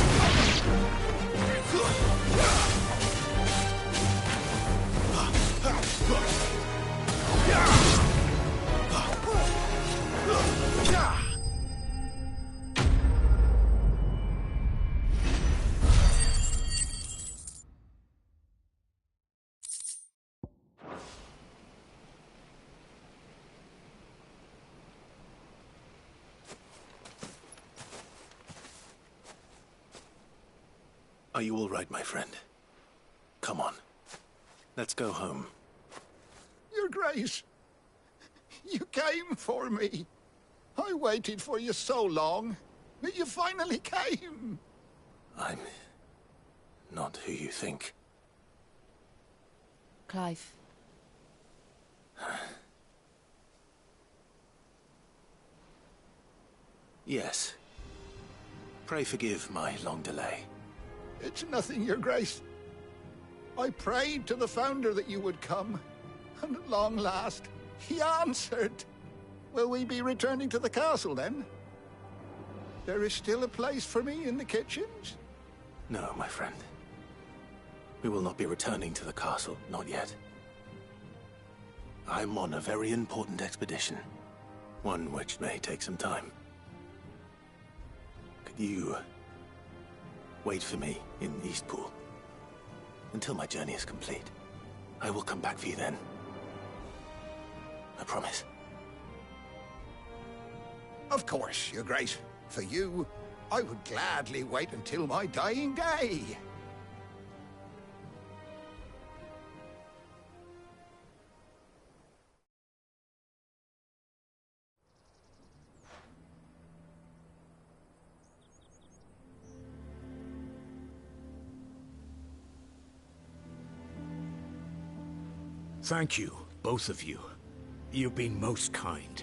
U: Are you all right, my friend? Come on. Let's go home.
J: Your Grace, you came for me. I waited for you so long, but you finally came.
C: I'm not who you think.
D: Clive.
C: Yes. Pray forgive my long delay.
J: It's nothing, Your Grace. I prayed to the Founder that you would come, and at long last, he answered. Will we be returning to the castle, then? There is still a place for me in the kitchens?
C: No, my friend. We will not be returning to the castle, not yet. I'm on a very important expedition. One which may take some time. Could you wait for me in Eastpool until my journey is complete? I will come back for you then. I promise.
J: Of course, Your Grace. For you, I would gladly wait until my dying day.
Q: Thank you, both of you. You've been most kind.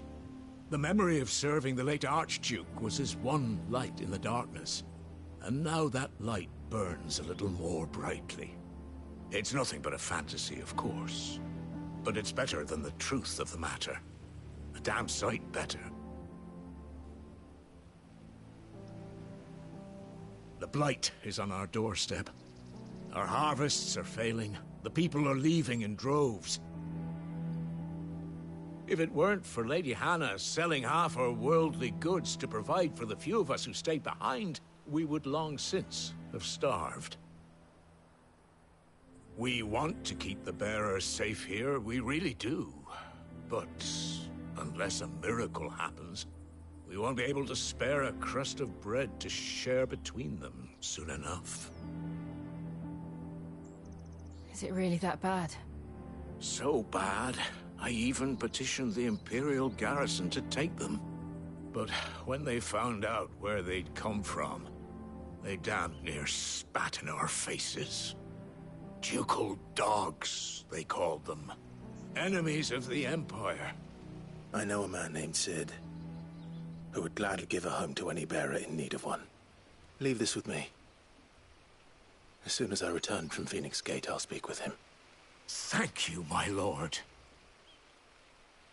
Q: The memory of serving the late Archduke was as one light in the darkness, and now that light burns a little more brightly. It's nothing but a fantasy, of course, but it's better than the truth of the matter. A damn sight better. The blight is on our doorstep. Our harvests are failing. The people are leaving in droves.
P: If it weren't for Lady Hannah selling half her worldly goods to provide for the few of us who stayed behind, we would long since have starved. We want to keep the bearers safe here, we really do. But unless a miracle happens, we won't be able to spare a crust of bread to share between them soon enough.
D: Is it really that bad?
P: So bad, I even petitioned the Imperial garrison to take them. But when they found out where they'd come from, they damn near spat in our faces. Ducal dogs, they called them. Enemies of the Empire.
C: I know a man named Sid, who would gladly give a home to any bearer in need of one. Leave this with me. As soon as I return from Phoenix Gate, I'll speak with him.
P: Thank you, my lord.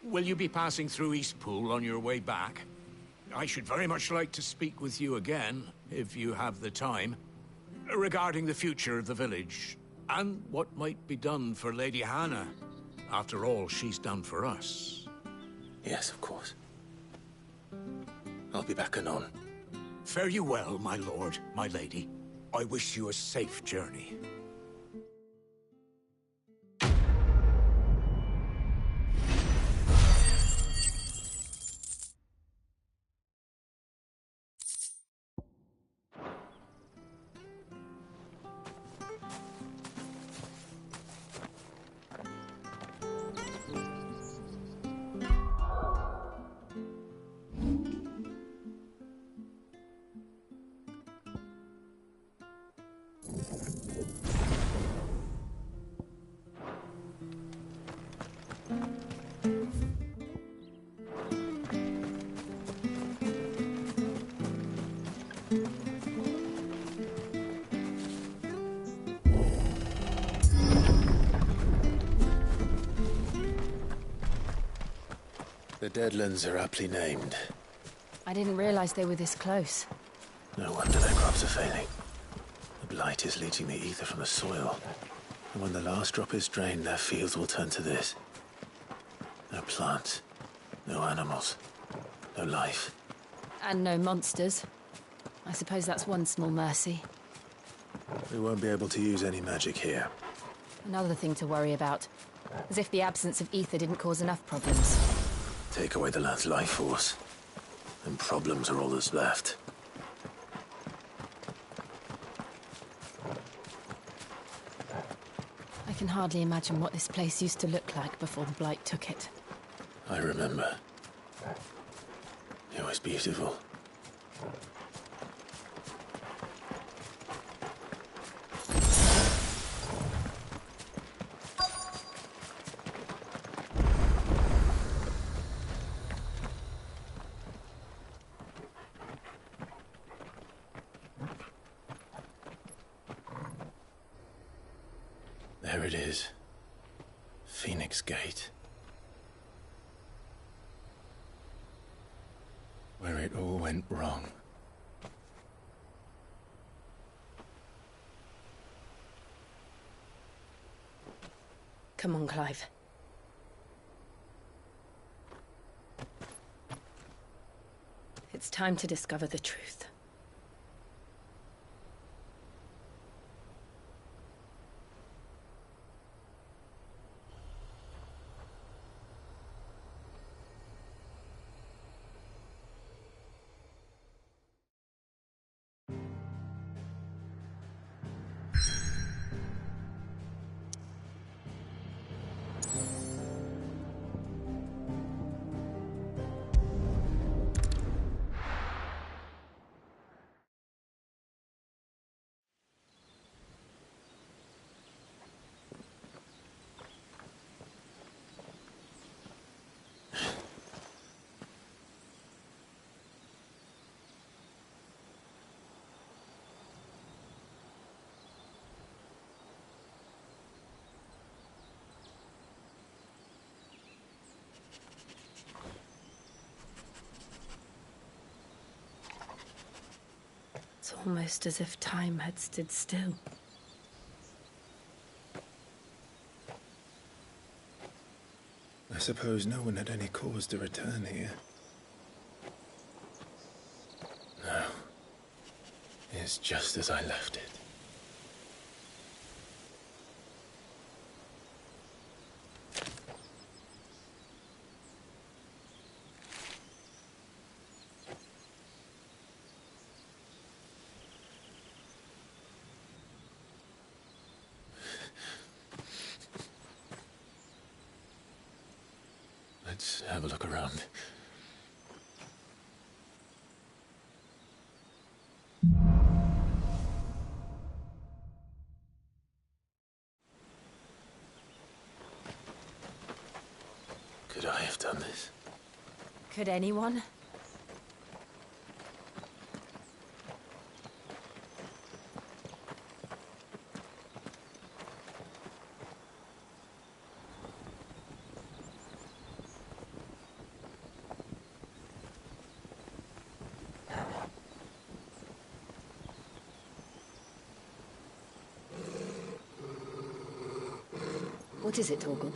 P: Will you be passing through Eastpool on your way back? I should very much like to speak with you again, if you have the time, regarding the future of the village, and what might be done for Lady Hannah, after all she's done for us.
C: Yes, of course. I'll be back anon.
P: Fare you well, my lord, my lady. I wish you a safe journey.
C: The Deadlands are aptly named.
D: I didn't realize they were this close.
C: No wonder their crops are failing. The blight is leaching the ether from the soil. And when the last drop is drained, their fields will turn to this. No plants, no animals, no life.
D: And no monsters. I suppose that's one small mercy.
C: We won't be able to use any magic here.
D: Another thing to worry about. As if the absence of ether didn't cause enough problems.
C: Take away the lad's life force, and problems are all that's left.
D: I can hardly imagine what this place used to look like before the blight took it.
C: I remember. It was beautiful. There it is. Phoenix Gate. Where it all went wrong.
G: Come on, Clive. It's time to discover the truth. It's almost as if time had stood still.
C: A
K: suppose no one had any cause to return here. No. It's just as I left it. Let's have a look around. Could I have done this?
D: Could anyone?
G: What is it, Torgal?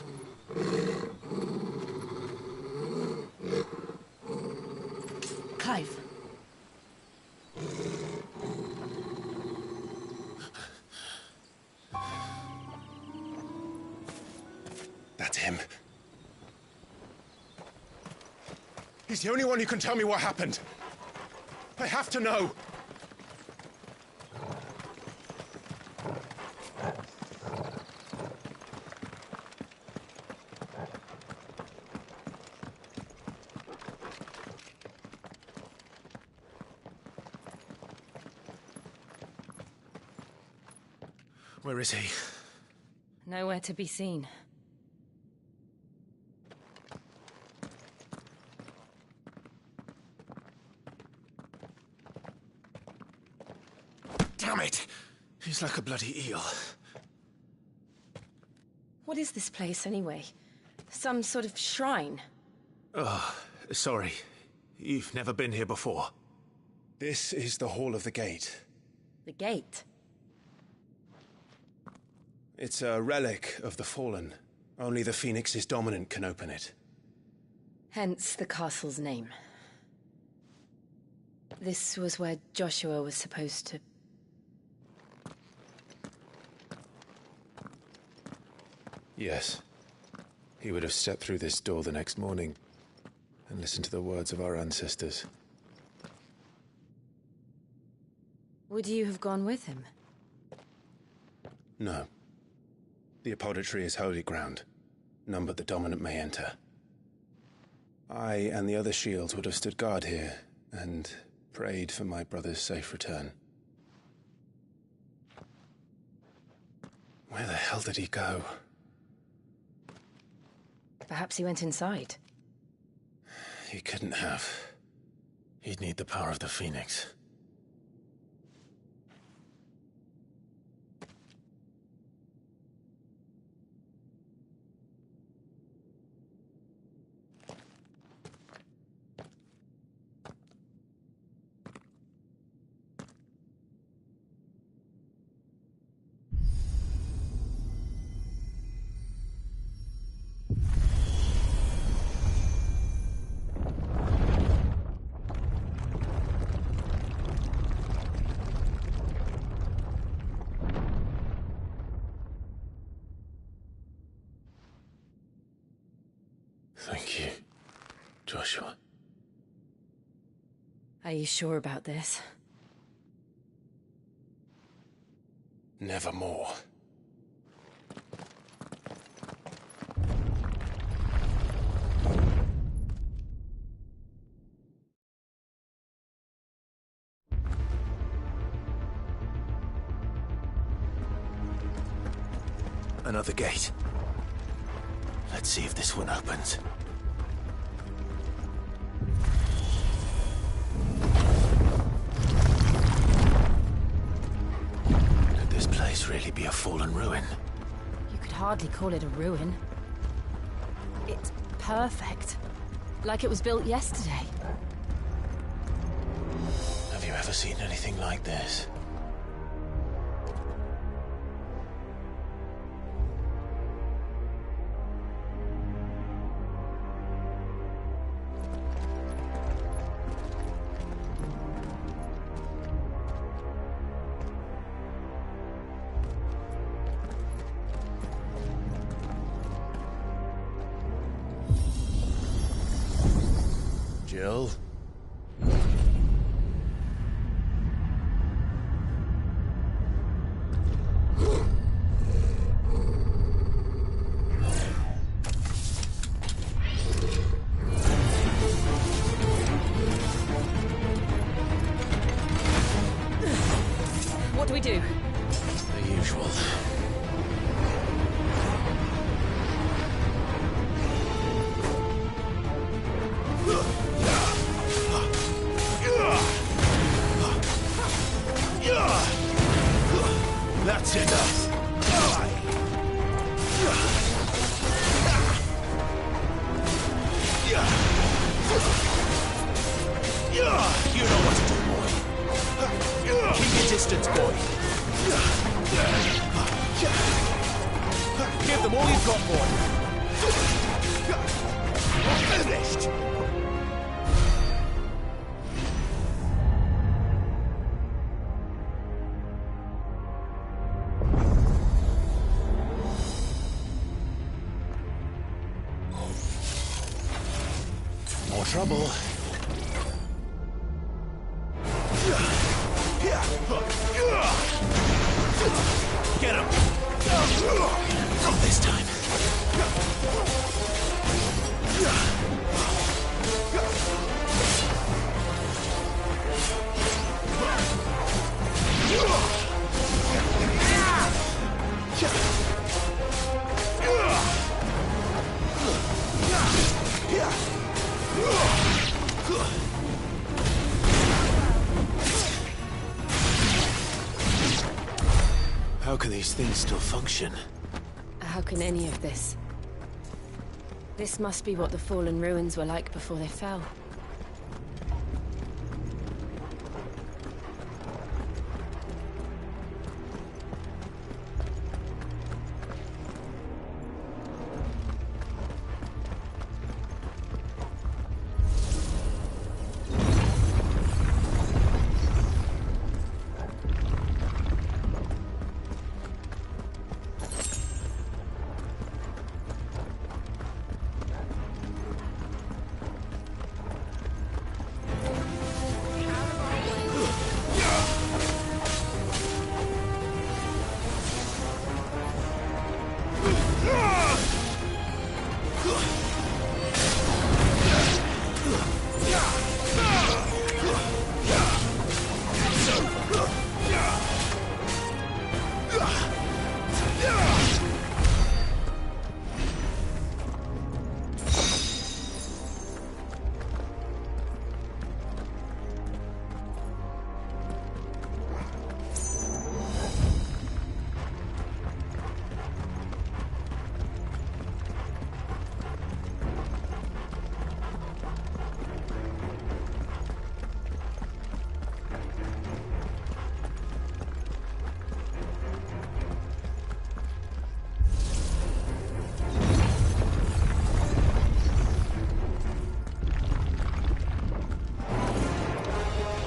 G: Clive.
K: That's him. He's the only one who can tell me what happened. I have to know. Where is he?
D: Nowhere to be seen.
K: Damn it! He's like a bloody eel.
D: What is this place, anyway? Some sort of shrine?
K: Oh, sorry. You've never been here before. This is the Hall of the Gate.
D: The gate?
K: It's a relic of the Fallen. Only the Phoenix's dominant can open it.
D: Hence the castle's name. This was where Joshua was supposed to...
K: Yes. He would have stepped through this door the next morning and listened to the words of our ancestors.
D: Would you have gone with him?
K: No. The apodatory is holy ground. None but the dominant may enter. I and the other shields would have stood guard here and prayed for my brother's safe return. Where the hell did he go?
D: Perhaps he went inside.
K: He couldn't have. He'd need the power of the Phoenix. Thank you, Joshua.
D: Are you sure about this?
K: Nevermore. Another gate. Let's see if this one opens. Could this place really be a fallen ruin?
D: You could hardly call it a ruin. It's perfect. Like it was built yesterday.
K: Have you ever seen anything like this?
R: Jill.
D: What do we do?
R: The usual. That's enough. You know what to do, boy. Keep your distance, boy. Give them all you've got, boy. Finished. More trouble. Get him! Not this time. How can these things still function?
D: How can any of this? This must be what the fallen ruins were like before they fell.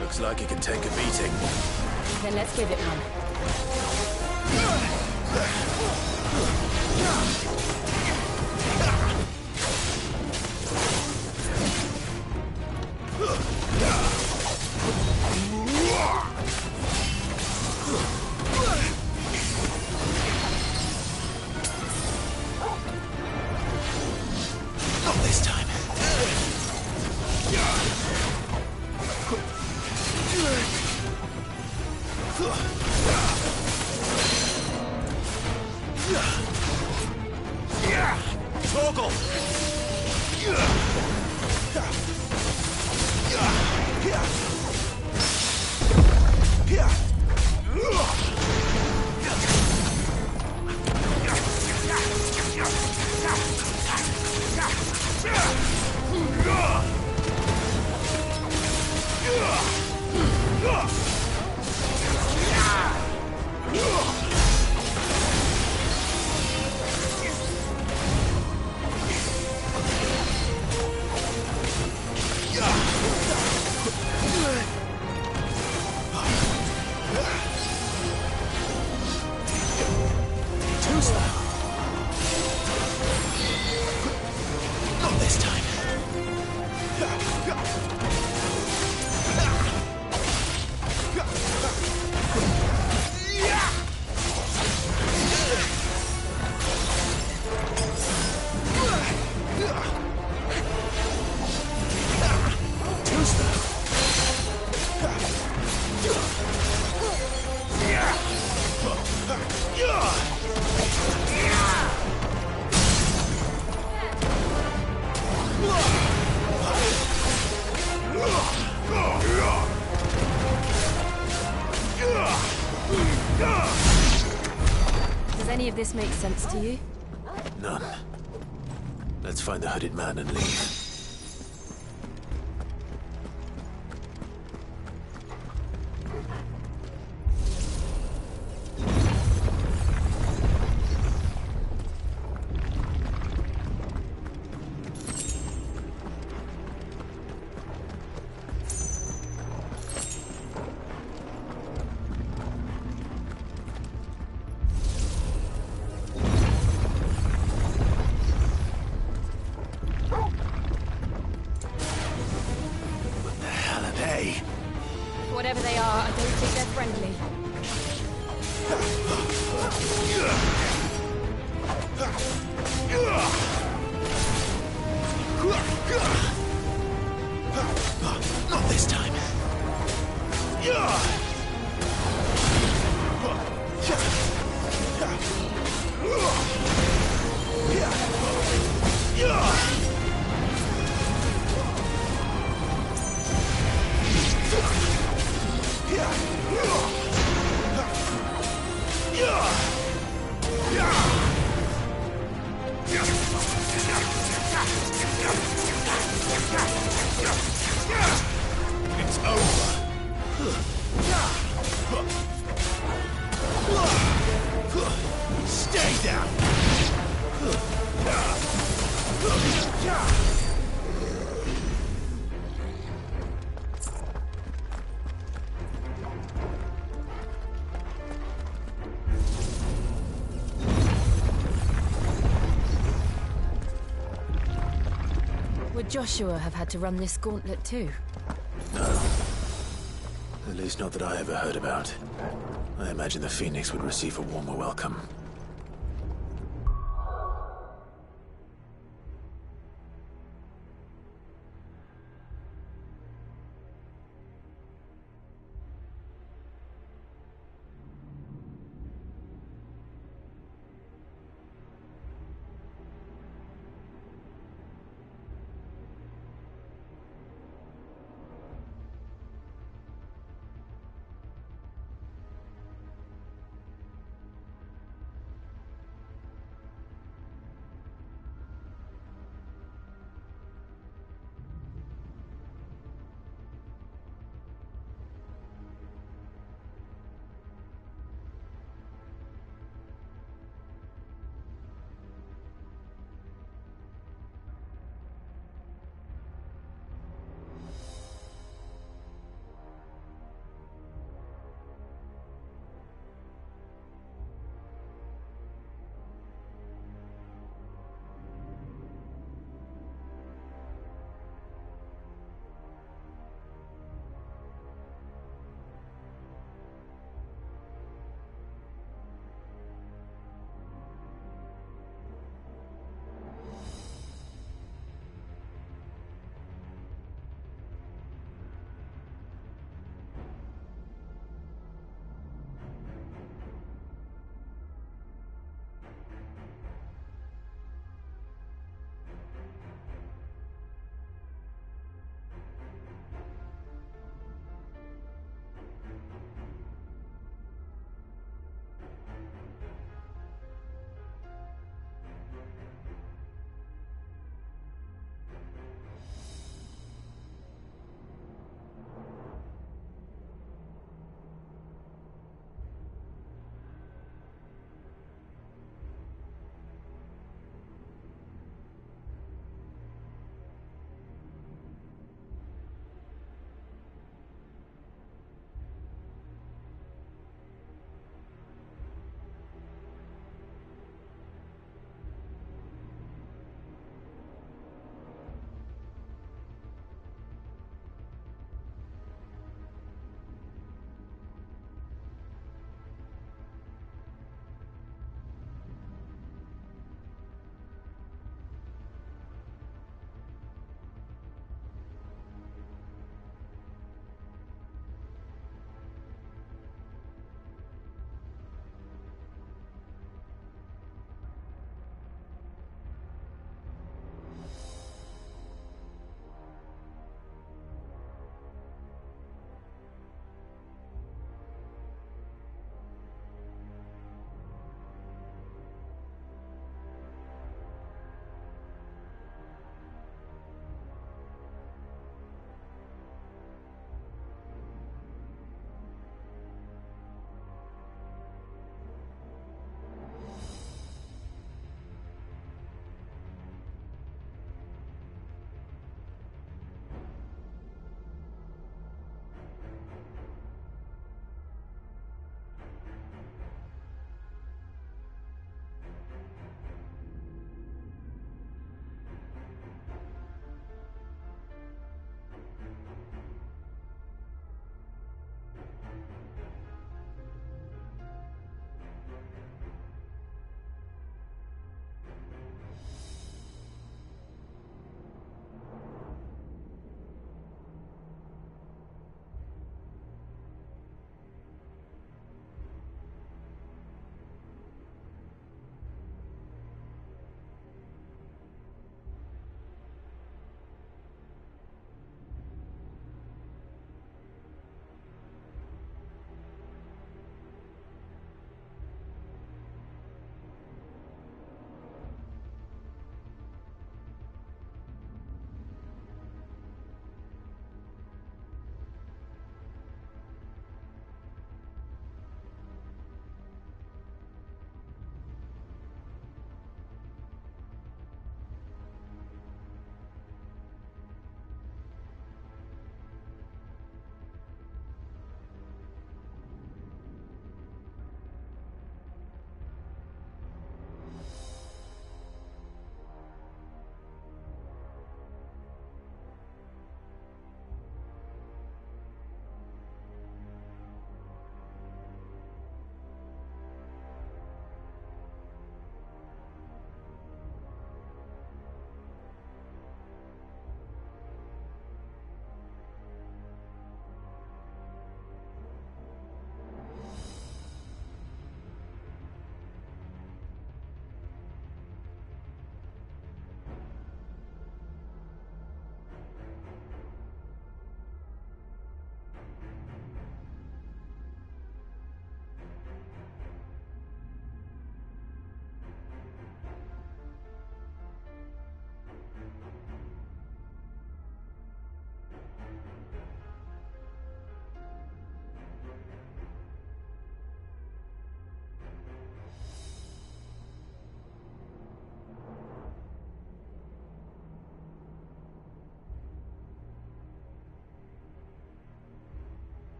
R: Looks like it can take a beating.
D: Then let's give it one.
R: Not this time. Toggle! Too slow. Not this time.
D: any of this make sense to you?
C: None. Let's find the hooded man and leave.
D: Whatever they are, I don't think they're friendly.
C: Not this time. It's over. Stay down.
D: Would Joshua have had to run this gauntlet too?
C: No. At least not that I ever heard about. I imagine the Phoenix would receive a warmer welcome.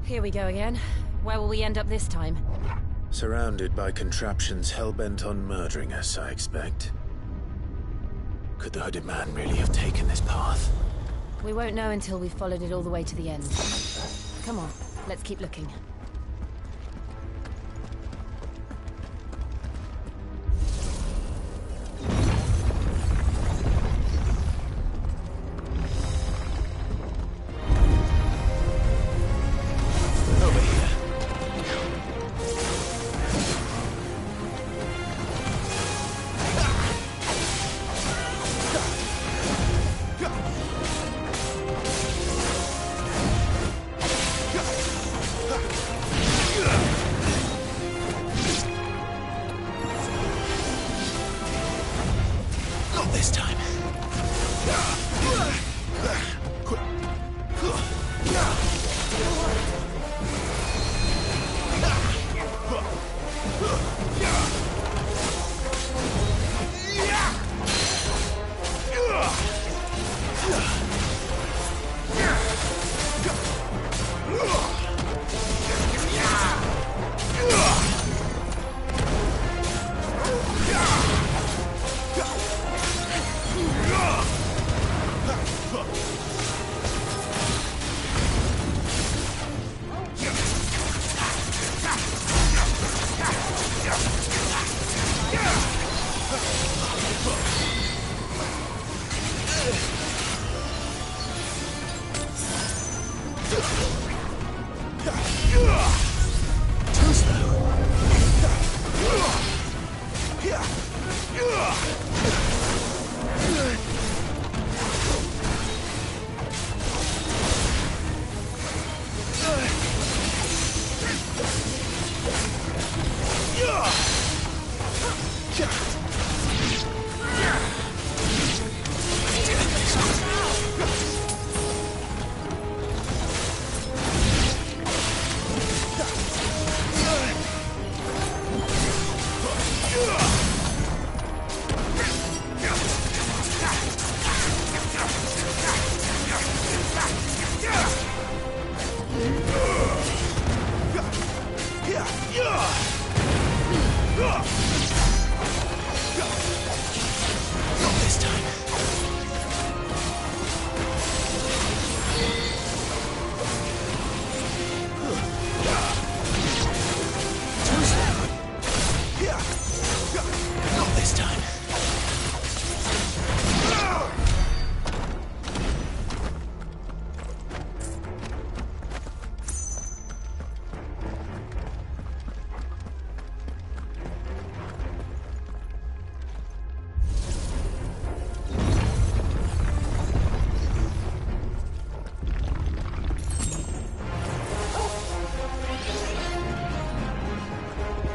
D: Here we go again. Where will we end up this time?
K: Surrounded by contraptions hell-bent on murdering us, I expect.
C: Could the hooded man really have taken this path?
D: We won't know until we've followed it all the way to the end. Come on, let's keep looking.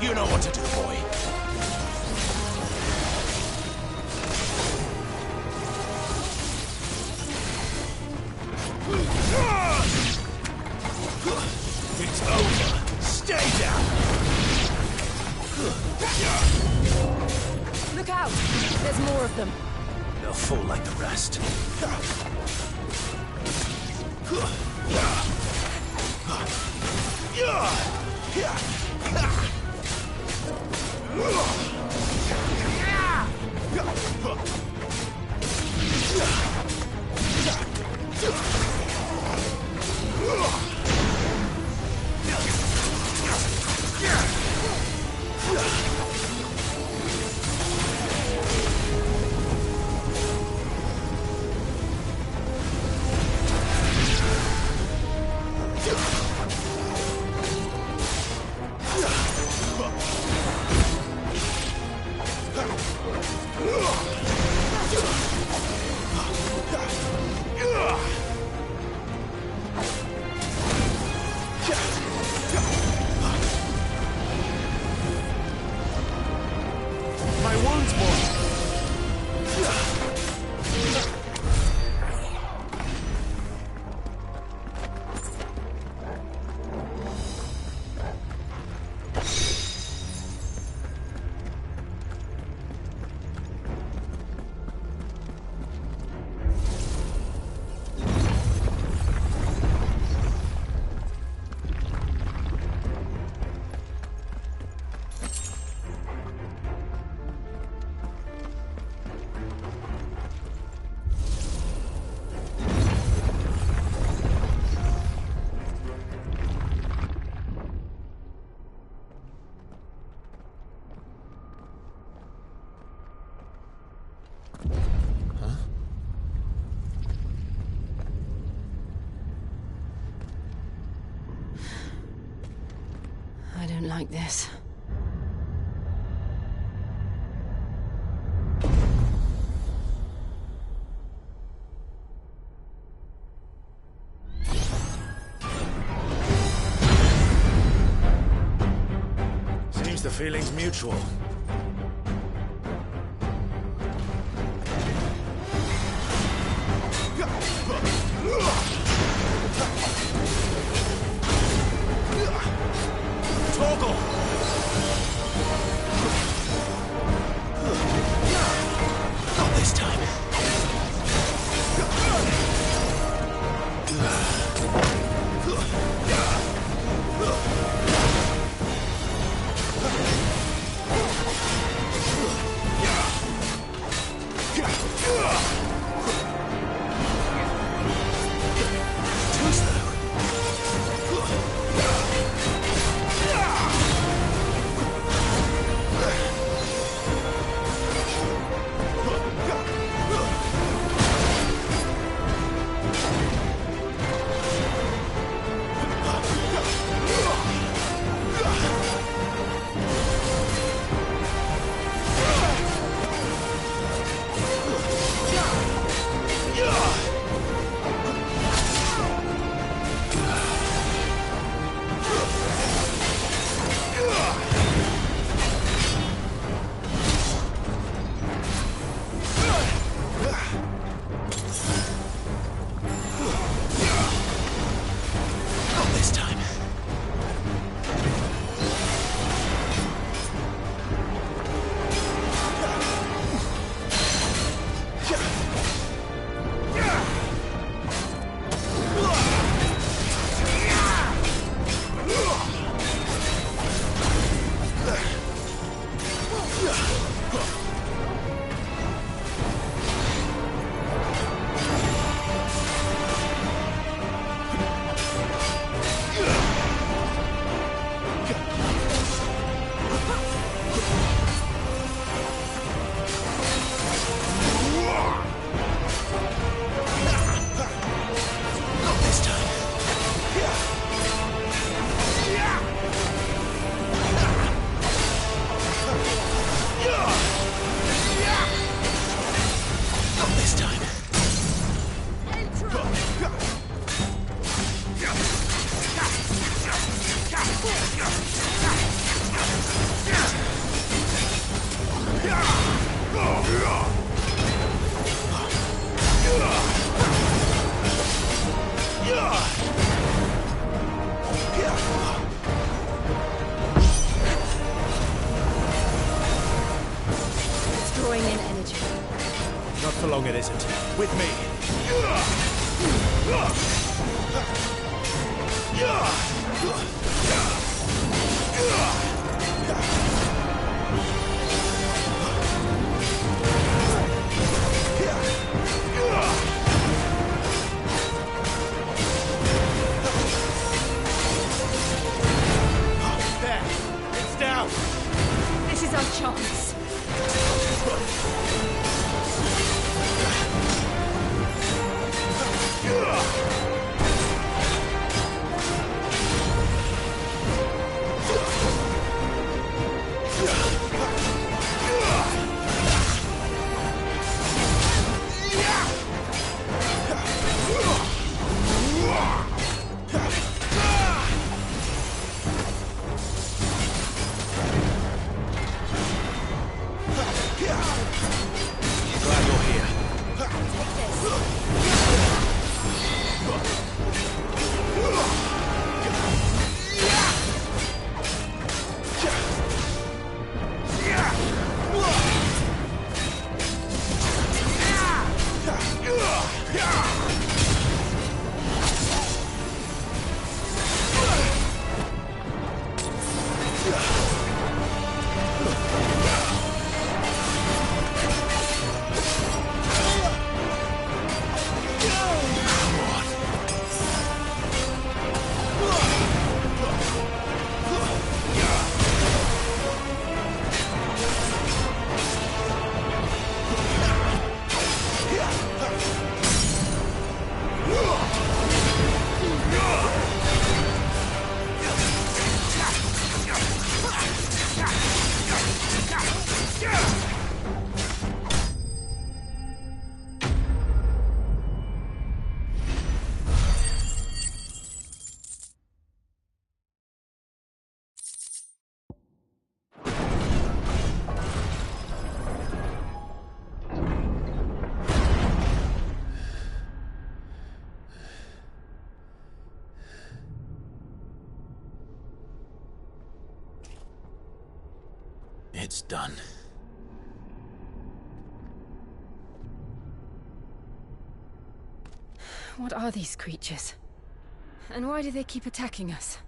C: You know what to do, boy.
P: It's over. Stay down.
D: Look out! There's more of them.
C: They'll fall like the rest.
D: don't like this.
U: Seems the feeling's mutual. Toggle! Not this time. Too slow. Not this time. Not this time. Not this time.
D: It's drawing in energy.
U: Not for long it isn't. With me. There. It's down.
D: This is our chance.
U: Ugh!
C: It's done.
D: What are these creatures? And why do they keep attacking us?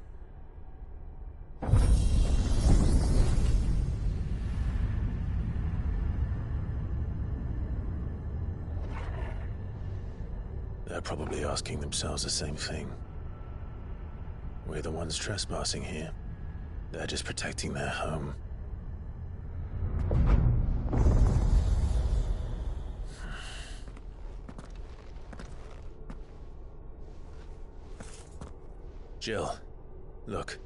C: They're probably asking themselves the same thing. We're the ones trespassing here. They're just protecting their home. Jill, look.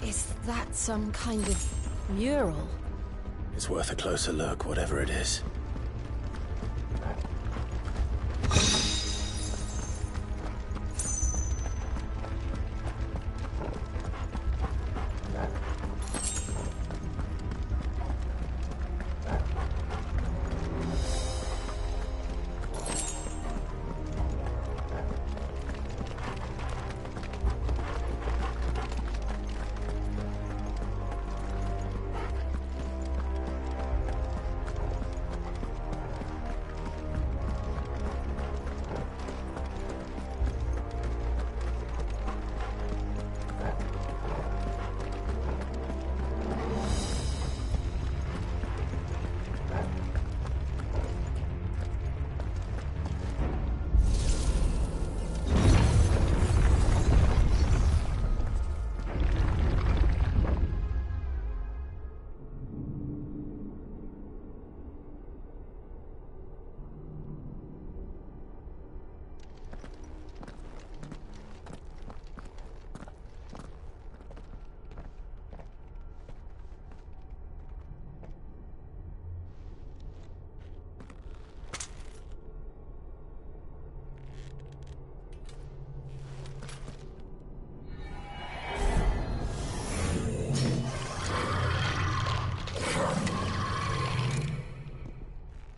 D: Is that some kind of mural?
C: It's worth a closer look, whatever it is.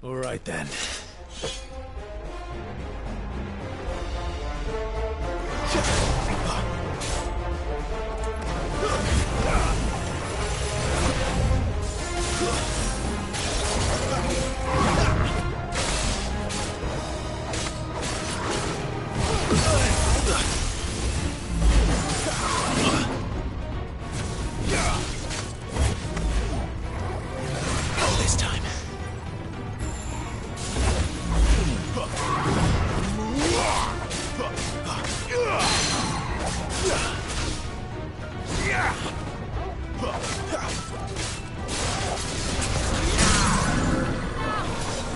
C: All right then. This time.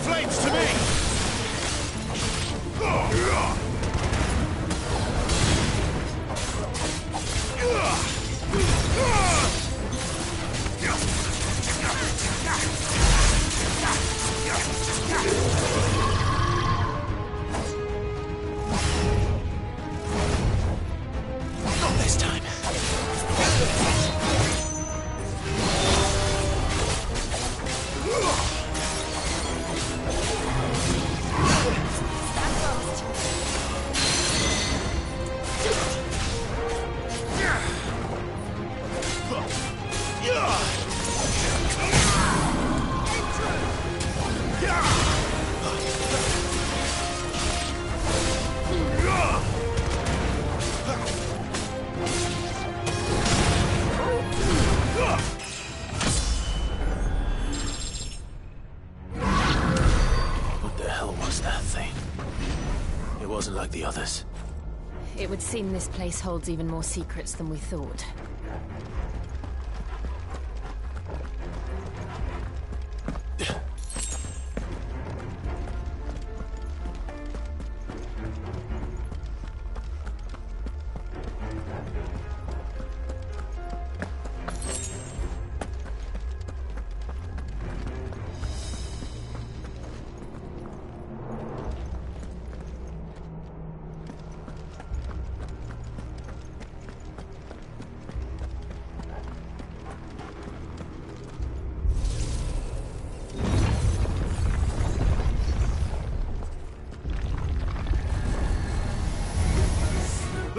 C: Flames to me! Not this time. What the hell was that thing? It wasn't like the others.
D: It would seem this place holds even more secrets than we thought.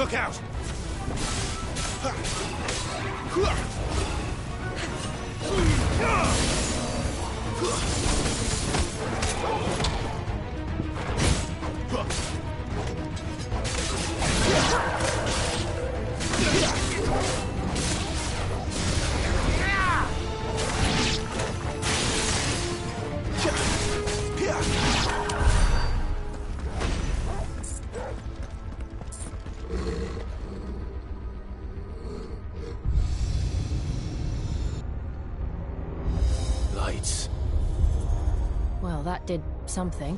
R: Look out!
C: Lights.
D: Well, that did something.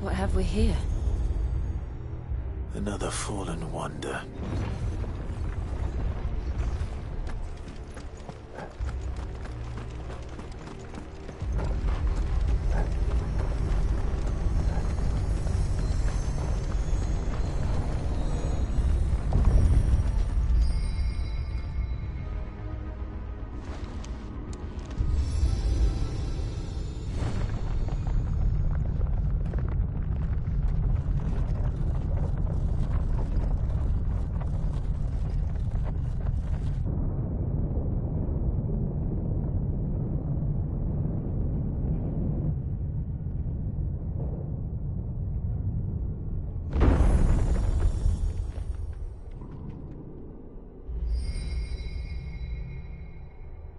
D: What have we here?
C: Another fallen wonder.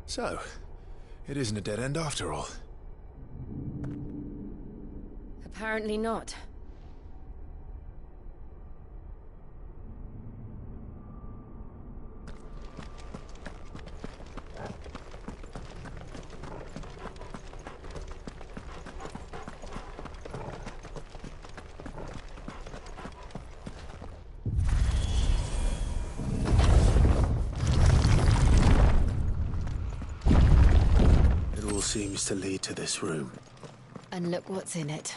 R: So, it isn't a dead end after all.
D: Apparently not.
C: Seems to lead to this room.
D: And look what's in it.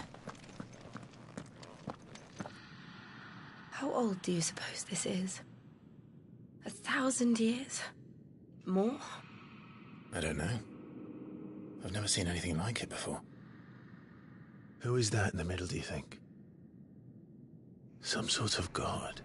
D: How old do you suppose this is? 1,000 years? More?
K: I don't know. I've never seen anything like it before.
C: Who is that in the middle, do you think? Some sort of god?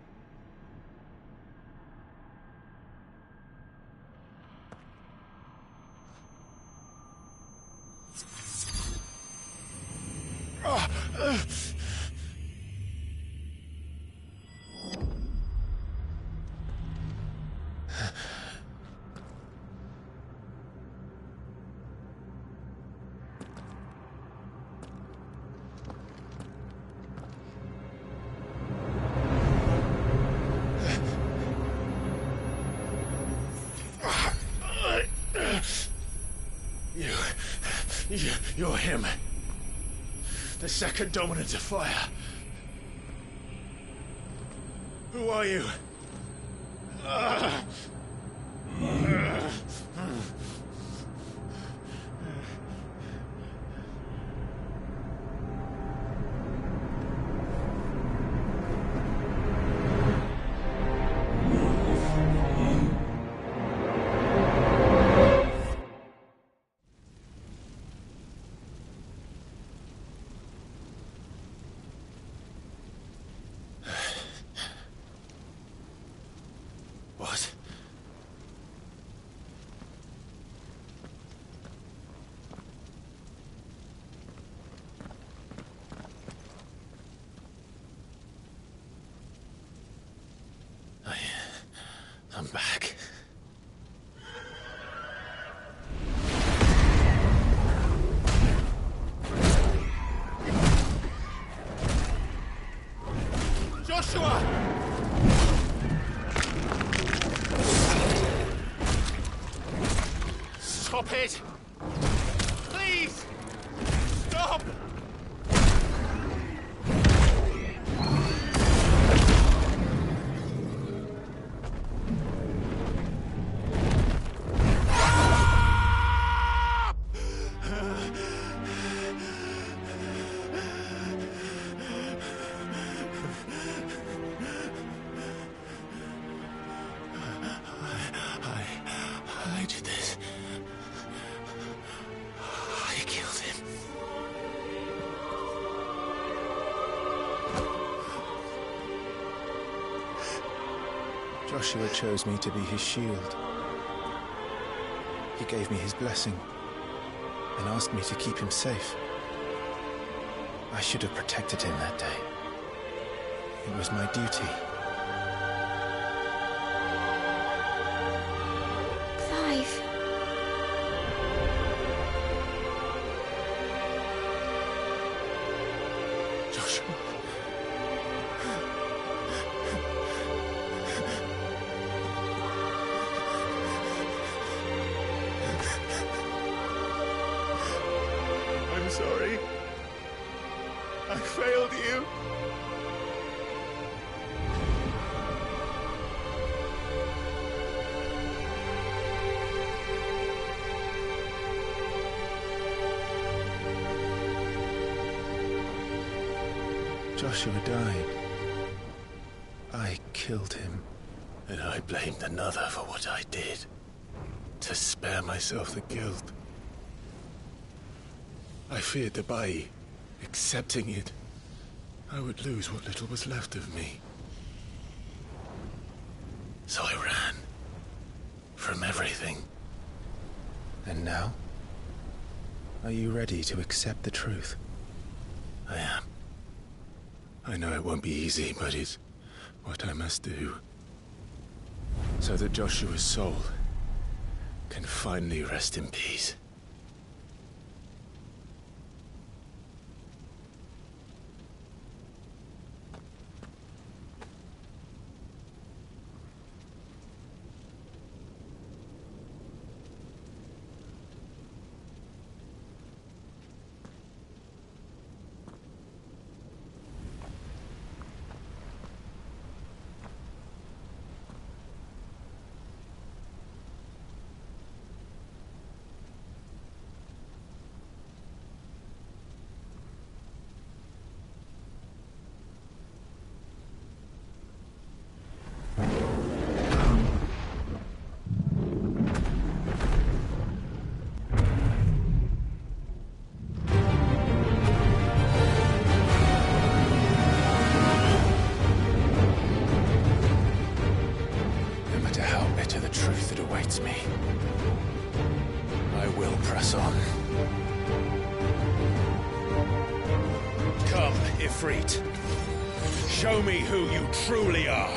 R: You're him. The second dominant of fire. Who are you?
C: I'm back.
N: Joshua! Stop it! Please! Stop!
C: I did this. I killed him.
K: Joshua chose me to be his shield. He gave me his blessing and asked me to keep him safe. I should have protected him that day. It was my duty.
O: Clive.
C: Joshua.
R: I'm sorry. I failed you.
K: Joshua died. I killed him.
C: And I blamed another for what I did, to spare myself the guilt. I feared that by accepting it, I would lose what little was left of me. So I ran from everything.
K: And now? Are you ready to accept the truth?
C: I am. I know it won't be easy, but it's what I must do. So that Joshua's soul can finally rest in peace.
K: Me. I will press on.
V: Come, Ifrit. Show me who you truly are.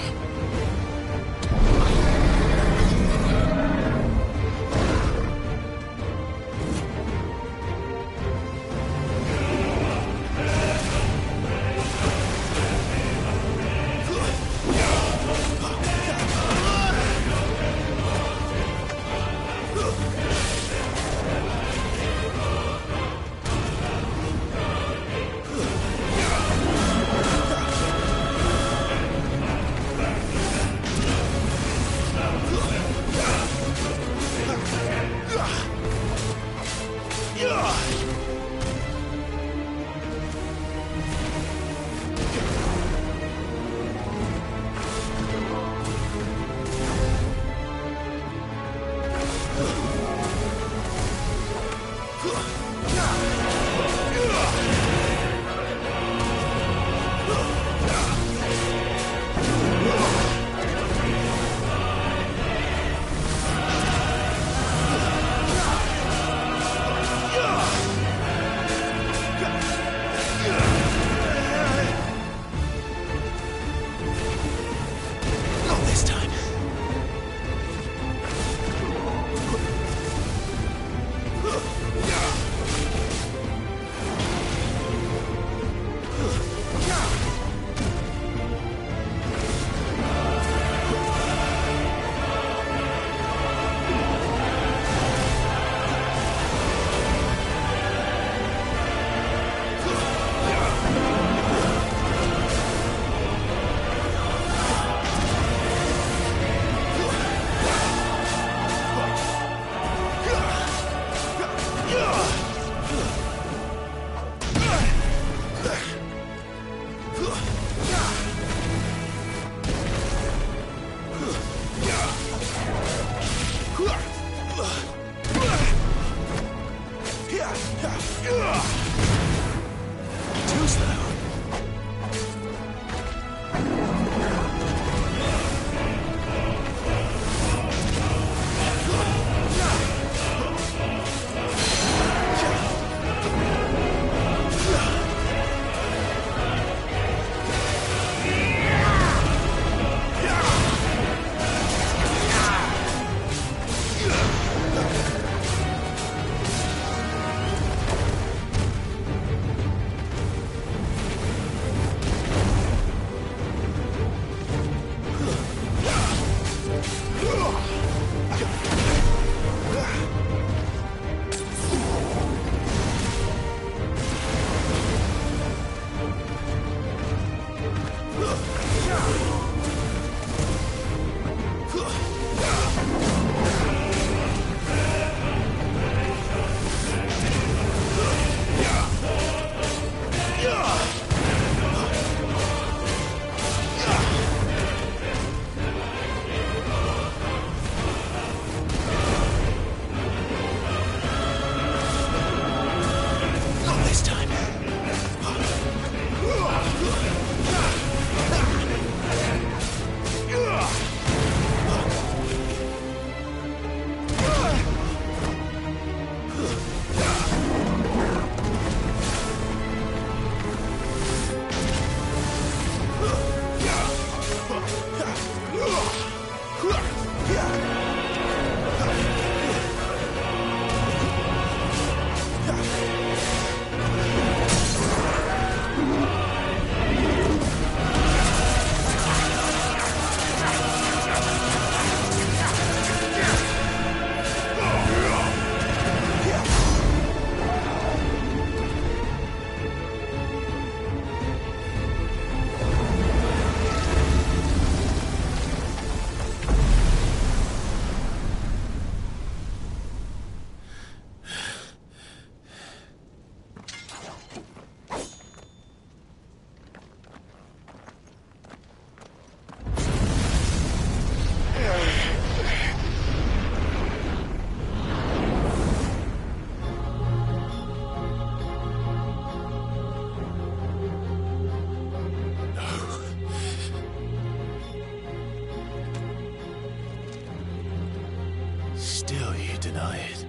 C: deny it.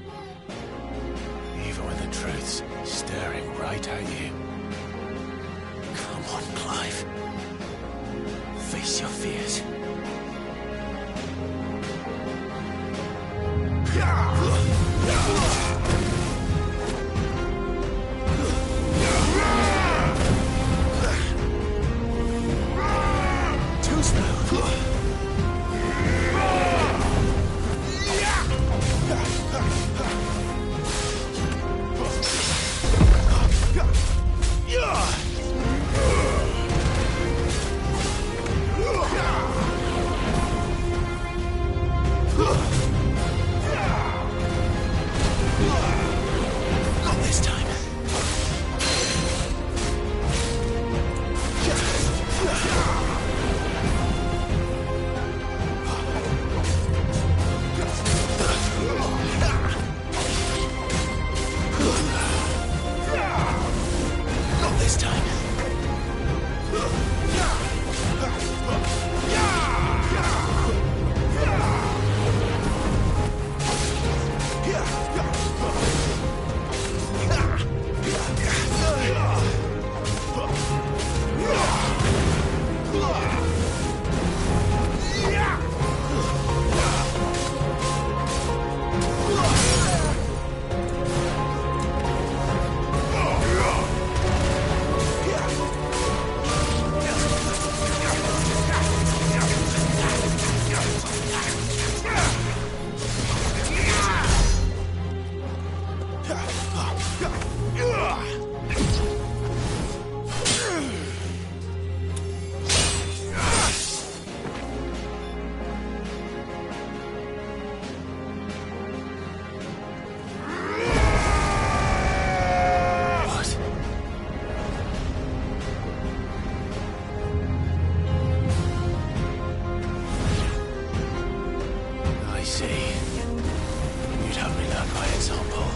C: Even when the truth's staring right at you. Come on, Clive. Face your fears. Too slow. Not this time. Not this time. I see. You'd have me learn by example.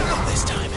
C: Not this time.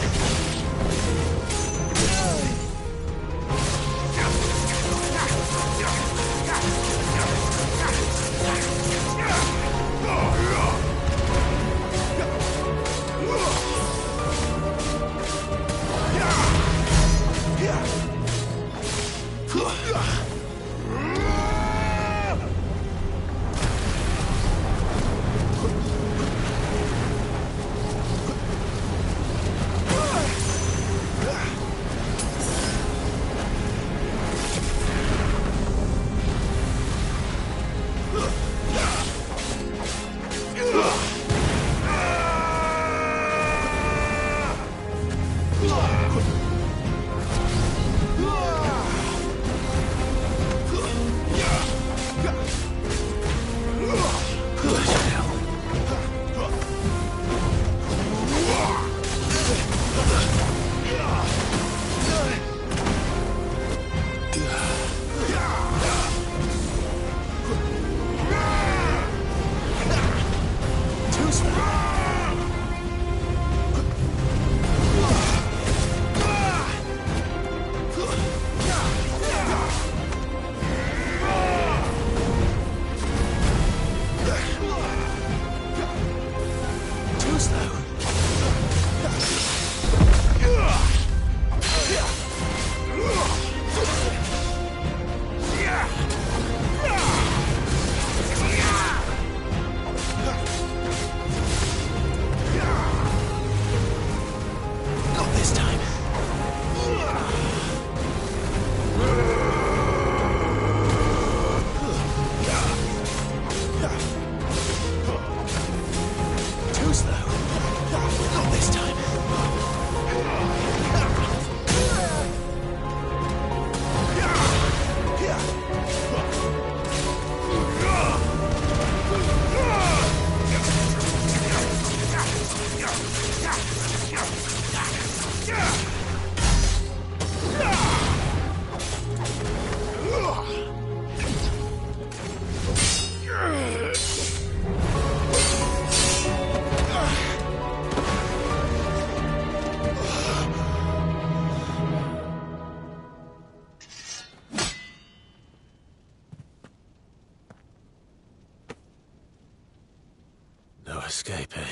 C: escape, eh?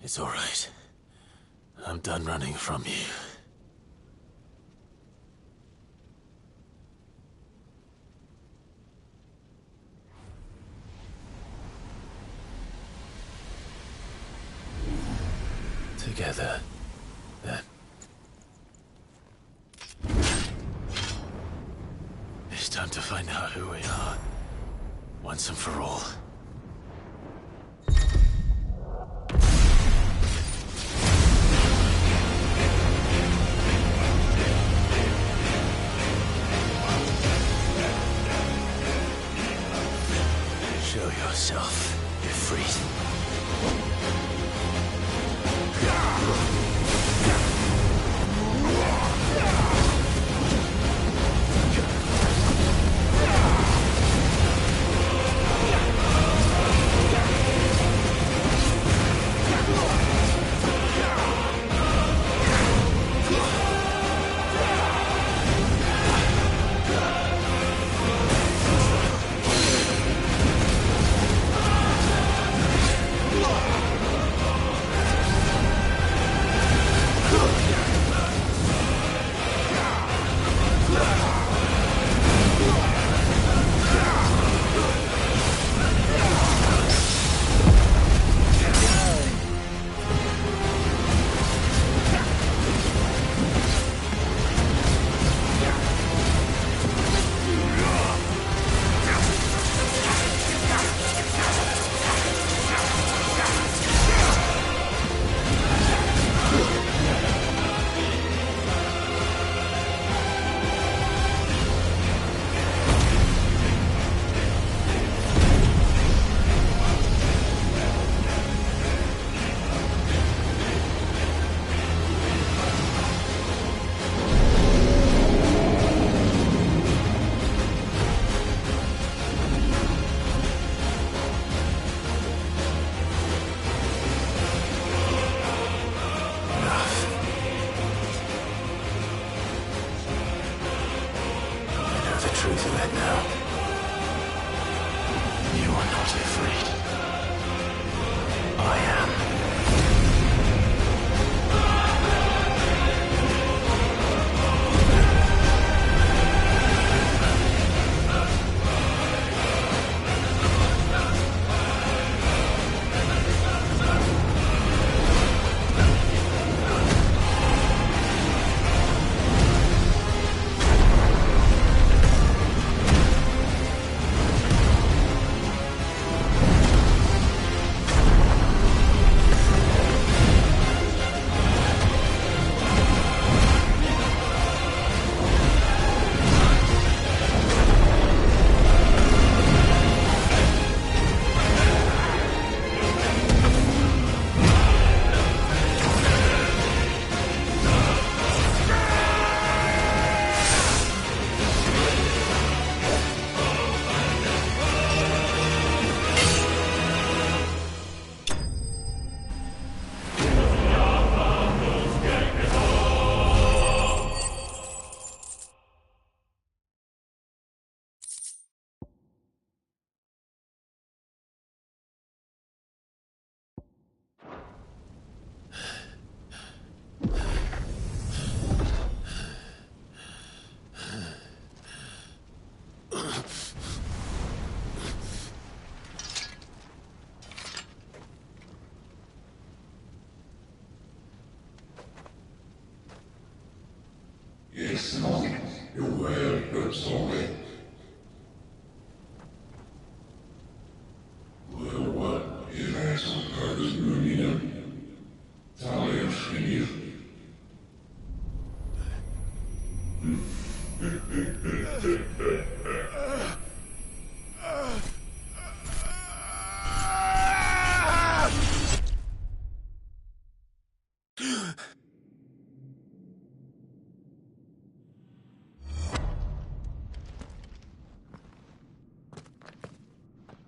C: It's all right. I'm done running from you. Together, then. It's time to find out who we are, once and for all. Show yourself, Ifrit.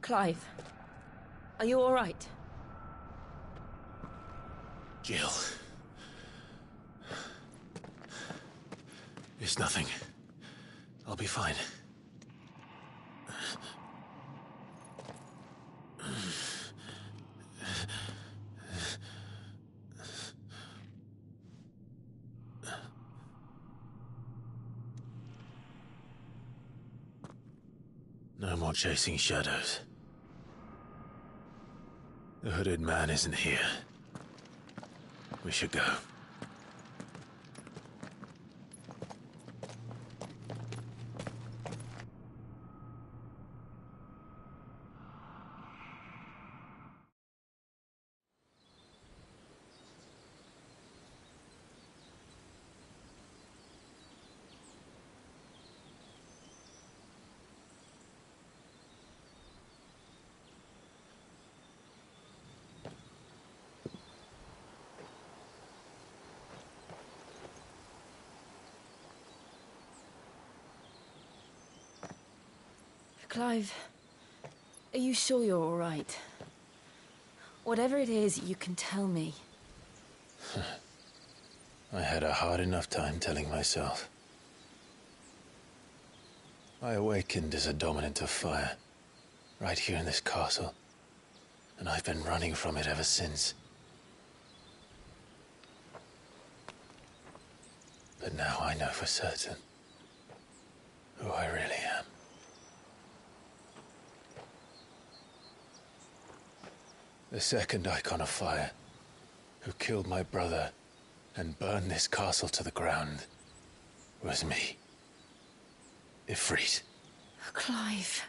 D: Clive, are you all right?
C: Jill. It's nothing. I'll be fine. No more chasing shadows. The hooded man isn't here. We should go.
D: Clive, are you sure you're all right? Whatever it is, you can tell me.
C: I had a hard enough time telling myself. I awakened as a dominant of fire, right here in this castle, and I've been running from it ever since. But now I know for certain who I really am. The second icon of fire, who killed my brother and burned this castle to the ground, was me. Ifrit.
D: Clive.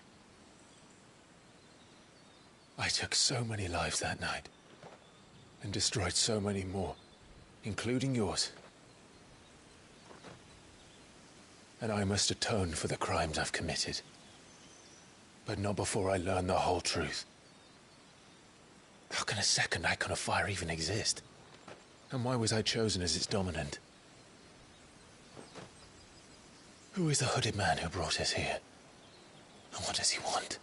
C: I took so many lives that night, and destroyed so many more, including yours. And I must atone for the crimes I've committed. But not before I learn the whole truth. How can a second icon of fire even exist? And why was I chosen as its dominant? Who is the hooded man who brought us here? And what does he want?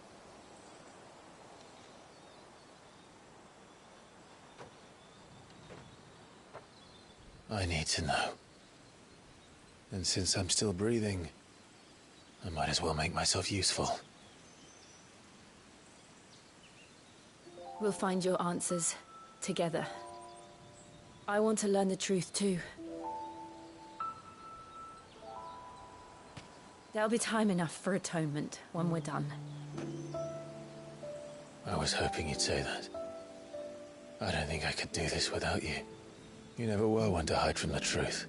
C: I need to know. And since I'm still breathing, I might as well make myself useful.
D: We'll find your answers together. I want to learn the truth too. There'll be time enough for atonement when we're done.
C: I was hoping you'd say that. I don't think I could do this without you. You never were one to hide from the truth,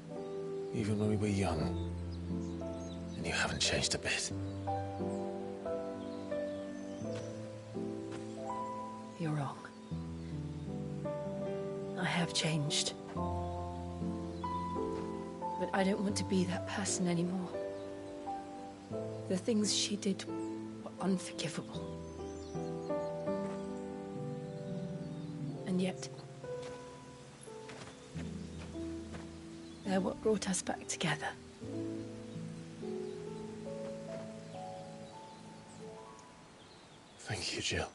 C: even when we were young. And you haven't changed a bit.
D: You're wrong. I have changed. But I don't want to be that person anymore. The things she did were unforgivable. And yet, they're what brought us back together.
C: Thank you, Jill.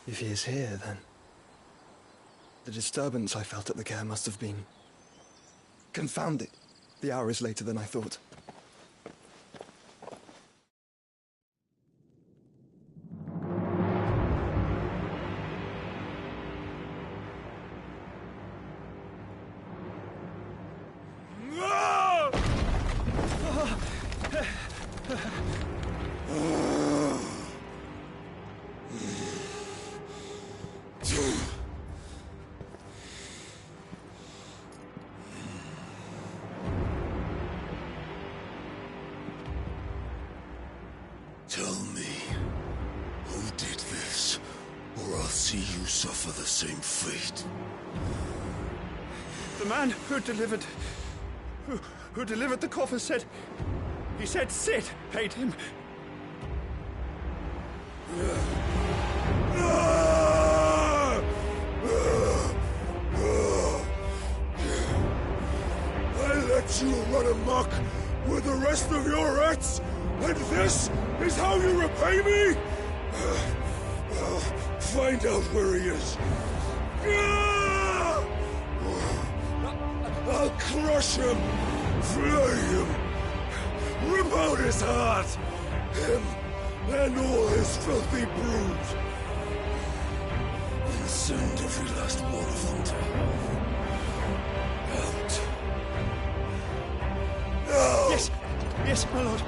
I: If he is here, then the disturbance I felt at the care must have been confounded. The hour is later than I thought.
A: Tell me, who did this, or I'll see you suffer the same fate.
I: The man who delivered the coffer said... He said Sid paid him.
A: I let you run amok with the rest of your rats, and this is how you repay me? Find out where he is. I'll crush him, flay him, rip out his heart, him and all his filthy brood, and send every last one of them to hell.
R: Yes, my lord.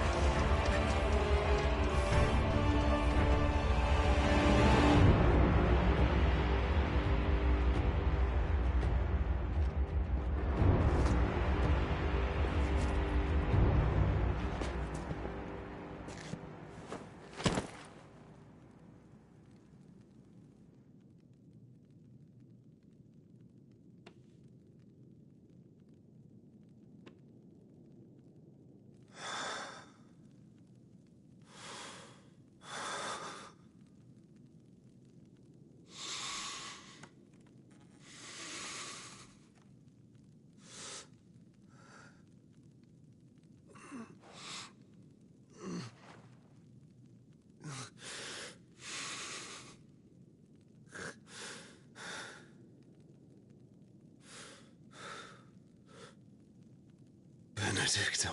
B: Benedicto.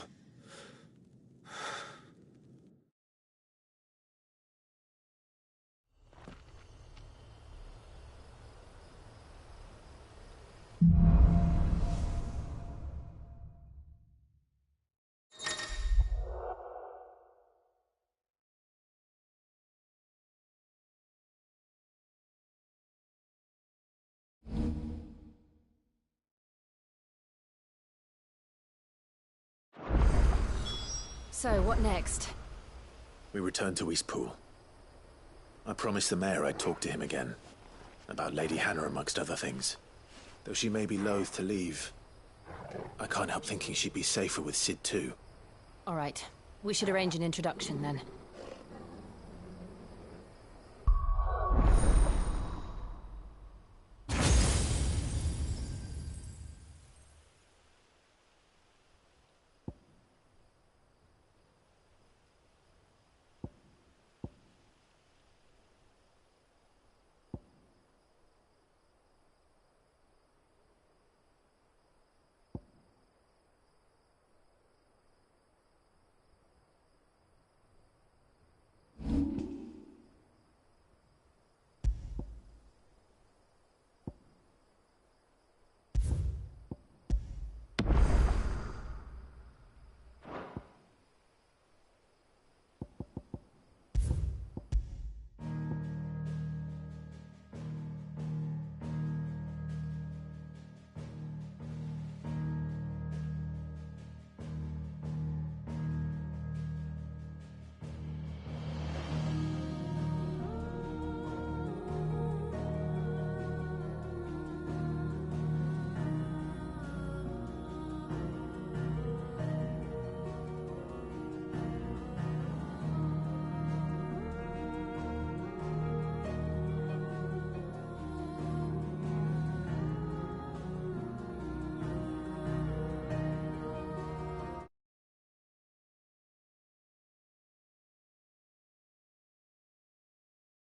D: So, what next?
C: We return to Eastpool. I promised the mayor I'd talk to him again. About Lady Hannah, amongst other things. Though she may be loath to leave, I can't help thinking she'd be safer with Sid too.
D: All right. We should arrange an introduction then.